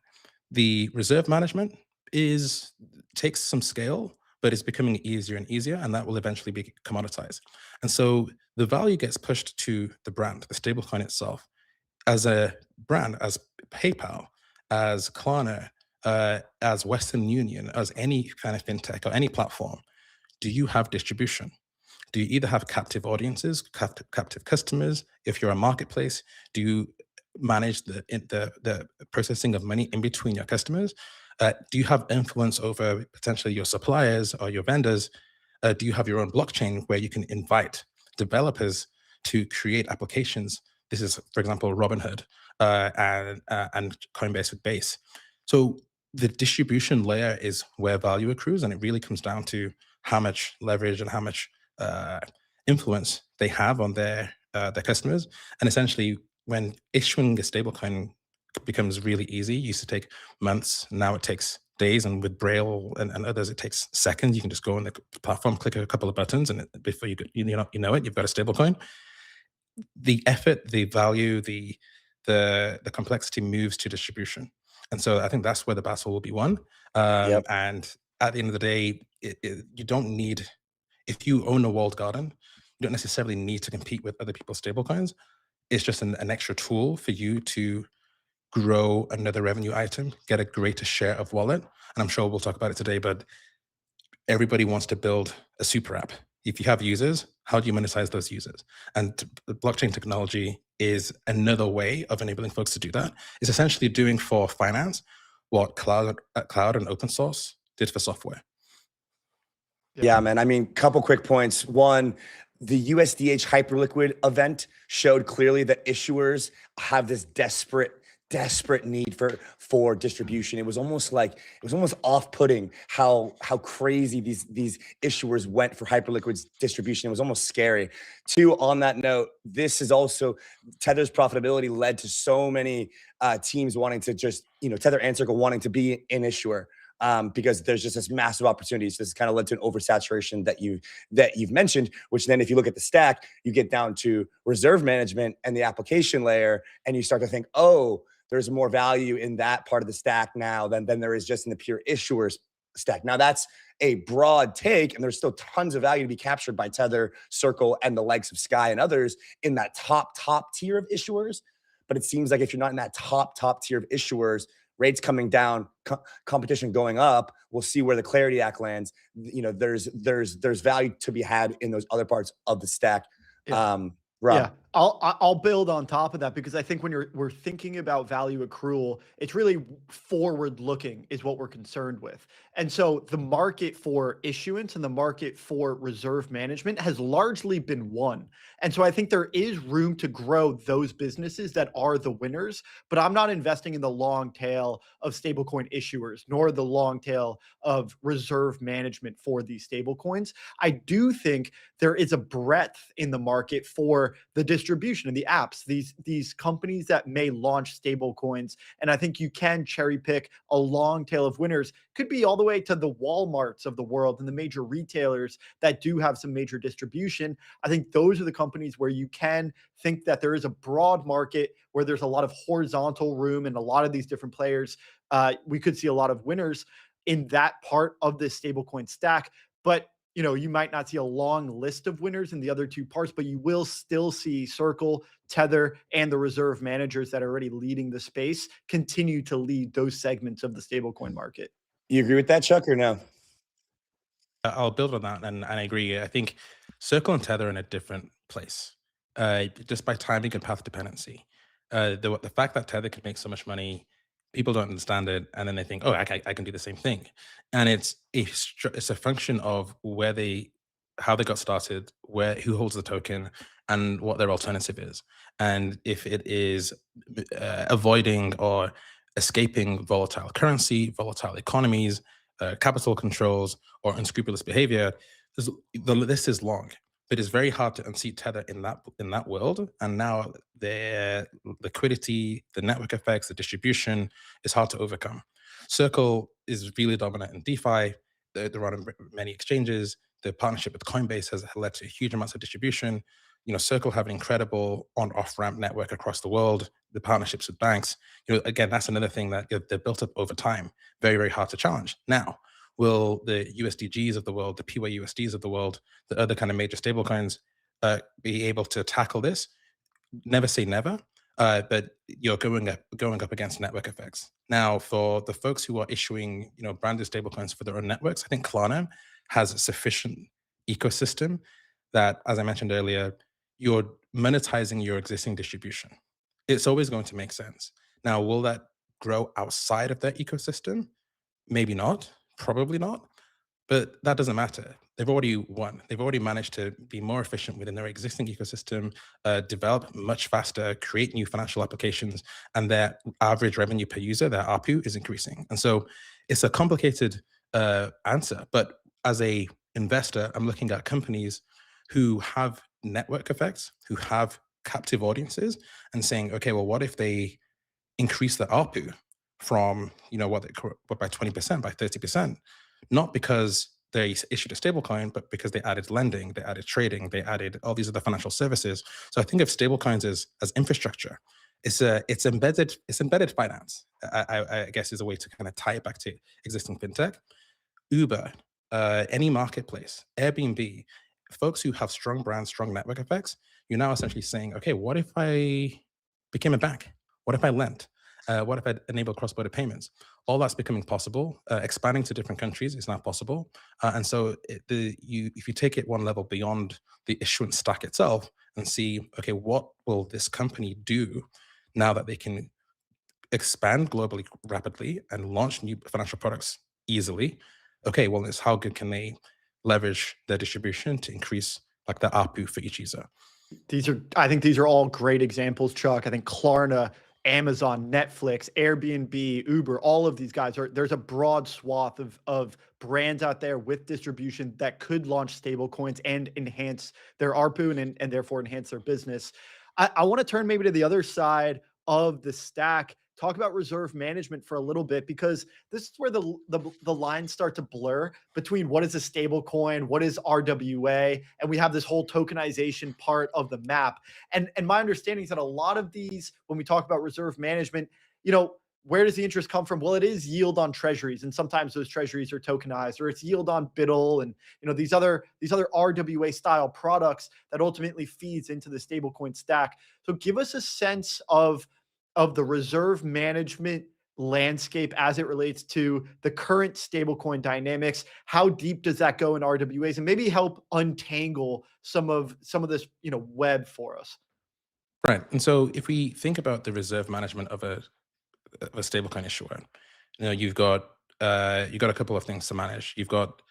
The reserve management takes some scale, but it's becoming easier and easier, and that will eventually be commoditized. And so the value gets pushed to the brand, the stablecoin itself. As a brand, as PayPal, as Klarna, as Western Union, as any kind of fintech or any platform, do you have distribution? Do you either have captive audiences, captive customers? If you're a marketplace, do you manage the processing of money in between your customers? Do you have influence over potentially your suppliers or your vendors? Do you have your own blockchain where you can invite developers to create applications? This is, for example, Robinhood and Coinbase with Base. So the distribution layer is where value accrues, and it really comes down to how much leverage and how much influence they have on their customers. And essentially, when issuing a stablecoin becomes really easy, it used to take months, now it takes days, and with Braille and others, it takes seconds. You can just go on the platform, click a couple of buttons, and before you know it, you've got a stablecoin. The effort, the value, the complexity moves to distribution. And so I think that's where the battle will be won. Yep. And at the end of the day, you don't need, if you own a walled garden, you don't necessarily need to compete with other people's stablecoins. It's just an extra tool for you to grow another revenue item, get a greater share of wallet. And I'm sure we'll talk about it today, but everybody wants to build a super app. If you have users, how do you monetize those users? And the blockchain technology is another way of enabling folks to do that. It's essentially doing for finance what cloud and open source did for software. Yeah, man. I mean, couple quick points. One, the USDH Hyperliquid event showed clearly that issuers have this desperate desperate need for distribution. It was almost off-putting how crazy these issuers went for Hyperliquid's distribution. It was almost scary. Two, on that note, this is also Tether's profitability led to so many teams wanting to just, Tether and Circle wanting to be an issuer. Because there's just this massive opportunity. So this kind of led to an oversaturation that you've mentioned, which then if you look at the stack, you get down to reserve management and the application layer, and you start to think, oh, there's more value in that part of the stack now than there is just in the pure issuers stack. Now that's a broad take, and there's still tons of value to be captured by Tether, Circle, and the likes of Sky and others in that top tier of issuers. But it seems like if you're not in that top tier of issuers, rates coming down, competition going up, we'll see where the Clarity Act lands. There's value to be had in those other parts of the stack. Yeah. Rob. Yeah, I'll build on top of that, because I think when we're thinking about value accrual, it's really forward looking is what we're concerned with. And so the market for issuance and the market for reserve management has largely been won. And so I think there is room to grow those businesses that are the winners, but I'm not investing in the long tail of stablecoin issuers, nor the long tail of reserve management for these stablecoins. I do think there is a breadth in the market for the distribution and the apps, these companies that may launch stable coins. And I think you can cherry pick a long tail of winners. Could be all the way to the Walmarts of the world and the major retailers that do have some major distribution. I think those are the companies where you can think that there is a broad market where there's a lot of horizontal room and a lot of these different players. We could see a lot of winners in that part of the stablecoin stack. But you might not see a long list of winners in the other two parts, but you will still see Circle, Tether, and the reserve managers that are already leading the space continue to lead those segments of the stablecoin market. You agree with that, Chuk, or no? I'll build on that, and I agree. I think Circle and Tether are in a different place, just by timing and path dependency. The fact that Tether can make so much money, people don't understand it, and then they think, oh, I can do the same thing. And it's a function of how they got started, who holds the token, and what their alternative is. And if it is avoiding or escaping volatile currency, volatile economies, capital controls, or unscrupulous behavior, the list is long. But it's very hard to unseat Tether in that world. And now their liquidity, the network effects, the distribution is hard to overcome. Circle is really dominant in DeFi. They're on many exchanges. The partnership with Coinbase has led to huge amounts of distribution. Circle have an incredible on-off ramp network across the world. The partnerships with banks, again, that's another thing that they're built up over time. Very, very hard to challenge. Now, will the USDGs of the world, the PYUSDs of the world, the other kind of major stablecoins be able to tackle this? Never say never, but you're going up against network effects. Now, for the folks who are issuing, branded stablecoins for their own networks, I think Klarna has a sufficient ecosystem that, as I mentioned earlier, you're monetizing your existing distribution. It's always going to make sense. Now, will that grow outside of their ecosystem? Maybe not. Probably not, but that doesn't matter. They've already won. They've already managed to be more efficient within their existing ecosystem, develop much faster, create new financial applications, and their average revenue per user, their ARPU, is increasing. And so it's a complicated answer, but as a investor, I'm looking at companies who have network effects, who have captive audiences, and saying, okay, well, what if they increase their ARPU from by 20%, by 30%, not because they issued a stablecoin, but because they added lending, they added trading, they added all these other financial services. So I think of stablecoins as infrastructure. It's embedded finance. I guess is a way to kind of tie it back to existing fintech. Uber, any marketplace, Airbnb, folks who have strong brands, strong network effects. You're now essentially saying, okay, what if I became a bank? What if I lent? What if I enable cross-border payments? All that's becoming possible. Expanding to different countries is now possible. And so if you take it one level beyond the issuance stack itself and see, okay, what will this company do now that they can expand globally rapidly and launch new financial products easily? Okay, well, it's how good can they leverage their distribution to increase like the ARPU for each user? I think these are all great examples, Chuck. I think Klarna Amazon, Netflix, Airbnb, Uber, all of these guys there's a broad swath of brands out there with distribution that could launch stable coins and enhance their ARPU and therefore enhance their business. I want to turn maybe to the other side of the stack, talk about reserve management for a little bit, because this is where the lines start to blur between what is a stable coin, what is RWA, and we have this whole tokenization part of the map. And my understanding is that a lot of these, when we talk about reserve management, where does the interest come from? Well, it is yield on treasuries, and sometimes those treasuries are tokenized, or it's yield on BIDL, and these other RWA style products that ultimately feeds into the stablecoin stack. So give us a sense of the reserve management landscape as it relates to the current stablecoin dynamics. How deep does that go in RWAs, and maybe help untangle some of this web for us? Right. And so if we think about the reserve management of a stablecoin issuer, you've got a couple of things to manage. You've got,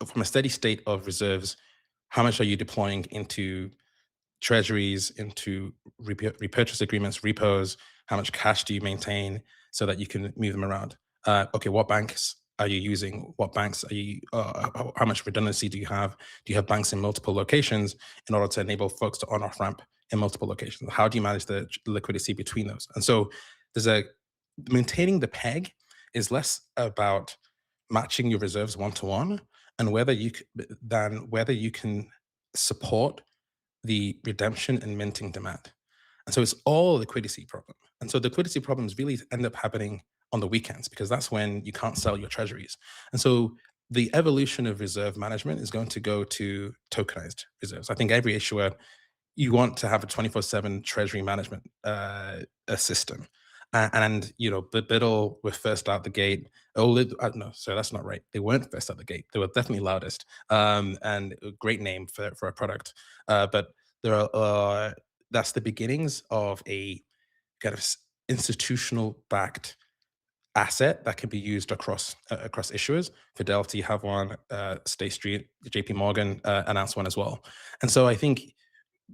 from a steady state of reserves, how much are you deploying into treasuries, into repurchase agreements, repos? How much cash do you maintain so that you can move them around? Okay, what banks are you using? What banks are you? How much redundancy do you have? Do you have banks in multiple locations in order to enable folks to on-off ramp in multiple locations? How do you manage the liquidity between those? And so maintaining the peg is less about matching your reserves one-to-one and whether you can support the redemption and minting demand. And so it's all a liquidity problem. And so the liquidity problems really end up happening on the weekends, because that's when you can't sell your treasuries. And so the evolution of reserve management is going to go to tokenized reserves. I think every issuer, you want to have a 24/7 treasury management system. And the BIDL were first out the gate. No, so that's not right. They weren't first out the gate. They were definitely loudest, and a great name for a product. But that's the beginnings of a kind of institutional backed asset that can be used across issuers. Fidelity have one. State Street, JP Morgan announced one as well. And so I think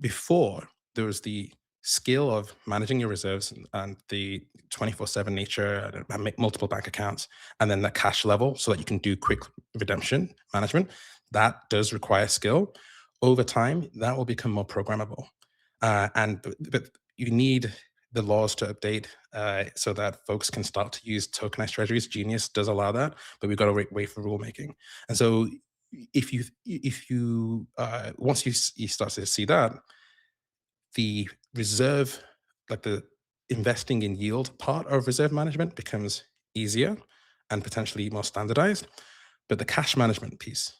before there was the skill of managing your reserves and the 24/7 nature and make multiple bank accounts, and then that cash level so that you can do quick redemption management, that does require skill. Over time, that will become more programmable. But you need the laws to update so that folks can start to use tokenized treasuries. Genius does allow that, but we've got to wait for rulemaking. And so if you once you start to see that, the reserve, like the investing in yield part of reserve management, becomes easier and potentially more standardized. But the cash management piece,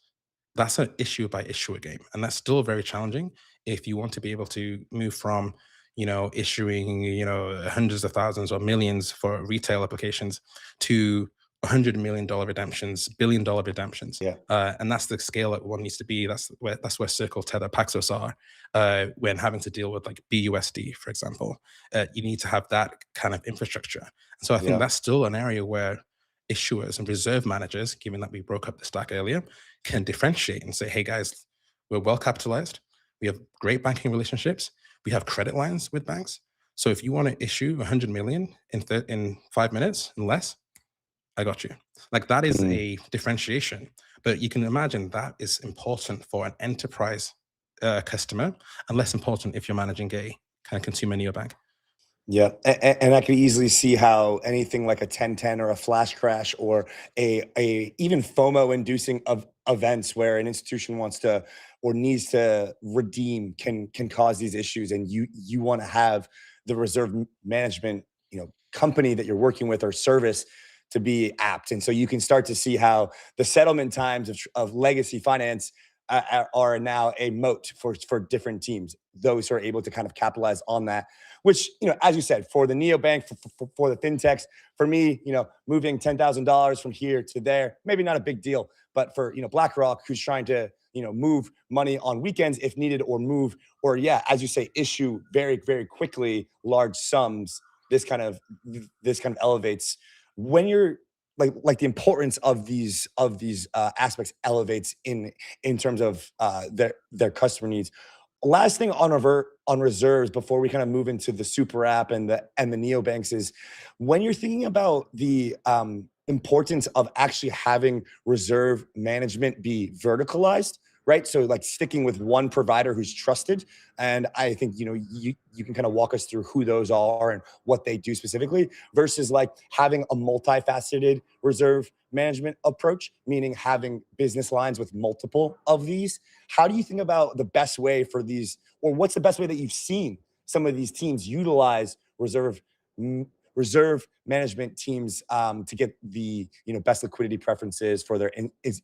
that's an issue by issuer game. And that's still very challenging if you want to be able to move from, issuing, hundreds of thousands or millions for retail applications to $100 million redemptions, $1 billion redemptions. Yeah. And that's the scale that one needs to be. That's where Circle, Tether, Paxos are when having to deal with like BUSD, for example. You need to have that kind of infrastructure. And so I think that's still an area where issuers and reserve managers, given that we broke up the stack earlier, can differentiate and say, hey guys, we're well capitalized. We have great banking relationships. We have credit lines with banks. So if you want to issue 100 million in 5 minutes and less, I got you. Like that is a differentiation, but you can imagine that is important for an enterprise customer and less important if you're managing a kind of consumer neobank. Yeah, and I could easily see how anything like a 1010 or a flash crash or a even FOMO inducing of events where an institution wants to or needs to redeem can cause these issues, and you want to have the reserve management company that you're working with or service to be apt. And so you can start to see how the settlement times of legacy finance are now a moat for different teams, those who are able to kind of capitalize on that, which, as you said, for the neobank, for the fintechs, for me, moving $10,000 from here to there, maybe not a big deal, but for, BlackRock, who's trying to, move money on weekends if needed, or as you say, issue very, very quickly large sums, this kind of elevates when you're like the importance of these aspects elevates in terms of their customer needs. last thing on reserves before we kind of move into the super app and the neobanks is when you're thinking about the importance of actually having reserve management be verticalized, right? So like sticking with one provider who's trusted. And I think, you can kind of walk us through who those are and what they do specifically versus like having a multifaceted reserve management approach, meaning having business lines with multiple of these. How do you think about the best way for these, or what's the best way that you've seen some of these teams utilize reserve management teams to get the best liquidity preferences for their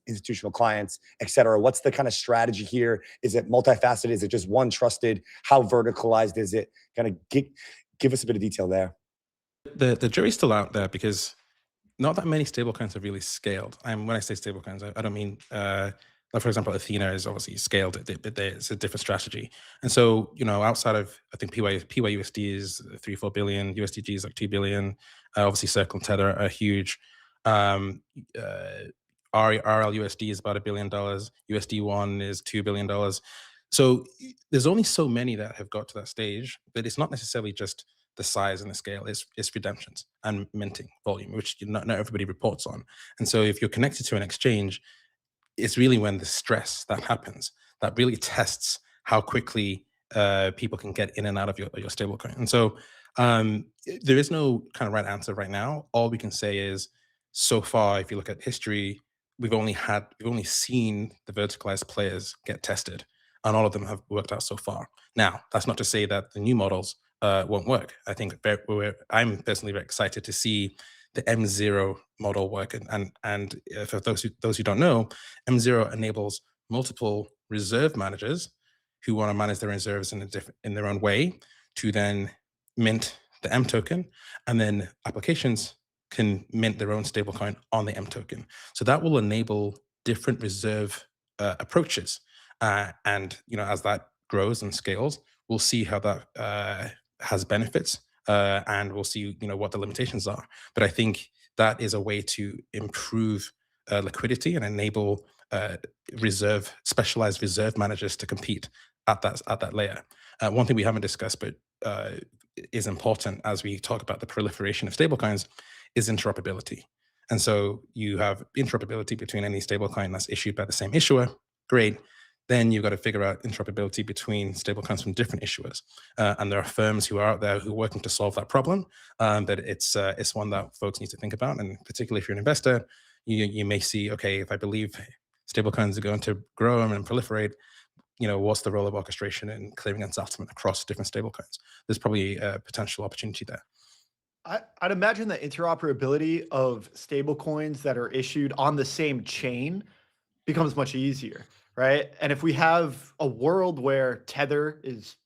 institutional clients, et cetera? What's the kind of strategy here? Is it multifaceted? Is it just one trusted? How verticalized is it? Kind of give us a bit of detail there. The jury's still out there because not that many stablecoins have really scaled. And when I say stablecoins, I don't mean, like for example, Athena is obviously scaled, but it's a different strategy. And so, outside of, I think PYUSD is 3-4 billion, USDG is like 2 billion. Obviously, Circle and Tether are huge. RLUSD is about $1 billion. USD1 is $2 billion. So there's only so many that have got to that stage, but it's not necessarily just the size and the scale, it's redemptions and minting volume, which not everybody reports on. And so if you're connected to an exchange, it's really when the stress that happens that really tests how quickly people can get in and out of your stablecoin. And so there is no kind of right answer right now. All we can say is, so far, if you look at history, we've only seen the verticalized players get tested, and all of them have worked out so far. Now, that's not to say that the new models won't work. I think I'm personally very excited to see the M0 model work. And for those who don't know, M0 enables multiple reserve managers who want to manage their reserves in their own way to then mint the M token, and then applications can mint their own stablecoin on the M token. So that will enable different reserve approaches. And as that grows and scales, we'll see how that has benefits, and we'll see what the limitations are. But I think that is a way to improve liquidity and enable specialized reserve managers to compete at that layer. One thing we haven't discussed, but is important as we talk about the proliferation of stablecoins, is interoperability. And so you have interoperability between any stablecoin that's issued by the same issuer. Great. Then you've got to figure out interoperability between stablecoins from different issuers. And there are firms who are out there who are working to solve that problem. But it's one that folks need to think about. And particularly if you're an investor, you may see, okay, if I believe stablecoins are going to grow and proliferate, what's the role of orchestration and clearing and settlement across different stablecoins? There's probably a potential opportunity there. I'd imagine that interoperability of stablecoins that are issued on the same chain becomes much easier, right? And if we have a world where Tether is,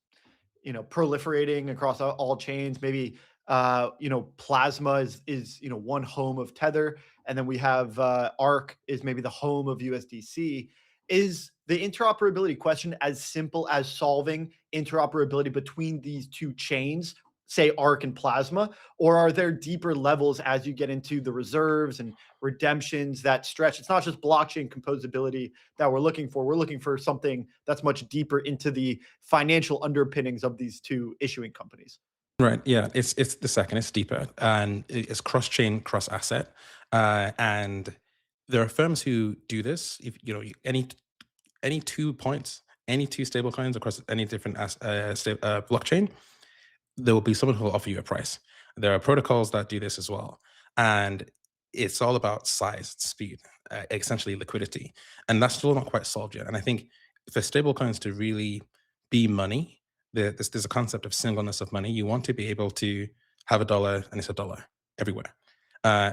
proliferating across all chains, maybe, Plasma is one home of Tether, and then we have ARC is maybe the home of USDC. Is the interoperability question as simple as solving interoperability between these two chains, say ARC and Plasma, or are there deeper levels as you get into the reserves and redemptions that stretch? It's not just blockchain composability that we're looking for. We're looking for something that's much deeper into the financial underpinnings of these two issuing companies. Right. Yeah. It's the second. It's deeper, and it's cross-chain, cross-asset, and there are firms who do this. If any 2 points, any two stablecoins across any different blockchain, there will be someone who will offer you a price. There are protocols that do this as well. And it's all about size, speed, essentially liquidity. And that's still not quite solved yet. And I think for stablecoins to really be money, there's a concept of singleness of money. You want to be able to have $1 and it's $1 everywhere,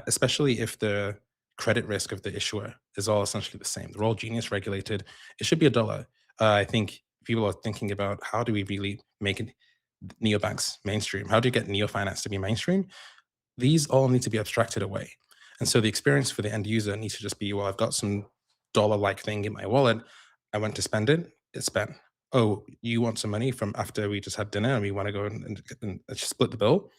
especially if the credit risk of the issuer is all essentially the same. They're all Genius regulated. It should be $1. I think people are thinking about, how do we really make it neobanks mainstream? How do you get neofinance to be mainstream? These all need to be abstracted away. And so the experience for the end user needs to just be, well, I've got some dollar-like thing in my wallet. I went to spend it, it's spent. Oh, you want some money from after we just had dinner and we want to go and split the bill?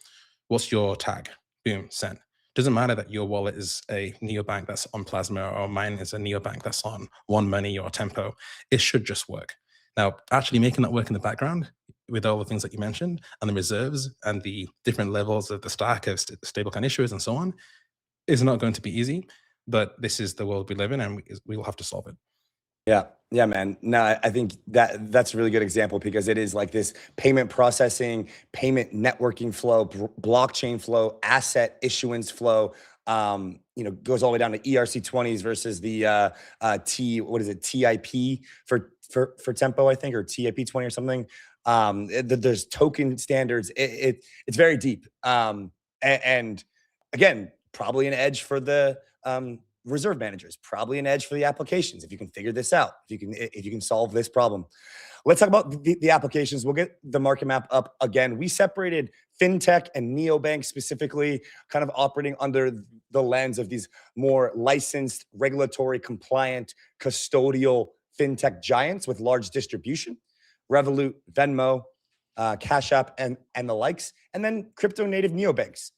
What's your tag? Boom, send. Doesn't matter that your wallet is a neobank that's on Plasma or mine is a neobank that's on One Money or Tempo. It should just work. Now, actually making that work in the background with all the things that you mentioned and the reserves and the different levels of the stack of stablecoin issuers and so on is not going to be easy, but this is the world we live in, and we will have to solve it. Yeah, man. No, I think that's a really good example, because it is like this payment processing, payment networking flow, blockchain flow, asset issuance flow. Goes all the way down to ERC20s versus the TIP for Tempo, I think, or TIP20 or something. There's token standards. It's very deep. And again, probably an edge for the reserve managers, probably an edge for the applications if you can figure this out, if you can solve this problem. Let's talk about the applications. We'll get the market map up again. We separated fintech and neobanks specifically, kind of operating under the lens of these more licensed, regulatory compliant, custodial fintech giants with large distribution, Revolut, Venmo, Cash App, and the likes, and then crypto native neobanks,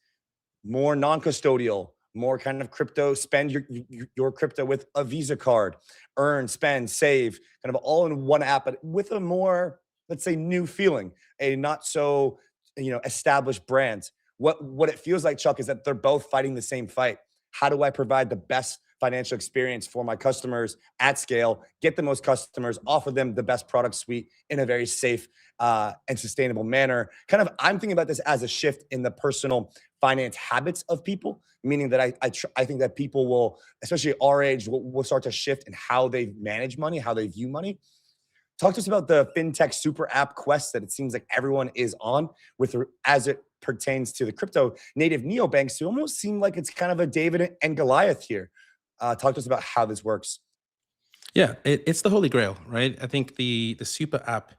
more non-custodial, more kind of crypto, spend your crypto with a Visa card, earn, spend, save, kind of all in one app, but with a more, let's say, new feeling, a not so, established brands. What it feels like, Chuk, is that they're both fighting the same fight. How do I provide the best financial experience for my customers at scale, get the most customers, offer them the best product suite in a very safe and sustainable manner? Kind of, I'm thinking about this as a shift in the personal finance habits of people, meaning that I think that people will, especially our age, will start to shift in how they manage money, how they view money. Talk to us about the fintech super app quest that it seems like everyone is on with, as it pertains to the crypto native neobanks, who almost seem like it's kind of a David and Goliath here. Talk to us about how this works. Yeah, it's the holy grail, right? I think the super app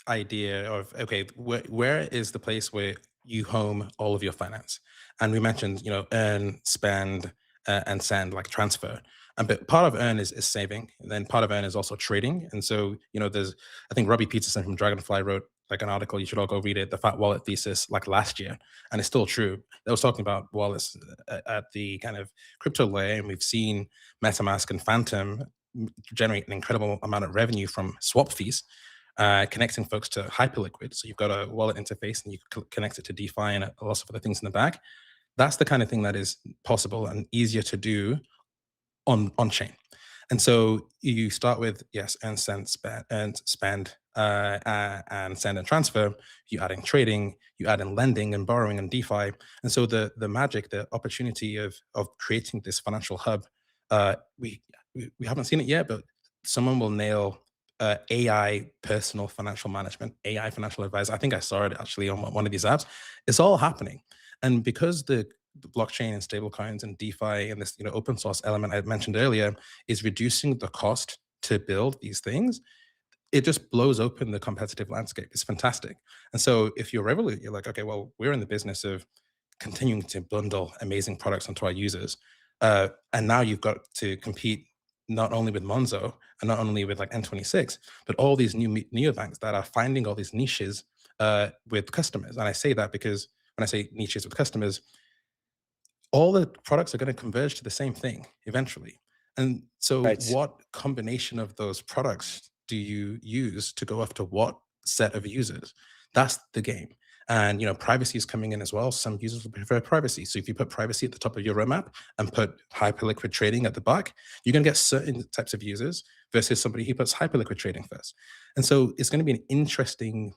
idea of, okay, where is the place where you home all of your finance? And we mentioned, earn, spend, and send, like transfer. But part of earn is saving, and then part of earn is also trading. And so, I think Robbie Peterson from Dragonfly wrote like an article, you should all go read it, the Fat Wallet Thesis, like last year, and it's still true. That was talking about wallets at the kind of crypto layer, and we've seen MetaMask and Phantom generate an incredible amount of revenue from swap fees, connecting folks to Hyperliquid. So you've got a wallet interface, and you connect it to DeFi and lots of other things in the back. That's the kind of thing that is possible and easier to do on chain. And so you start with, yes, earn, send, and send and transfer. You add in trading, you add in lending and borrowing and DeFi. And so the magic, the opportunity of creating this financial hub, we haven't seen it yet, but someone will nail AI personal financial management, AI financial advisor. I think I saw it actually on one of these apps. It's all happening. And because the blockchain and stablecoins and DeFi and this open source element I mentioned earlier is reducing the cost to build these things, it just blows open the competitive landscape. It's fantastic. And so if you're Revolut, you're like, okay, well, we're in the business of continuing to bundle amazing products onto our users. And now you've got to compete not only with Monzo and not only with like N26, but all these new neobanks that are finding all these niches with customers. And I say that because when I say niches with customers, all the products are going to converge to the same thing eventually. And so what combination of those products do you use to go after what set of users? That's the game. And privacy is coming in as well. Some users will prefer privacy. So if you put privacy at the top of your roadmap and put Hyperliquid trading at the back, you're going to get certain types of users versus somebody who puts Hyperliquid trading first. And so it's going to be an interesting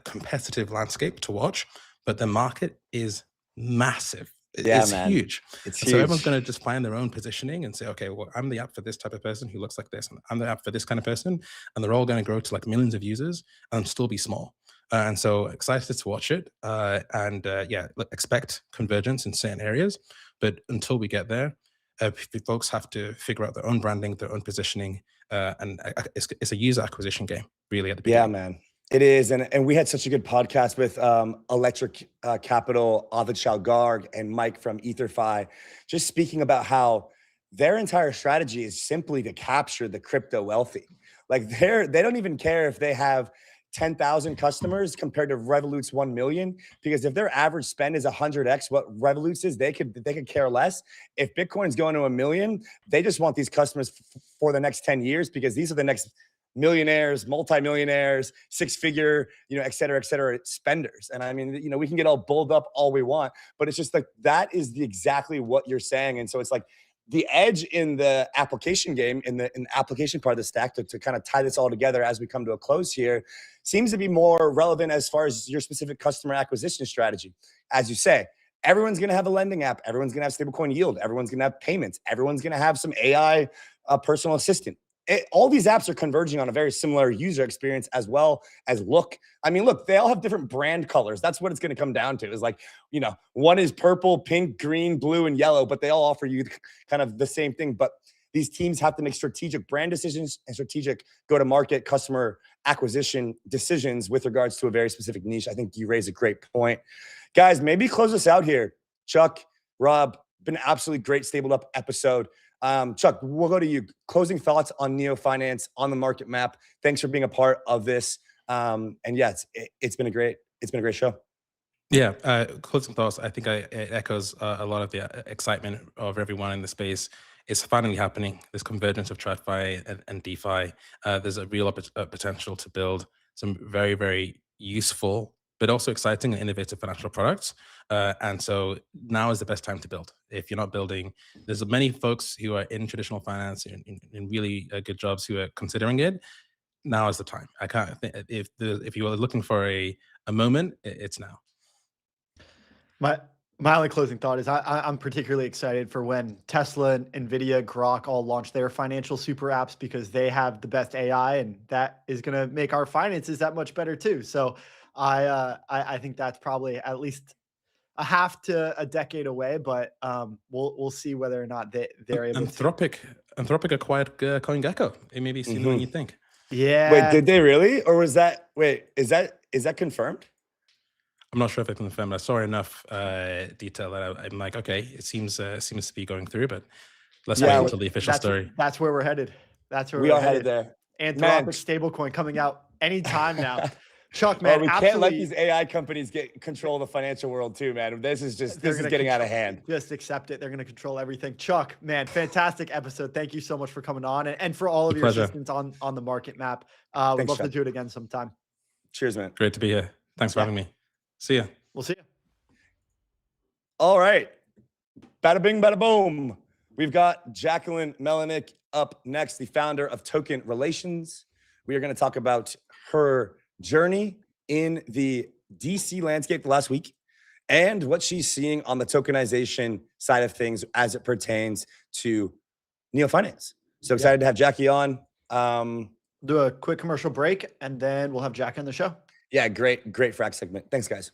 competitive landscape to watch, but the market is massive. It's huge. It's huge. So everyone's going to just find their own positioning and say, okay, well, I'm the app for this type of person who looks like this, and I'm the app for this kind of person, and they're all going to grow to like millions of users and still be small. And so excited to watch it. Expect convergence in certain areas, but until we get there, folks have to figure out their own branding, their own positioning, and it's a user acquisition game, really, at the beginning. Yeah, man. It is, and we had such a good podcast with Electric Capital, Avichal Garg, and Mike from EtherFi, just speaking about how their entire strategy is simply to capture the crypto wealthy. Like they don't even care if they have 10,000 customers compared to Revolut's 1 million, because if their average spend is 100x what Revolut's is, they could care less. If Bitcoin's going to 1 million, they just want these customers for the next 10 years, because these are the next millionaires, multimillionaires, six-figure, et cetera, spenders. And I mean, we can get all bulled up all we want, but it's just like that is exactly what you're saying. And so it's like the edge in the application game, in the application part of the stack, to kind of tie this all together as we come to a close here, seems to be more relevant as far as your specific customer acquisition strategy. As you say, everyone's going to have a lending app. Everyone's going to have stablecoin yield. Everyone's going to have payments. Everyone's going to have some AI personal assistant. All these apps are converging on a very similar user experience as well as look. I mean, look, they all have different brand colors. That's what it's going to come down to, is like, one is purple, pink, green, blue, and yellow, but they all offer you kind of the same thing. But these teams have to make strategic brand decisions and strategic go-to-market customer acquisition decisions with regards to a very specific niche. I think you raise a great point. Guys, maybe close us out here. Chuk, Rob, been an absolutely great stabled up episode. Chuk, we'll go to you. Closing thoughts on Neo Finance, on the market map. Thanks for being a part of this. And yeah, it's been a great show. Yeah, closing thoughts. I think it echoes a lot of the excitement of everyone in the space. It's finally happening. This convergence of TradFi and DeFi. There's a real potential to build some very, very useful, but also exciting and innovative financial products. And so now is the best time to build. If you're not building, there's many folks who are in traditional finance in really good jobs who are considering it. Now is the time. I can't think, if you are looking for a moment, it's now. My only closing thought is I'm particularly excited for when Tesla, NVIDIA, Grok all launch their financial super apps, because they have the best AI, and that is going to make our finances that much better too. So I think that's probably at least a half to a decade away, but we'll see whether or not they're able Anthropic acquired CoinGecko. It may be sooner than you think. Yeah. Wait, did they really? Or was that, is that confirmed? I'm not sure if it's confirmed. I saw enough detail that I'm like, okay, it seems to be going through, but let's wait until the official story. That's where we're headed. That's where we are headed there. Anthropic stablecoin coming out anytime now. Chuk, man, we can't let these AI companies get control of the financial world too, man. This is getting out of hand. Just accept it. They're going to control everything. Chuk, man, fantastic episode. Thank you so much for coming on, and for all of your assistance on the market map. We'd love to do it again sometime. Cheers, man. Great to be here. Thanks for having me. See ya. We'll see you. All right. Bada bing, bada boom. We've got Jacquelyn Melinek up next, the founder of Token Relations. We are going to talk about her journey in the DC landscape last week and what she's seeing on the tokenization side of things as it pertains to Neo Finance. So excited to have Jackie on. Do a quick commercial break, and then we'll have Jackie on the show. Yeah, great frac segment. Thanks, guys.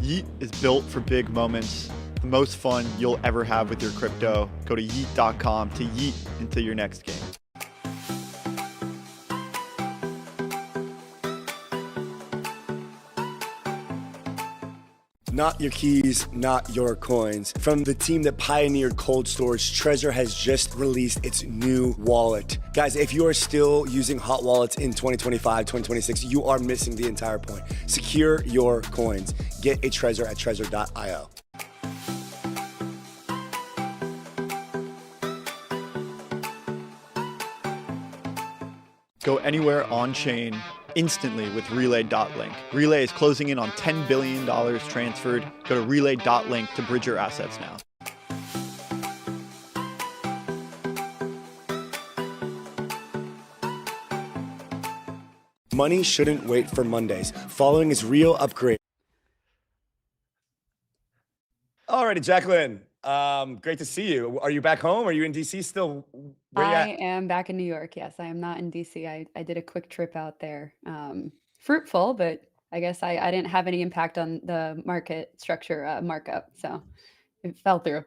Yeet is built for big moments. The most fun you'll ever have with your crypto. Go to yeet.com to yeet into your next game. Not your keys, not your coins. From the team that pioneered cold storage, Trezor has just released its new wallet. Guys, if you are still using hot wallets in 2025, 2026, you are missing the entire point. Secure your coins. Get a Trezor at trezor.io. Go anywhere on chain instantly with Relay.link. Relay is closing in on $10 billion transferred. Go to Relay.link to bridge your assets now. Money shouldn't wait for Mondays. Following is real upgrade. Alrighty, Jacquelyn. Great to see you. Are you back home? Are you in DC still? I am back in New York. Yes, I am not in DC. I did a quick trip out there. Fruitful, but I guess I didn't have any impact on the market structure markup. So it fell through.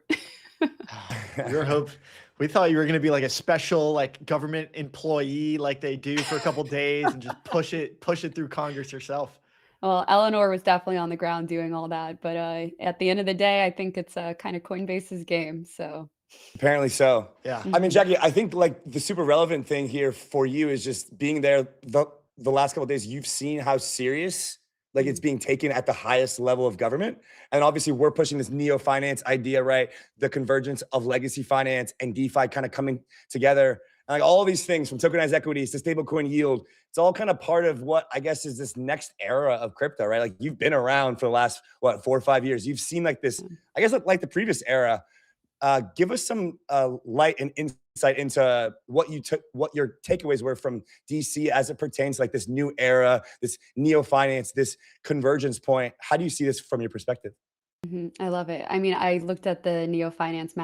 We thought you were going to be like a special government employee like they do for a couple days and just push it through Congress yourself. Well, Eleanor was definitely on the ground doing all that. But at the end of the day, I think it's kind of Coinbase's game. So apparently so. Yeah. I mean, Jackie, I think the super relevant thing here for you is just being there the last couple of days. You've seen how serious like it's being taken at the highest level of government. And obviously we're pushing this neo-finance idea, right? The convergence of legacy finance and DeFi kind of coming together. And like all of these things from tokenized equities to stablecoin yield, it's all kind of part of what I guess is this next era of crypto, right? Like you've been around for the last, 4 or 5 years. You've seen like this, I guess like the previous era. Give us some light and insight into what your takeaways were from DC as it pertains to like this new era, this neo-finance, this convergence point. How do you see this from your perspective? I love it. I mean, I looked at the neo-finance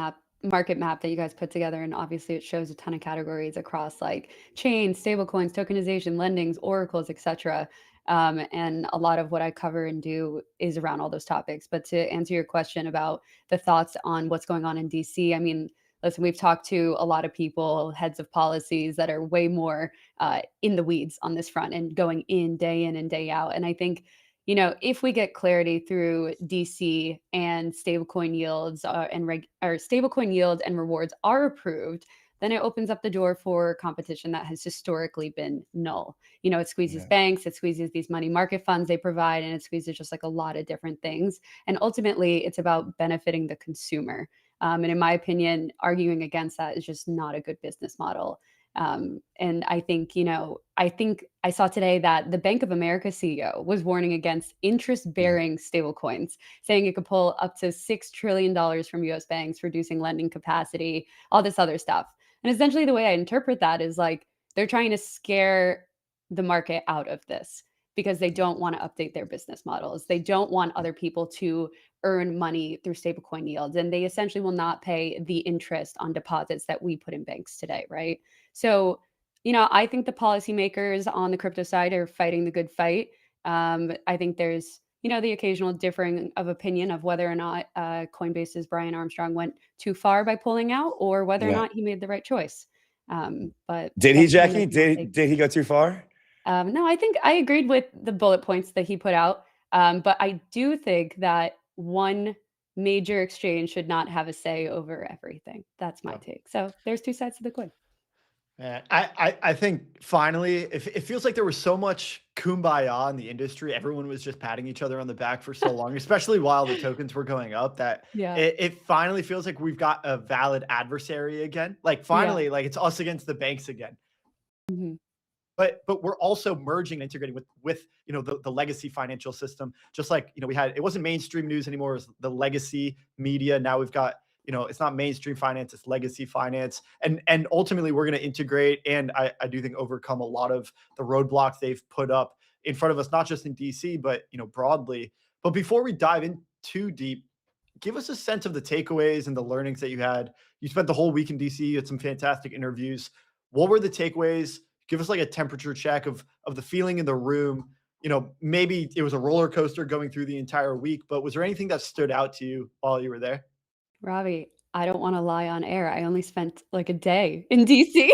market map that you guys put together, and obviously it shows a ton of categories across like chains, stablecoins, tokenization, lendings, oracles, etc. And a lot of what I cover and do is around all those topics. But to answer your question about the thoughts on what's going on in DC, I mean, listen, we've talked to a lot of people, heads of policies that are way more in the weeds on this front and going in and day out. And I think, you know, if we get clarity through DC and stablecoin yields or stablecoin yields and rewards are approved, then it opens up the door for competition that has historically been null. You know, it squeezes banks, it squeezes these money market funds they provide, and it squeezes just like a lot of different things. And ultimately, it's about benefiting the consumer. And in my opinion, arguing against that is just not a good business model. And I think, you know, I saw today that the Bank of America CEO was warning against interest-bearing stablecoins, saying it could pull up to $6 trillion from US banks, reducing lending capacity, all this other stuff. And essentially the way I interpret that is like they're trying to scare the market out of this because they don't want to update their business models. They don't want other people to earn money through stablecoin yields. And they essentially will not pay the interest on deposits that we put in banks today, right? So, you know, I think the policymakers on the crypto side are fighting the good fight. I think there's, you know, the occasional differing of opinion of whether or not Coinbase's Brian Armstrong went too far by pulling out or whether or not he made the right choice. But did he, Jackie? Did he go too far? No, I think I agreed with the bullet points that he put out. But I do think that one major exchange should not have a say over everything. That's my take. So there's two sides to the coin. Man, I think finally, it feels like there was so much kumbaya in the industry. Everyone was just patting each other on the back for so long, especially while the tokens were going up, that it finally feels like we've got a valid adversary again. Like finally, like it's us against the banks again. But we're also merging and integrating with you know the legacy financial system. Just like, you know, it wasn't mainstream news anymore, it was the legacy media. Now we've got, you know, it's not mainstream finance, it's legacy finance. And ultimately we're going to integrate and I do think overcome a lot of the roadblocks they've put up in front of us, not just in DC, but, you know, broadly. But before we dive in too deep, give us a sense of the takeaways and the learnings that you had. You spent the whole week in DC, you had some fantastic interviews. What were the takeaways? Give us like a temperature check of the feeling in the room. You know, maybe it was a roller coaster going through the entire week, but was there anything that stood out to you while you were there? Robbie, I don't want to lie on air. I only spent like a day in DC.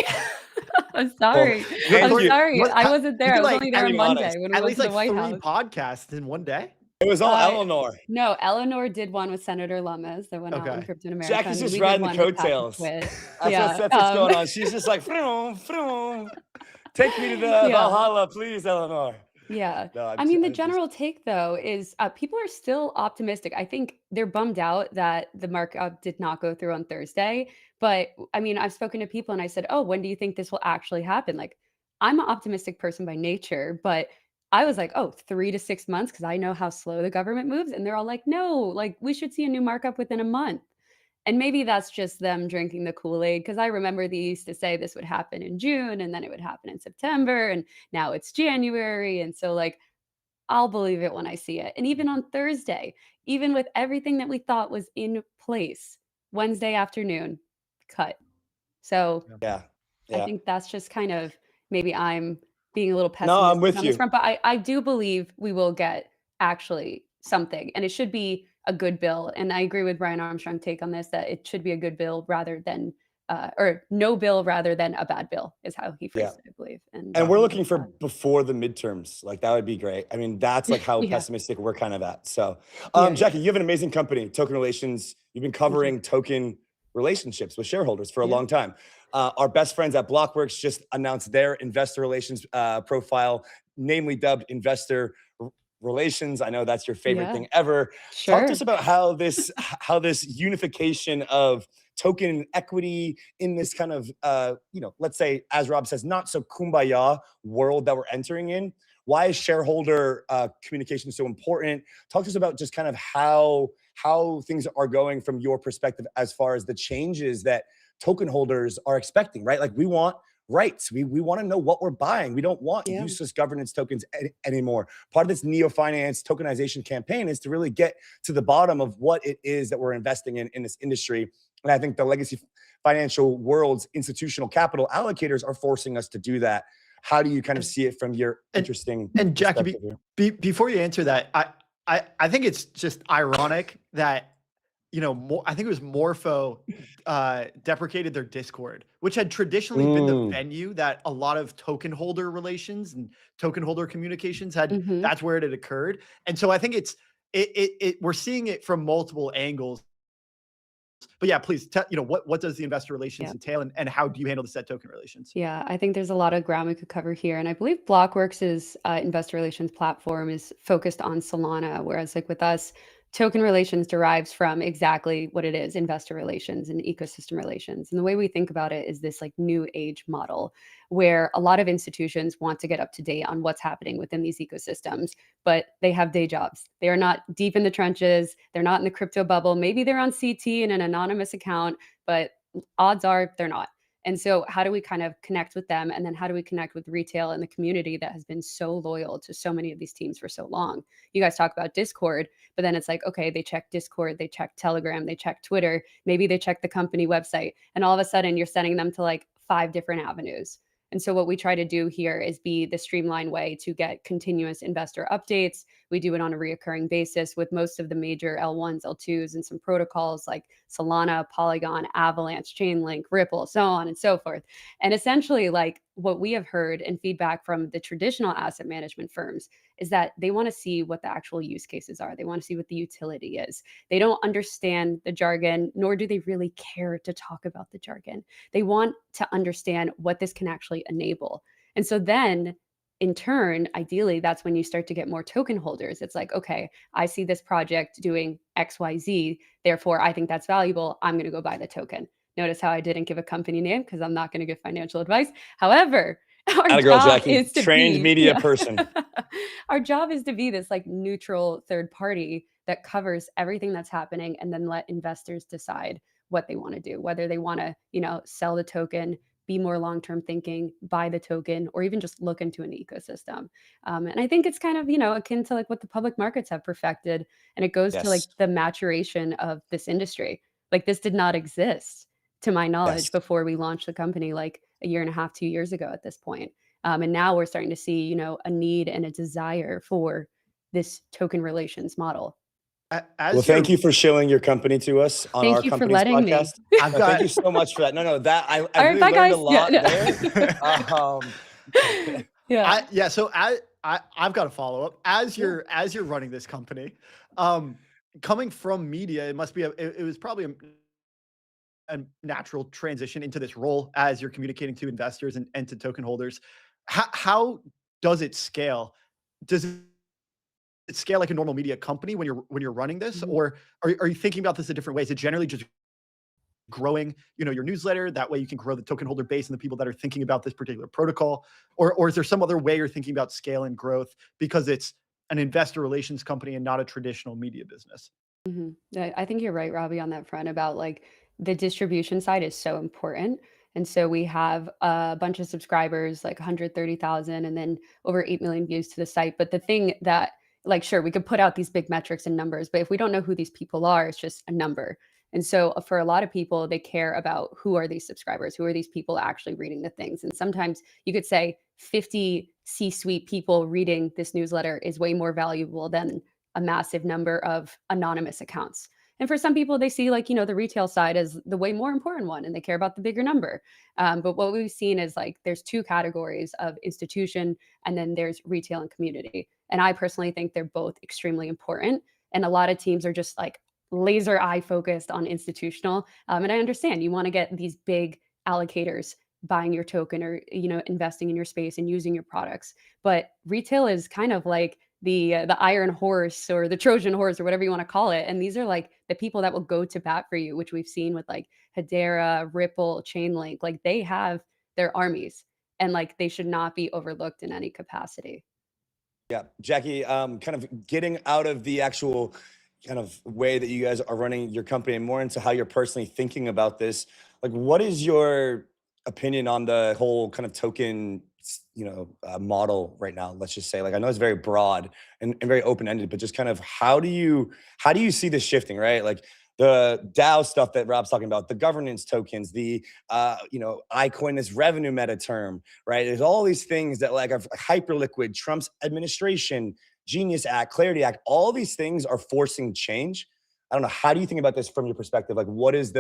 I'm sorry. I'm sorry. I wasn't there. I was only there on Monday when we went to the White House. At least like 3 podcasts in one day. It was all Eleanor. No, Eleanor did one with Senator Lummis that went out on Crypto in America. Jackie's just riding the coattails. That's what's going on. She's just like, vroom, vroom. Take me to the Valhalla, please, Eleanor. Yeah. No, I mean, the general take, though, is people are still optimistic. I think they're bummed out that the markup did not go through on Thursday. But I mean, I've spoken to people and I said, oh, when do you think this will actually happen? Like, I'm an optimistic person by nature, but I was like, oh, 3 to 6 months because I know how slow the government moves. And they're all like, no, like we should see a new markup within a month. And maybe that's just them drinking the Kool-Aid, because I remember they used to say this would happen in June and then it would happen in September and now it's January. And so like, I'll believe it when I see it. And even on Thursday, even with everything that we thought was in place, Wednesday afternoon, cut. So I think that's just kind of, maybe I'm being a little pessimistic I'm with on you. this front, but I do believe we will get actually something, and it should be a good bill. And I agree with Brian Armstrong's take on this, that it should be a good bill rather than or no bill rather than a bad bill is how he phrased it, I believe. And we're looking for before the midterms. Like that would be great. I mean, that's like how pessimistic we're kind of at. So Jackie, you have an amazing company, Token Relations. You've been covering token relationships with shareholders for a long time. Our best friends at Blockworks just announced their investor relations profile, namely dubbed Investor relations. I know that's your favorite Yeah, thing ever. Talk to us sure. about how this unification of token equity in this kind of let's say, as Rob says, not so kumbaya world that we're entering in. Why is shareholder communication so important? Talk to us about just kind of how things are going from your perspective as far as the changes that token holders are expecting, right? Like, we want rights. We want to know what we're buying. We don't want Yeah. useless governance tokens anymore. Part of this neo-finance tokenization campaign is to really get to the bottom of what it is that we're investing in this industry. And I think the legacy financial world's institutional capital allocators are forcing us to do that. How do you kind of see it from your interesting And Jackie, perspective here? before you answer that, I think it's just ironic that, I think it was Morpho deprecated their Discord, which had traditionally been the venue that a lot of token holder relations and token holder communications had. Hmm. That's where it had occurred. And so I think we're seeing it from multiple angles. But yeah, please tell, what does the investor relations Yeah. entail, and how do you handle the set token relations? Yeah, I think there's a lot of ground we could cover here. And I believe Blockworks' investor relations platform is focused on Solana, whereas like with us, token relations derives from exactly what it is, investor relations and ecosystem relations. And the way we think about it is this like new age model where a lot of institutions want to get up to date on what's happening within these ecosystems, but they have day jobs. They are not deep in the trenches. They're not in the crypto bubble. Maybe they're on CT in an anonymous account, but odds are they're not. And so how do we kind of connect with them? And then how do we connect with retail and the community that has been so loyal to so many of these teams for so long? You guys talk about Discord, but then it's like, okay, they check Discord, they check Telegram, they check Twitter, maybe they check the company website. And all of a sudden you're sending them to like 5 different avenues. And so what we try to do here is be the streamlined way to get continuous investor updates. We do it on a reoccurring basis with most of the major L1s, L2s, and some protocols like Solana, Polygon, Avalanche, Chainlink, Ripple, so on and so forth. And essentially, like what we have heard and feedback from the traditional asset management firms is that they want to see what the actual use cases are. They want to see what the utility is. They don't understand the jargon, nor do they really care to talk about the jargon. They want to understand what this can actually enable. And so then in turn, ideally, that's when you start to get more token holders. It's like, okay, I see this project doing XYZ, therefore I think that's valuable. I'm going to go buy the token. Notice how I didn't give a company name because I'm not going to give financial advice. However, our Atta girl, job Jackie, is to trained be media person. our job is to be this like neutral third party that covers everything that's happening and then let investors decide what they want to do, whether they want to, sell the token, be more long-term thinking, buy the token, or even just look into an ecosystem. And I think it's kind of, akin to like what the public markets have perfected. And it goes to like Yes. the maturation of this industry. Like this did not exist to my knowledge Yes. before we launched the company like a year and a half, 2 years ago at this point. And now we're starting to see, a need and a desire for this token relations model. As Well, thank you're- you for showing your company to us on Thank our you for company's letting me. podcast. I've No, got- thank you so much for that. No, that I All right, really bye, learned a guys. lot Yeah, no. there. Yeah. So I've got a follow up. As you're running this company, coming from media, it must be it was probably a natural transition into this role as you're communicating to investors and to token holders. How does it scale? Does it scale like a normal media company when you're running this, Mhm. or are you thinking about this in different ways? It generally just growing, your newsletter. That way you can grow the token holder base and the people that are thinking about this particular protocol, or is there some other way you're thinking about scale and growth because it's an investor relations company and not a traditional media business? I think you're right, Robbie, on that front about like the distribution side is so important. And so we have a bunch of subscribers, like 130,000, and then over 8 million views to the site. But the thing that, like, sure, we could put out these big metrics and numbers, but if we don't know who these people are, it's just a number. And so for a lot of people, they care about who are these subscribers? Who are these people actually reading the things? And sometimes you could say 50 C-suite people reading this newsletter is way more valuable than a massive number of anonymous accounts. And for some people, they see like, the retail side as the way more important one and they care about the bigger number. But what we've seen is like there's 2 categories of institution and then there's retail and community. And I personally think they're both extremely important. And a lot of teams are just like laser eye focused on institutional. And I understand you want to get these big allocators buying your token or, investing in your space and using your products. But retail is kind of like the iron horse or the Trojan horse or whatever you want to call it. And these are like the people that will go to bat for you, which we've seen with like Hedera, Ripple, Chainlink. Like they have their armies, and like they should not be overlooked in any capacity. Yeah, Jackie, kind of getting out of the actual kind of way that you guys are running your company and more into how you're personally thinking about this. Like, what is your opinion on the whole kind of token, model right now? Let's just say, like, I know it's very broad and very open-ended, but just kind of how do you see this shifting, right? Like the DAO stuff that Rob's talking about, the governance tokens, the I coin this revenue meta term, right? There's all these things that like are hyperliquid, Trump's administration, Genius Act, Clarity Act, all these things are forcing change. I don't know. How do you think about this from your perspective? Like, what is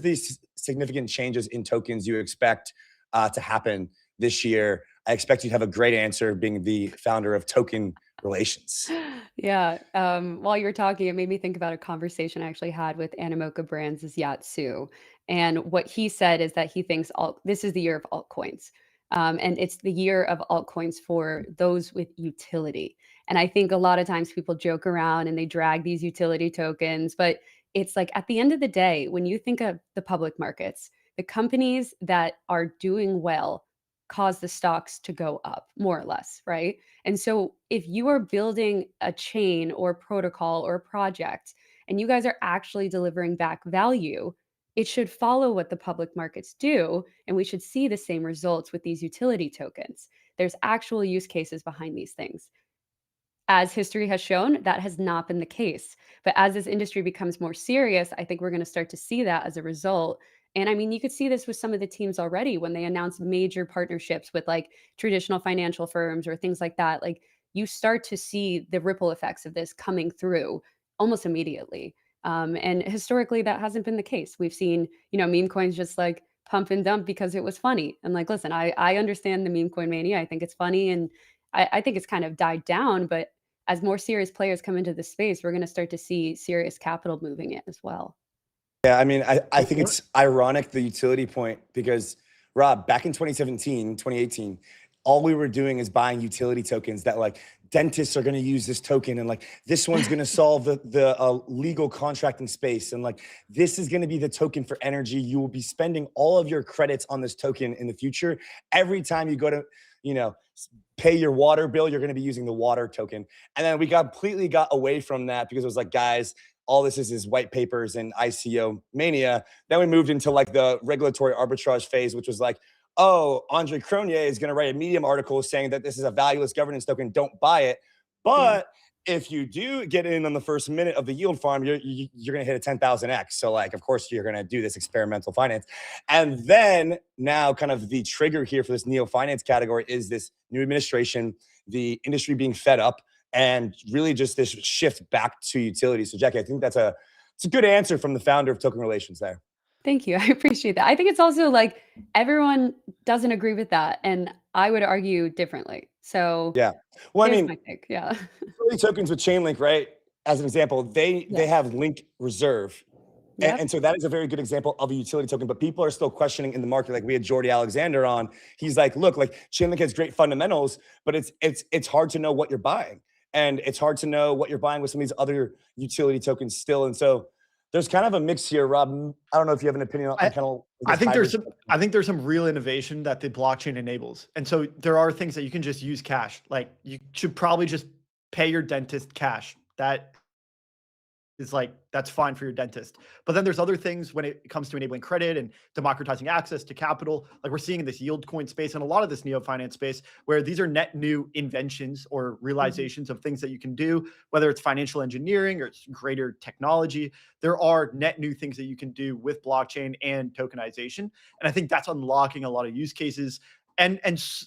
these significant changes in tokens you expect to happen this year? I expect you to have a great answer, being the founder of Token Relations. Yeah. While you were talking, it made me think about a conversation I actually had with Animoca Brands' Yatsu. And what he said is that he thinks this is the year of altcoins. And it's the year of altcoins for those with utility. And I think a lot of times people joke around and they drag these utility tokens, but it's like at the end of the day, when you think of the public markets, the companies that are doing well cause the stocks to go up, more or less, right? And so if you are building a chain or protocol or project and you guys are actually delivering back value, it should follow what the public markets do, and we should see the same results with these utility tokens. There's actual use cases behind these things. As history has shown, that has not been the case. But as this industry becomes more serious, I think we're going to start to see that as a result. And I mean, you could see this with some of the teams already when they announce major partnerships with like traditional financial firms or things like that. Like you start to see the ripple effects of this coming through almost immediately. And historically, that hasn't been the case. We've seen, meme coins just like pump and dump because it was funny. And like, listen, I understand the meme coin mania. I think it's funny, and I think it's kind of died down. But as more serious players come into the space, we're going to start to see serious capital moving it as well. Yeah, I mean, I think it's ironic, the utility point, because Rob, back in 2017, 2018, all we were doing is buying utility tokens that like dentists are going to use this token, and like this one's going to solve the legal contracting space, and like this is going to be the token for energy. You will be spending all of your credits on this token in the future. Every time you go to, pay your water bill, you're going to be using the water token. And then we completely got away from that because it was like, guys, all this is white papers and ICO mania. Then we moved into like the regulatory arbitrage phase, which was like, oh, Andre Cronje is going to write a Medium article saying that this is a valueless governance token. Don't buy it. But if you do get in on the first minute of the yield farm, you're going to hit a 10,000x. So like, of course, you're going to do this experimental finance. And then now kind of the trigger here for this neo finance category is this new administration, the industry being fed up, and really just this shift back to utility. So Jackie, I think it's a good answer from the founder of Token Relations there. Thank you. I appreciate that. I think it's also like everyone doesn't agree with that, and I would argue differently. So yeah, well, I mean, my take. Yeah, tokens with Chainlink, right? As an example, they have link reserve, and so that is a very good example of a utility token. But people are still questioning in the market. Like we had Jordy Alexander on. He's like, look, like Chainlink has great fundamentals, but it's hard to know what you're buying, and it's hard to know what you're buying with some of these other utility tokens still, and so. There's kind of a mix here, Rob. I don't know if you have an opinion on kind of. I think there's some real innovation that the blockchain enables, and so there are things that you can just use cash. Like you should probably just pay your dentist cash. That is like, that's fine for your dentist. But then there's other things when it comes to enabling credit and democratizing access to capital, like we're seeing in this yield coin space and a lot of this neo finance space, where these are net new inventions or realizations of things that you can do, whether it's financial engineering or it's greater technology. There are net new things that you can do with blockchain and tokenization. And I think that's unlocking a lot of use cases. And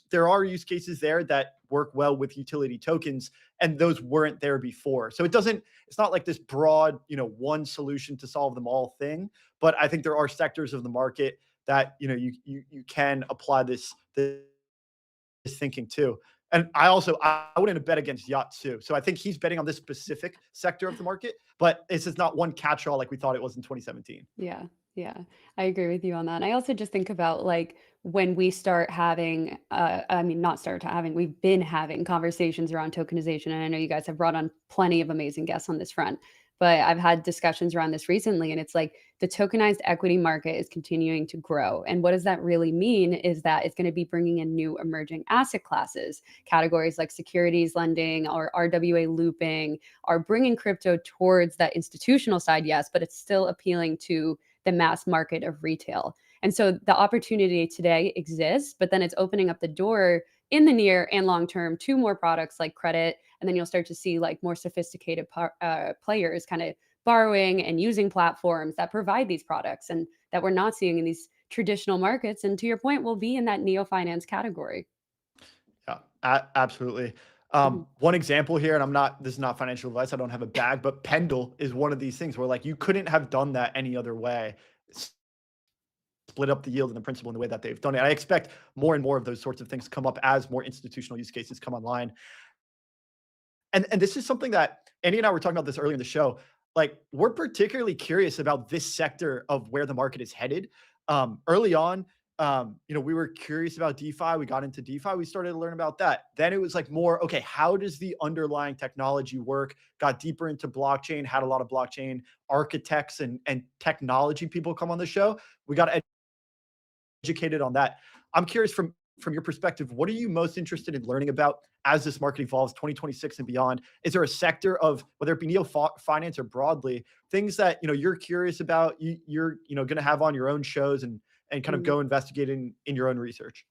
there are use cases there that work well with utility tokens, and those weren't there before. So it's not like this broad, one solution to solve them all thing. But I think there are sectors of the market that, you can apply this thinking to. And I wouldn't bet against Yatsu. So I think he's betting on this specific sector of the market, but this is not one catch-all like we thought it was in 2017. Yeah. Yeah, I agree with you on that. And I also just think about like when we start having, I mean, not start having, we've been having conversations around tokenization. And I know you guys have brought on plenty of amazing guests on this front, but I've had discussions around this recently. And it's like the tokenized equity market is continuing to grow. And what does that really mean is that it's going to be bringing in new emerging asset classes, categories like securities lending or RWA looping are bringing crypto towards that institutional side, yes, but it's still appealing to the mass market of retail. And so the opportunity today exists, but then it's opening up the door in the near and long term to more products like credit. And then you'll start to see like more sophisticated players kind of borrowing and using platforms that provide these products and that we're not seeing in these traditional markets. And to your point, we'll be in that neo finance category. Yeah, absolutely. One example here, and this is not financial advice, I don't have a bag, but Pendle is one of these things where like you couldn't have done that any other way. Split up the yield and the principal in the way that they've done it. I expect more and more of those sorts of things come up as more institutional use cases come online. And this is something that Andy and I were talking about this earlier in the show. Like we're particularly curious about this sector of where the market is headed. Early on, we were curious about DeFi. We got into DeFi. We started to learn about that. Then it was like more, okay, how does the underlying technology work? Got deeper into blockchain, had a lot of blockchain architects and technology people come on the show. We got educated on that. I'm curious from your perspective, what are you most interested in learning about as this market evolves 2026 and beyond? Is there a sector of, whether it be neo finance or broadly, things that you're curious about, you're going to have on your own shows and kind of go investigate in your own research?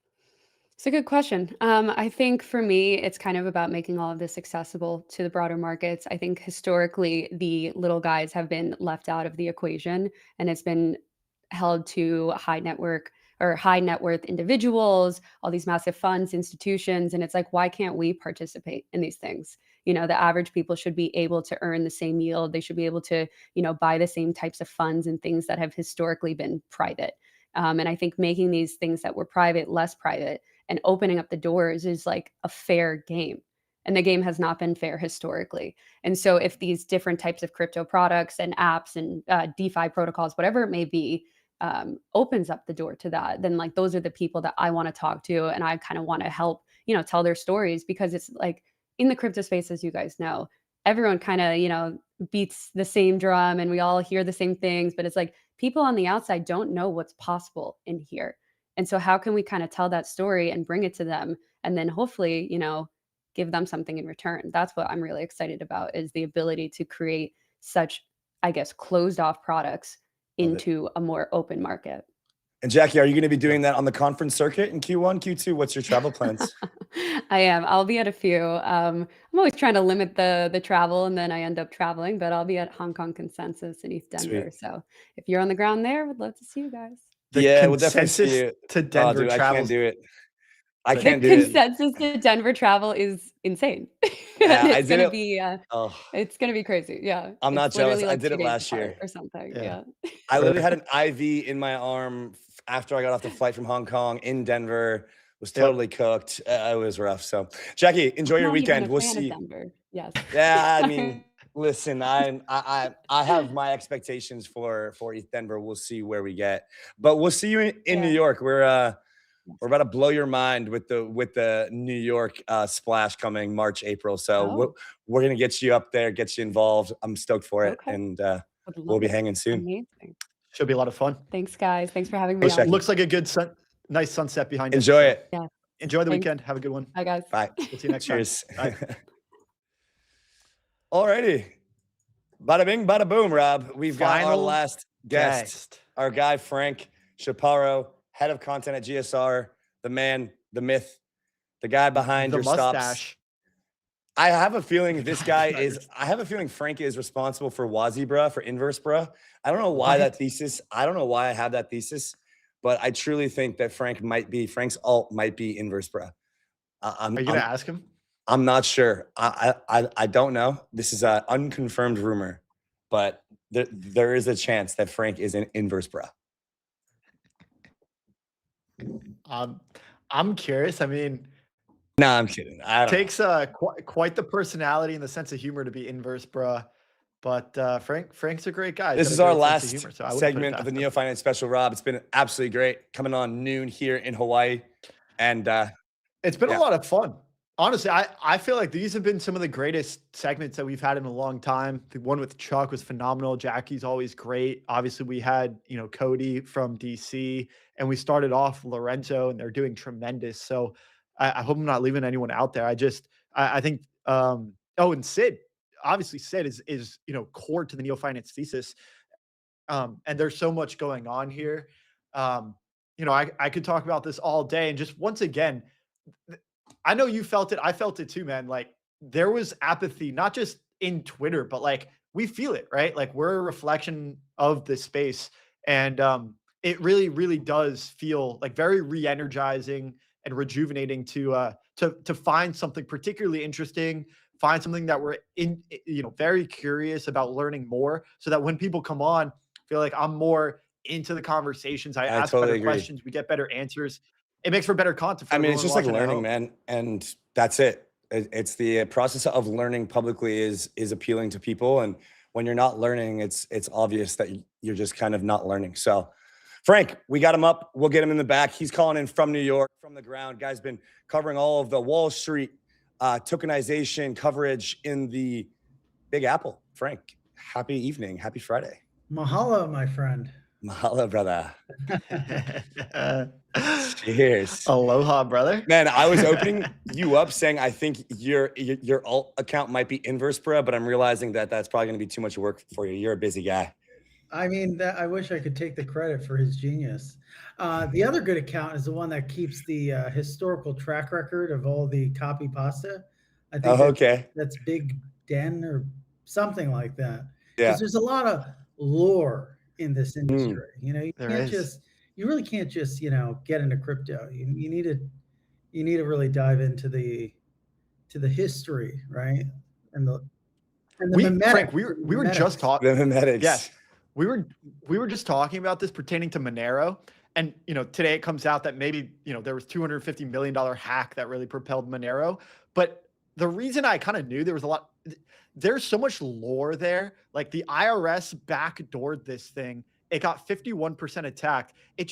It's a good question. I think for me, it's kind of about making all of this accessible to the broader markets. I think historically, the little guys have been left out of the equation, and it's been held to high net worth individuals, all these massive funds, institutions. And it's like, why can't we participate in these things? The average people should be able to earn the same yield. They should be able to, buy the same types of funds and things that have historically been private. And I think making these things that were private less private and opening up the doors is like a fair game. And the game has not been fair historically. And so if these different types of crypto products and apps and DeFi protocols, whatever it may be, opens up the door to that, then like those are the people that I want to talk to. And I kind of want to help, tell their stories, because it's like in the crypto space, as you guys know, everyone kind of, beats the same drum and we all hear the same things, but it's like people on the outside don't know what's possible in here. And so how can we kind of tell that story and bring it to them and then hopefully, give them something in return? That's what I'm really excited about, is the ability to create such, I guess, closed off products into a more open market. And Jackie, are you going to be doing that on the conference circuit in Q1, Q2? What's your travel plans? I am. I'll be at a few. I'm always trying to limit the travel, and then I end up traveling, but I'll be at Hong Kong Consensus in East Denver. Sweet. So if you're on the ground there, would love to see you guys. We'll definitely see you. To Denver dude, I can't do it. The consensus to Denver travel is insane. Yeah, it's gonna be it's gonna be crazy. Yeah. I'm not jealous. I did it 2 days last apart year or something. Yeah. I literally had an IV in my arm after I got off the flight from Hong Kong in Denver. Was totally cooked. It was rough. So, Jackie, enjoy your weekend. We'll see. Denver. Yes. Yeah, I mean, listen, I have my expectations for East Denver. We'll see where we get, but we'll see you in New York. We're about to blow your mind with the New York splash coming March, April. So we're gonna get you up there, get you involved. I'm stoked for it, and we'll be hanging soon. Amazing. Should be a lot of fun. Thanks, guys. Thanks for having me on. Looks like a good nice sunset behind us. Enjoy it. Yeah. Enjoy the weekend. Have a good one. Bye, guys. Bye. We'll see you next time. Cheers. Alrighty. Bada bing, bada boom, Rob. We've got our last guest, our guy, Frank Chaparro, head of content at GSR, the man, the myth, the guy behind your mustache. Stops. I have a feeling Frank is responsible for Wazibra, for Inverse Bruh. I don't know why that thesis. I don't know why I have that thesis, but I truly think that Frank's alt might be Inverse Bruh. Are you going to ask him? I'm not sure. I don't know. This is an unconfirmed rumor, but there is a chance that Frank is an Inverse Bruh. I'm curious. I mean, no, I'm kidding. Takes quite the personality and the sense of humor to be Inverse Bruh, But Frank's a great guy. This He's is got a our great sense last humor, so I wouldn't put it segment of past the him. Neo Finance Special, Rob. It's been absolutely great coming on noon here in Hawaii. And It's been yeah. a lot of fun. Honestly, I feel like these have been some of the greatest segments that we've had in a long time. The one with Chuk was phenomenal. Jackie's always great. Obviously, we had, Cody from DC, and we started off Lorenzo, and they're doing tremendous. So I hope I'm not leaving anyone out there. I think, and Sid, obviously Sid is core to the Neo Finance thesis. And there's so much going on here. I could talk about this all day. And just once again, I know you felt it. I felt it too, man. Like there was apathy, not just in Twitter, but like we feel it, right? Like we're a reflection of this space. And it really, really does feel like very re-energizing and rejuvenating to find something particularly interesting, find something that we're very curious about learning more, so that when people come on, feel like I'm more into the conversations. I ask totally better agree. questions. We get better answers. It makes for better content. I mean, it's just like learning, man. And that's it. It's the process of learning publicly is appealing to people. And when you're not learning, it's obvious that you're just kind of not learning. So Frank, we got him up. We'll get him in the back. He's calling in from New York, from the ground. Guy's been covering all of the Wall Street tokenization coverage in the Big Apple. Frank, happy evening. Happy Friday. Mahalo, my friend. Mahalo, brother. Cheers. Aloha, brother. Man, I was opening you up saying I think your alt account might be inverse, bro, but I'm realizing that that's probably going to be too much work for you. You're a busy guy. I mean, I wish I could take the credit for his genius. The other good account is the one that keeps the historical track record of all the copy pasta. I think that's Big Den or something like that. Yeah. Because there's a lot of lore in this industry. You really can't just get into crypto. You need to really dive into the history, right? And the memetics. Frank, we were just talking the memetics. Yes. We were just talking about this pertaining to Monero. And, today it comes out that maybe, there was $250 million hack that really propelled Monero. But the reason I kind of knew there's so much lore there. Like the IRS backdoored this thing. It got 51% attacked. It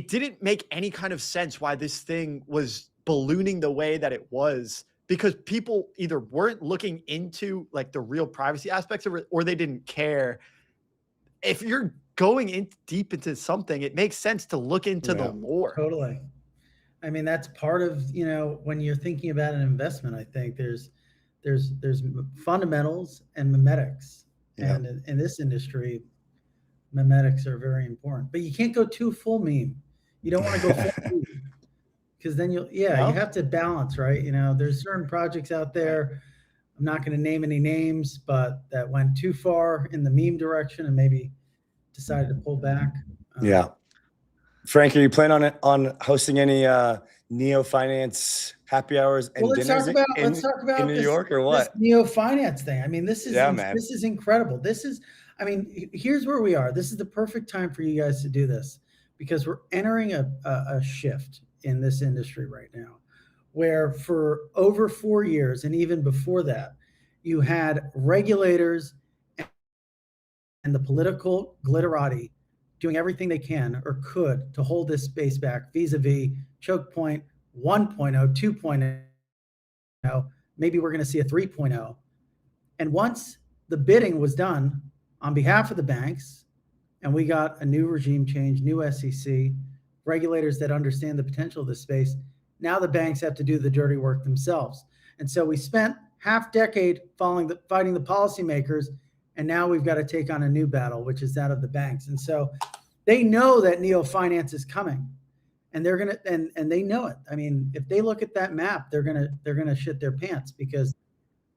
didn't make any kind of sense why this thing was ballooning the way that it was, because people either weren't looking into like the real privacy aspects of it, or they didn't care. If you're going in deep into something, it makes sense to look into the lore. Totally. I mean, that's part of, when you're thinking about an investment, I think there's fundamentals and memetics. Yeah. And in this industry, memetics are very important, but you can't go too full meme. You don't want to go full meme, because then you have to balance, right? There's certain projects out there, I'm not going to name any names, but that went too far in the meme direction and maybe decided to pull back. Yeah. Frank, are you planning on hosting any Neo Finance happy hours and dinners in New York or what? This Neo Finance thing. I mean, this is incredible. Here's where we are. This is the perfect time for you guys to do this, because we're entering a shift in this industry right now, where for over 4 years, and even before that, you had regulators and the political glitterati doing everything they can or could to hold this space back vis-a-vis choke point 1.0, 2.0. Maybe we're going to see a 3.0. And once the bidding was done on behalf of the banks, and we got a new regime change, new SEC, regulators that understand the potential of this space, now the banks have to do the dirty work themselves. And so we spent half decade fighting the policymakers, and now we've got to take on a new battle, which is that of the banks. And so they know that Neo Finance is coming, and they're gonna and they know it. I mean, if they look at that map, they're gonna shit their pants, because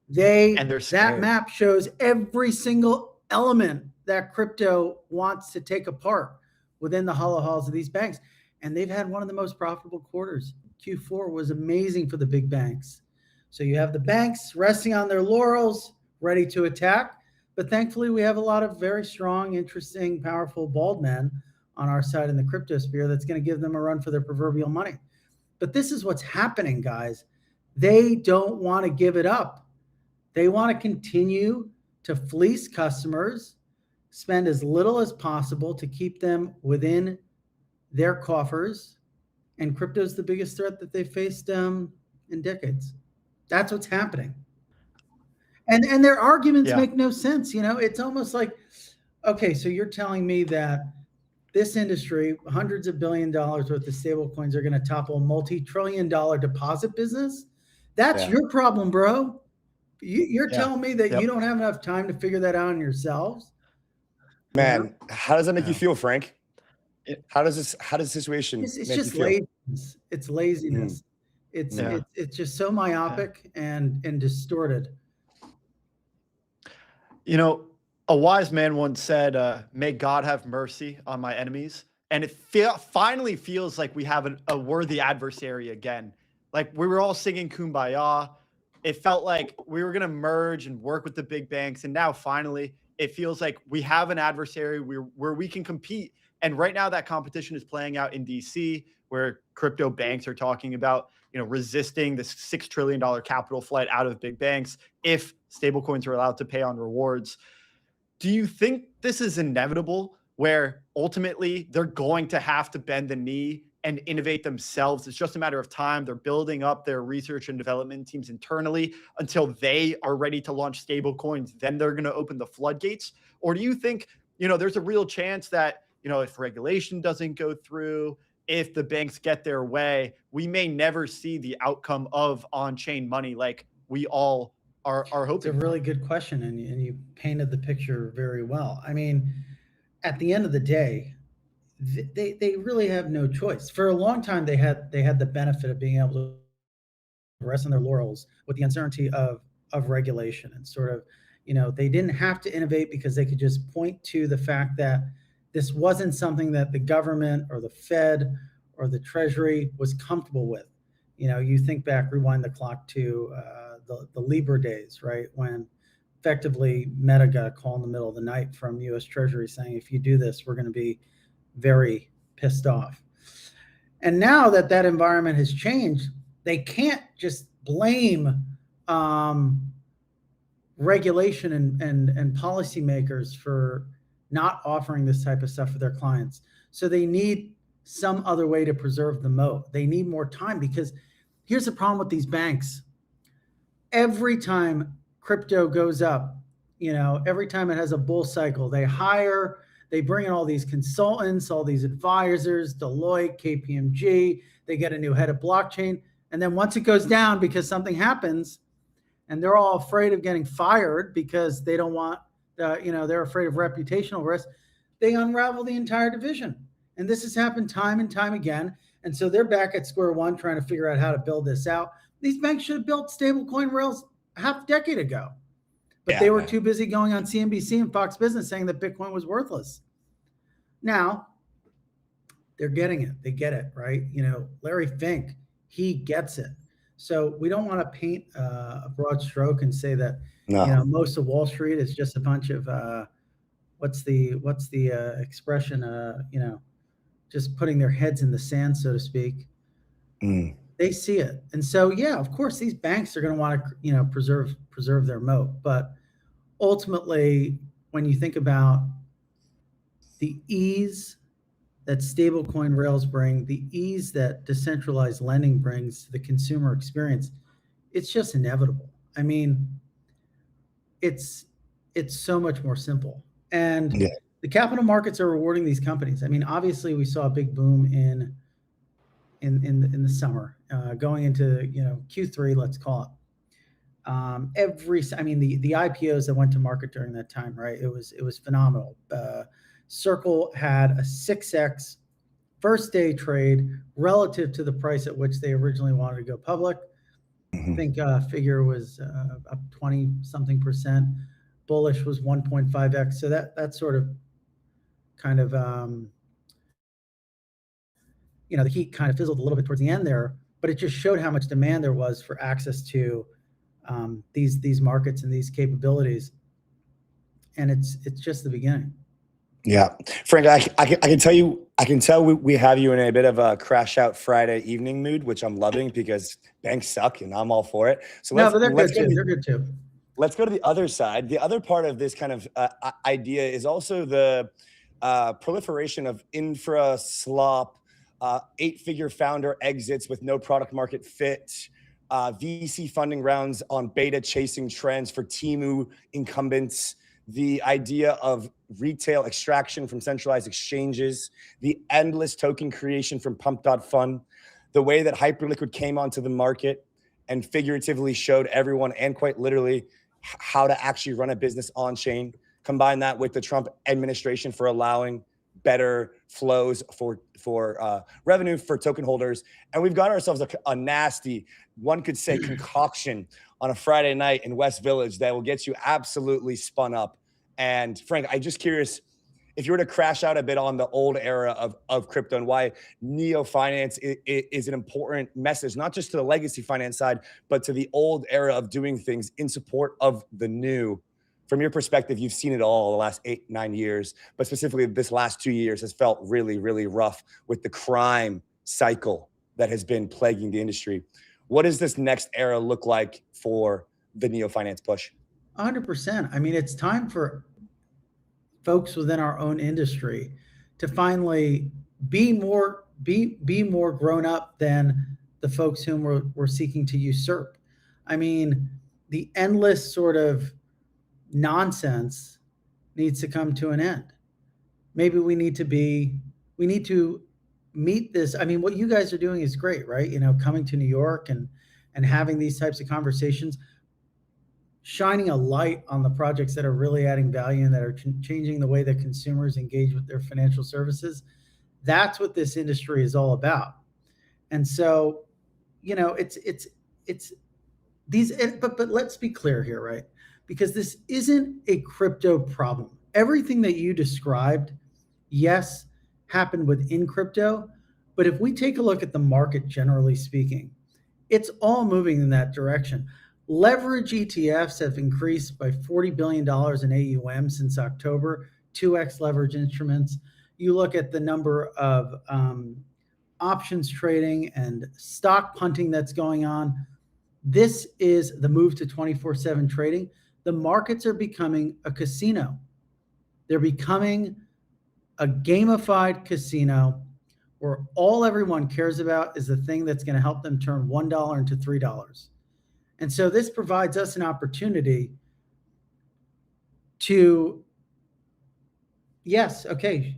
that map shows every single element that crypto wants to take apart within the hollow halls of these banks. And they've had one of the most profitable quarters. Q4 was amazing for the big banks. So you have the banks resting on their laurels, ready to attack. But thankfully, we have a lot of very strong, interesting, powerful bald men on our side in the crypto sphere that's going to give them a run for their proverbial money. But this is what's happening, guys. They don't want to give it up. They want to continue to fleece customers, spend as little as possible to keep them within their coffers. And crypto is the biggest threat that they faced in decades. That's what's happening. And their arguments make no sense. It's almost like, okay, so you're telling me that this industry, hundreds of $billions worth of stable coins, are going to topple a multi-trillion-dollar deposit business? That's your problem, bro. You're telling me that you don't have enough time to figure that out on yourselves? Man, how does that make you feel, Frank? How does the situation It's make just you feel? laziness. It's laziness. It's just so myopic and distorted. A wise man once said, may God have mercy on my enemies. And it finally feels like we have a worthy adversary again. Like we were all singing Kumbaya. It felt like we were going to merge and work with the big banks. And now finally, it feels like we have an adversary where we can compete. And right now that competition is playing out in DC, where crypto banks are talking about, resisting this $6 trillion capital flight out of big banks if stablecoins are allowed to pay on rewards. Do you think this is inevitable, where ultimately they're going to have to bend the knee and innovate themselves? It's just a matter of time. They're building up their research and development teams internally until they are ready to launch stablecoins. Then they're going to open the floodgates. Or do you think, there's a real chance that, if regulation doesn't go through, if the banks get their way, we may never see the outcome of on-chain money like we all are hoping? It's a really good question, and you painted the picture very well. I mean, at the end of the day, they really have no choice. For a long time, they had the benefit of being able to rest on their laurels with the uncertainty of regulation, and sort of, they didn't have to innovate because they could just point to the fact that this wasn't something that the government or the Fed or the Treasury was comfortable with. You think back, rewind the clock to the Libra days, right? When effectively Meta got a call in the middle of the night from US Treasury saying, if you do this, we're going to be very pissed off. And now that environment has changed, they can't just blame regulation and policymakers for not offering this type of stuff for their clients. So they need some other way to preserve the moat. They need more time, because here's the problem with these banks. Every time crypto goes up, every time it has a bull cycle, they bring in all these consultants, all these advisors, Deloitte, KPMG, they get a new head of blockchain. And then once it goes down because something happens, and they're all afraid of getting fired because they don't want, they're afraid of reputational risk, they unravel the entire division. And this has happened time and time again. And so they're back at square one trying to figure out how to build this out. These banks should have built stablecoin rails half a decade ago, but they were too busy going on CNBC and Fox Business saying that Bitcoin was worthless. Now they're getting it. They get it, right? Larry Fink, he gets it. So we don't want to paint a broad stroke and say that, most of Wall Street is just a bunch of, what's the expression, just putting their heads in the sand, so to speak. They see it. And so, of course, these banks are going to want to, preserve their moat. But ultimately, when you think about the ease that stablecoin rails bring, the ease that decentralized lending brings to the consumer experience, it's just inevitable. I mean, it's so much more simple. And the capital markets are rewarding these companies. I mean, obviously, we saw a big boom in the summer, going into Q3, let's call it. The IPOs that went to market during that time, right? It was phenomenal. Circle had a 6x first day trade relative to the price at which they originally wanted to go public. I think figure was up 20 something percent. Bullish was 1.5x. So that sort of kind of the heat kind of fizzled a little bit towards the end there, but it just showed how much demand there was for access to these markets and these capabilities. And it's just the beginning. Yeah, Frank, I can tell you, we have you in a bit of a crash out Friday evening mood, which I'm loving because banks suck and I'm all for it. So but they're good too. They're good too. let's go to the other side. The other part of this kind of idea is also the proliferation of infra slop, 8-figure founder exits with no product market fit, VC funding rounds on beta chasing trends for Temu incumbents, the idea of retail extraction from centralized exchanges, the endless token creation from Pump.Fun, the way that Hyperliquid came onto the market and figuratively showed everyone, and quite literally, how to actually run a business on chain. Combine that with the Trump administration for allowing better flows for revenue for token holders. And we've got ourselves a nasty, one could say, concoction on a Friday night in West Village that will get you absolutely spun up. And Frank, I'm just curious if you were to crash out a bit on the old era of crypto and why neo finance is an important message, not just to the legacy finance side, but to the old era of doing things in support of the new. From your perspective, you've seen it all the last 8-9 years, but specifically this last 2 years has felt really, really rough with the crime cycle that has been plaguing the industry. What does this next era look like for the neo finance push? 100%. I mean, it's time for folks within our own industry to finally be more grown up than the folks whom we're seeking to usurp. I mean, the endless sort of nonsense needs to come to an end. Maybe we need to meet this. I mean, what you guys are doing is great, right? You know, coming to New York and having these types of conversations, shining a light on the projects that are really adding value and that are changing the way that consumers engage with their financial services. That's what this industry is all about. And so, you know, it's these, but let's be clear here, right? Because this isn't a crypto problem. Everything that you described, yes, happened within crypto, but if we take a look at the market, generally speaking, it's all moving in that direction. Leverage ETFs have increased by $40 billion in AUM since October, 2x leverage instruments. You look at the number of options trading and stock punting that's going on. This is the move to 24/7 trading. The markets are becoming a casino. They're becoming a gamified casino where all everyone cares about is the thing that's going to help them turn $1 into $3. And so this provides us an opportunity to, yes, okay,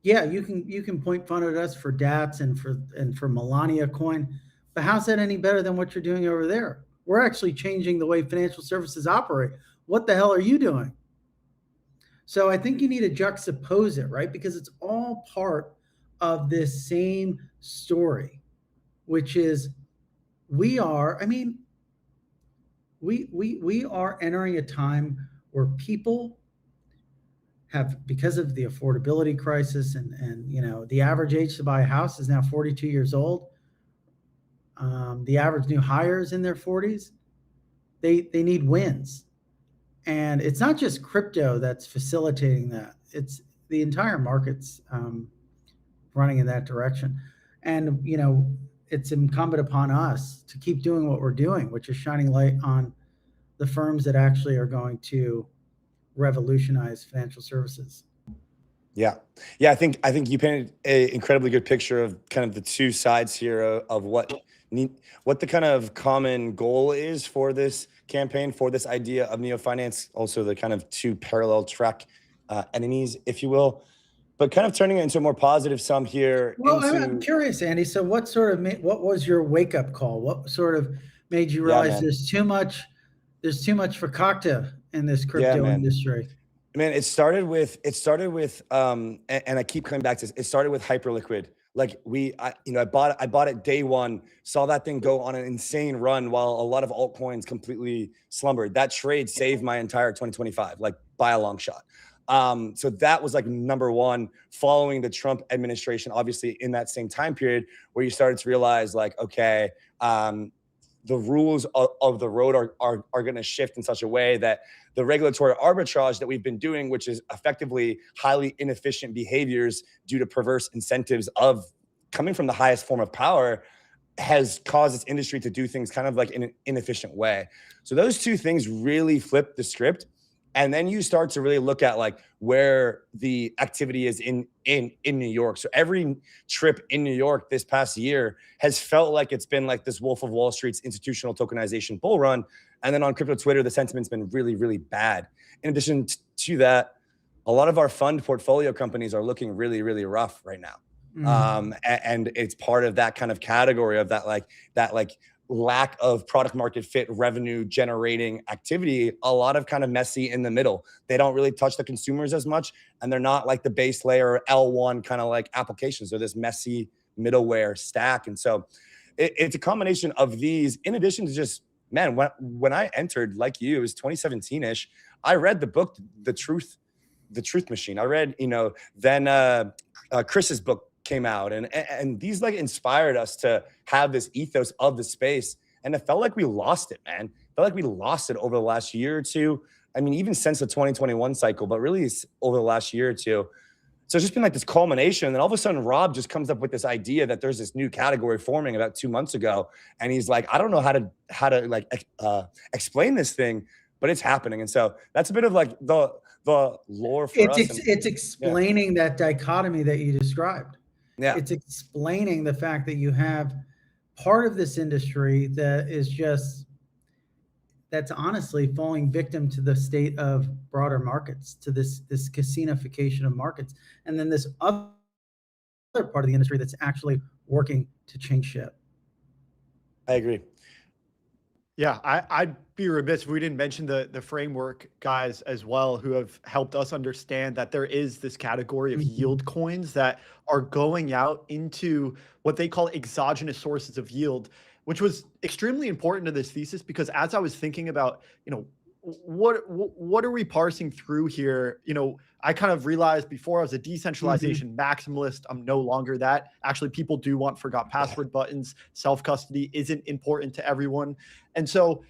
yeah, you can point fun at us for DATs and for Melania coin, but how's that any better than what you're doing over there? We're actually changing the way financial services operate. What the hell are you doing? So I think you need to juxtapose it, right? Because it's all part of this same story, which is we are entering a time where people have, because of the affordability crisis and you know, the average age to buy a house is now 42 years old. The average new hire is in their 40s. They need wins. And it's not just crypto that's facilitating that. It's the entire market's running in that direction. And, you know, it's incumbent upon us to keep doing what we're doing, which is shining light on the firms that actually are going to revolutionize financial services. Yeah. I think you painted an incredibly good picture of kind of the two sides here of what the kind of common goal is for this campaign, for this idea of neo finance, also the kind of two parallel track enemies, if you will, but kind of turning it into a more positive sum here. Well, I'm curious, Andy. So what was your wake up call? What sort of made you realize there's too much fakakta in this crypto industry? Man, it started with, and I keep coming back to this. It started with Hyperliquid. Like I bought it day one, saw that thing go on an insane run while a lot of altcoins completely slumbered. That trade saved my entire 2025, like by a long shot. So that was like number one, following the Trump administration, obviously in that same time period where you started to realize like, okay, the rules of the road are going to shift in such a way that the regulatory arbitrage that we've been doing, which is effectively highly inefficient behaviors due to perverse incentives of coming from the highest form of power, has caused this industry to do things kind of like in an inefficient way. So those two things really flip the script. And then you start to really look at like where the activity is in New York. So every trip in New York this past year has felt like it's been like this Wolf of Wall Street's institutional tokenization bull run. And then on crypto Twitter, the sentiment's been really, really bad. In addition to that, a lot of our fund portfolio companies are looking really, really rough right now. And it's part of that kind of category of that lack of product market fit, revenue generating activity, a lot of kind of messy in the middle. They don't really touch the consumers as much, and they're not like the base layer L1 kind of like applications. They're this messy middleware stack. And so it's a combination of these, in addition to just, man, when I entered, like you, it was 2017-ish, I read the book, The Truth Machine. I read, then Chris's book came out, and these like inspired us to have this ethos of the space. And it felt like we lost it, man. It felt like we lost it over the last year or two. I mean, even since the 2021 cycle, but really over the last year or two. So it's just been like this culmination. And then all of a sudden, Rob just comes up with this idea that there's this new category forming about 2 months ago. And he's like, I don't know how to like explain this thing, but it's happening. And so that's a bit of like the lore for us. It's explaining that dichotomy that you described. Yeah. It's explaining the fact that you have part of this industry that is that's honestly falling victim to the state of broader markets, to this casinofication of markets. And then this other part of the industry that's actually working to change shit. I agree. Yeah, I'd be remiss if we didn't mention the framework guys as well, who have helped us understand that there is this category of yield coins that are going out into what they call exogenous sources of yield, which was extremely important to this thesis, because as I was thinking about, what are we parsing through here? I kind of realized before I was a decentralization maximalist. I'm no longer that. Actually, people do want forgot password buttons. Self-custody isn't important to everyone. And so,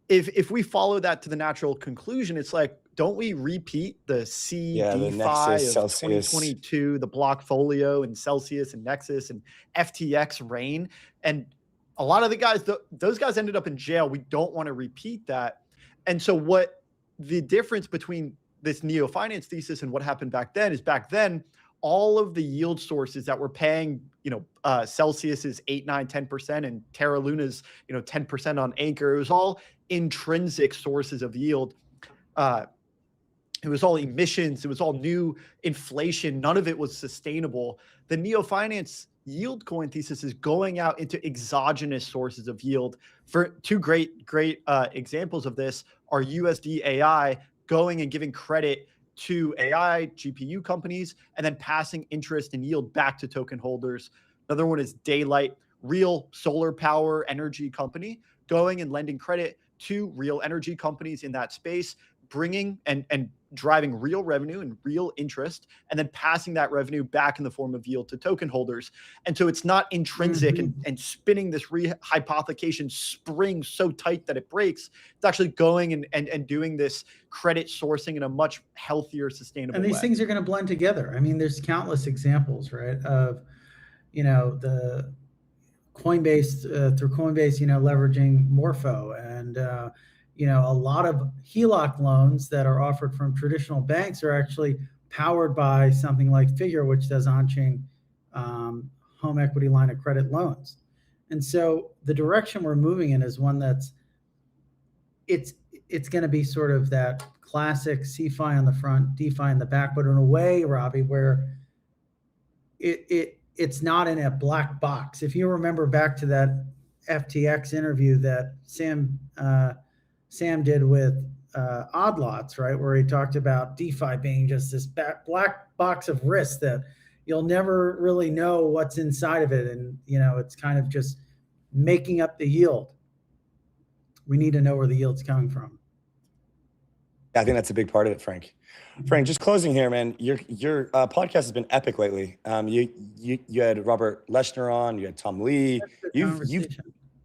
if we follow that to the natural conclusion, it's like, don't we repeat the DeFi Nexus, of Celsius. 2022, the Blockfolio and Celsius and Nexus and FTX reign? And a lot of the guys, those guys ended up in jail. We don't want to repeat that. And so what the difference between this neo-finance thesis and what happened back then is, back then, all of the yield sources that were paying, Celsius's 8, 9, 10% and Terra Luna's, 10% on Anchor, it was all intrinsic sources of yield. It was all emissions. It was all new inflation. None of it was sustainable. The neo-finance yield coin thesis is going out into exogenous sources of yield. For two great examples of this are USD AI going and giving credit to AI GPU companies and then passing interest and yield back to token holders. Another one is Daylight, real solar power energy company, going and lending credit to real energy companies in that space, bringing and driving real revenue and real interest, and then passing that revenue back in the form of yield to token holders. And so it's not intrinsic and spinning this hypothecation spring so tight that it breaks. It's actually going and doing this credit sourcing in a much healthier, sustainable way. And these things are going to blend together. I mean, there's countless examples, right, of, the Coinbase, through Coinbase, leveraging Morpho, and, a lot of HELOC loans that are offered from traditional banks are actually powered by something like Figure, which does on-chain home equity line of credit loans. And so the direction we're moving in is one that's, it's going to be sort of that classic CeFi on the front, DeFi in the back, but in a way, Robbie, where it's not in a black box. If you remember back to that FTX interview that Sam did with Oddlots, right, where he talked about DeFi being just this black box of risk that you'll never really know what's inside of it, and it's kind of just making up the yield. We need to know where the yield's coming from. I think that's a big part of it, Frank. Frank, just closing here, man. Your podcast has been epic lately. You had Robert Leshner on, you had Tom Lee.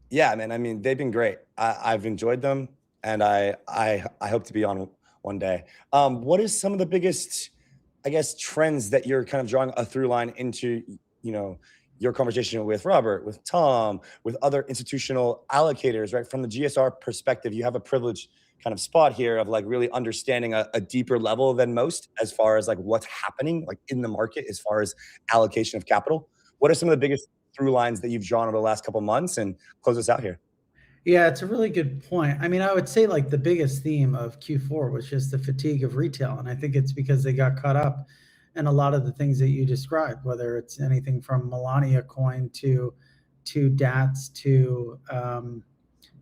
Yeah, man. I mean, they've been great. I've enjoyed them, and I hope to be on one day. What is some of the biggest, I guess, trends that you're kind of drawing a through line into, your conversation with Robert, with Tom, with other institutional allocators, right? From the GSR perspective, you have a privileged kind of spot here of like really understanding a deeper level than most as far as like what's happening like in the market as far as allocation of capital. What are some of the biggest through lines that you've drawn over the last couple of months, and close us out here? Yeah, it's a really good point. I mean, I would say like the biggest theme of Q4 was just the fatigue of retail. And I think it's because they got caught up in a lot of the things that you described, whether it's anything from Melania coin to DATs to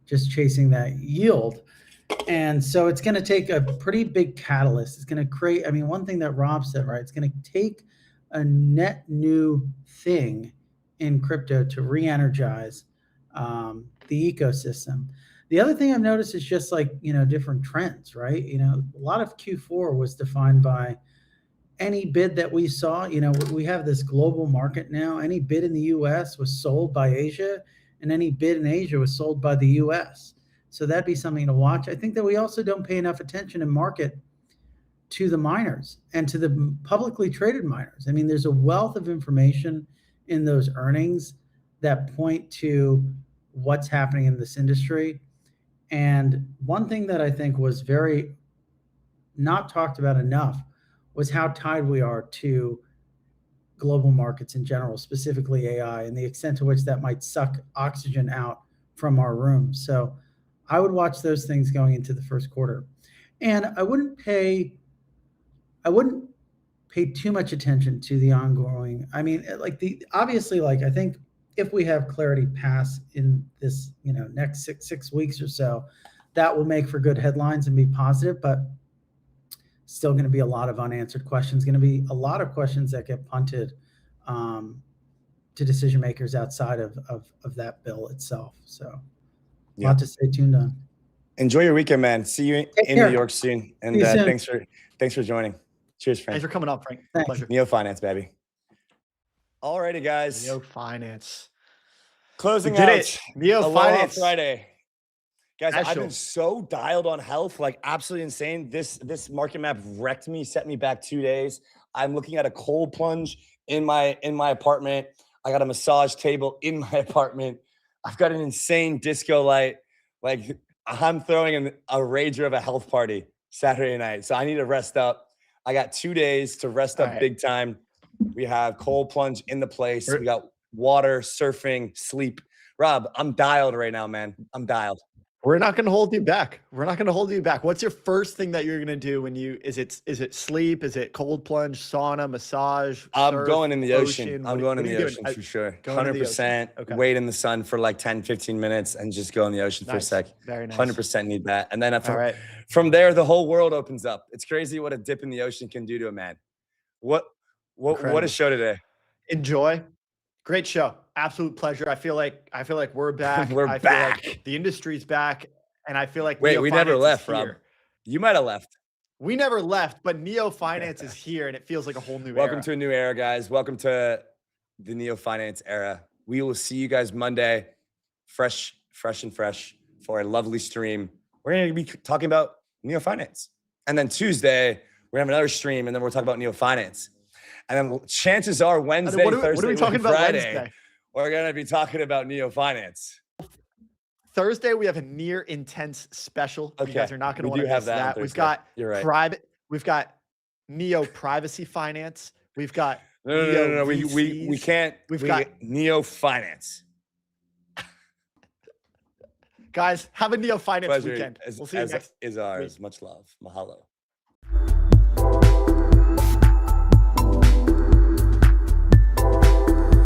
just chasing that yield. And so it's going to take a pretty big catalyst. It's going to create, I mean, one thing that Rob said, right? It's going to take a net new thing in crypto to re-energize the ecosystem. The other thing I've noticed is just like, different trends, right? A lot of Q4 was defined by any bid that we saw. We have this global market now. Any bid in the US was sold by Asia, and any bid in Asia was sold by the US. So that'd be something to watch. I think that we also don't pay enough attention in market to the miners and to the publicly traded miners. I mean, there's a wealth of information in those earnings that point to what's happening in this industry. And one thing that I think was very not talked about enough was how tied we are to global markets in general, specifically AI, and the extent to which that might suck oxygen out from our rooms. So I would watch those things going into the first quarter. And I wouldn't pay too much attention to the ongoing. I mean, obviously, I think if we have clarity pass in this, next six weeks or so, that will make for good headlines and be positive, but still going to be a lot of unanswered questions, going to be a lot of questions that get punted to decision makers outside of that bill itself. So a lot to stay tuned on. Enjoy your weekend, man. See you in New York soon. And thanks for joining. Cheers, Frank. Thanks for coming up, Frank. Thanks. Pleasure. Neo Finance, baby. All righty, guys. Neo Finance. Closing out. it. Neo Aloha Finance Friday. Guys, I've Special. been so dialed on health, like absolutely insane. This market map wrecked me, set me back 2 days. I'm looking at a cold plunge in my apartment. I got a massage table in my apartment. I've got an insane disco light. Like I'm throwing a rager of a health party Saturday night. So I need to rest up. I got 2 days to rest up big time. We have cold plunge in the place. We got water, surfing, sleep. Rob, I'm dialed right now, man. I'm dialed. We're not going to hold you back. We're not going to hold you back. What's your first thing that you're going to do when is it sleep? Is it cold plunge, sauna, massage? I'm going in the ocean. I'm going in the ocean for sure. 100% wait in the sun for like 10, 15 minutes and just go in the ocean for a sec. Very nice. 100% need that. And then from there, the whole world opens up. It's crazy what a dip in the ocean can do to a man. What a show today. Enjoy. Great show. Absolute pleasure. I feel like we're back. We're back. Like the industry's back, and I feel like we never Neo left, Finance is Rob. here. You might have left. We never left, but Neo Finance is here, and it feels like a whole new Welcome era. to a new era, guys. Welcome to the Neo Finance era. We will see you guys Monday, fresh for a lovely stream. We're going to be talking about Neo Finance, and then Tuesday we're gonna have another stream, and then we'll talk about Neo Finance. And then chances are Wednesday, Thursday, what are we talking about Friday, Wednesday? we're going to be talking about Neo Finance. Thursday, we have a near intense special. Okay. You guys are not going to We want do to have miss that on that. We've Thursday. got You're right. We've got Neo Privacy Finance. We've got No. We VCs. can't. We've we got get Neo Finance. guys. Have a Neo Finance Pleasure weekend. We'll see you next. is ours. Much love. Mahalo.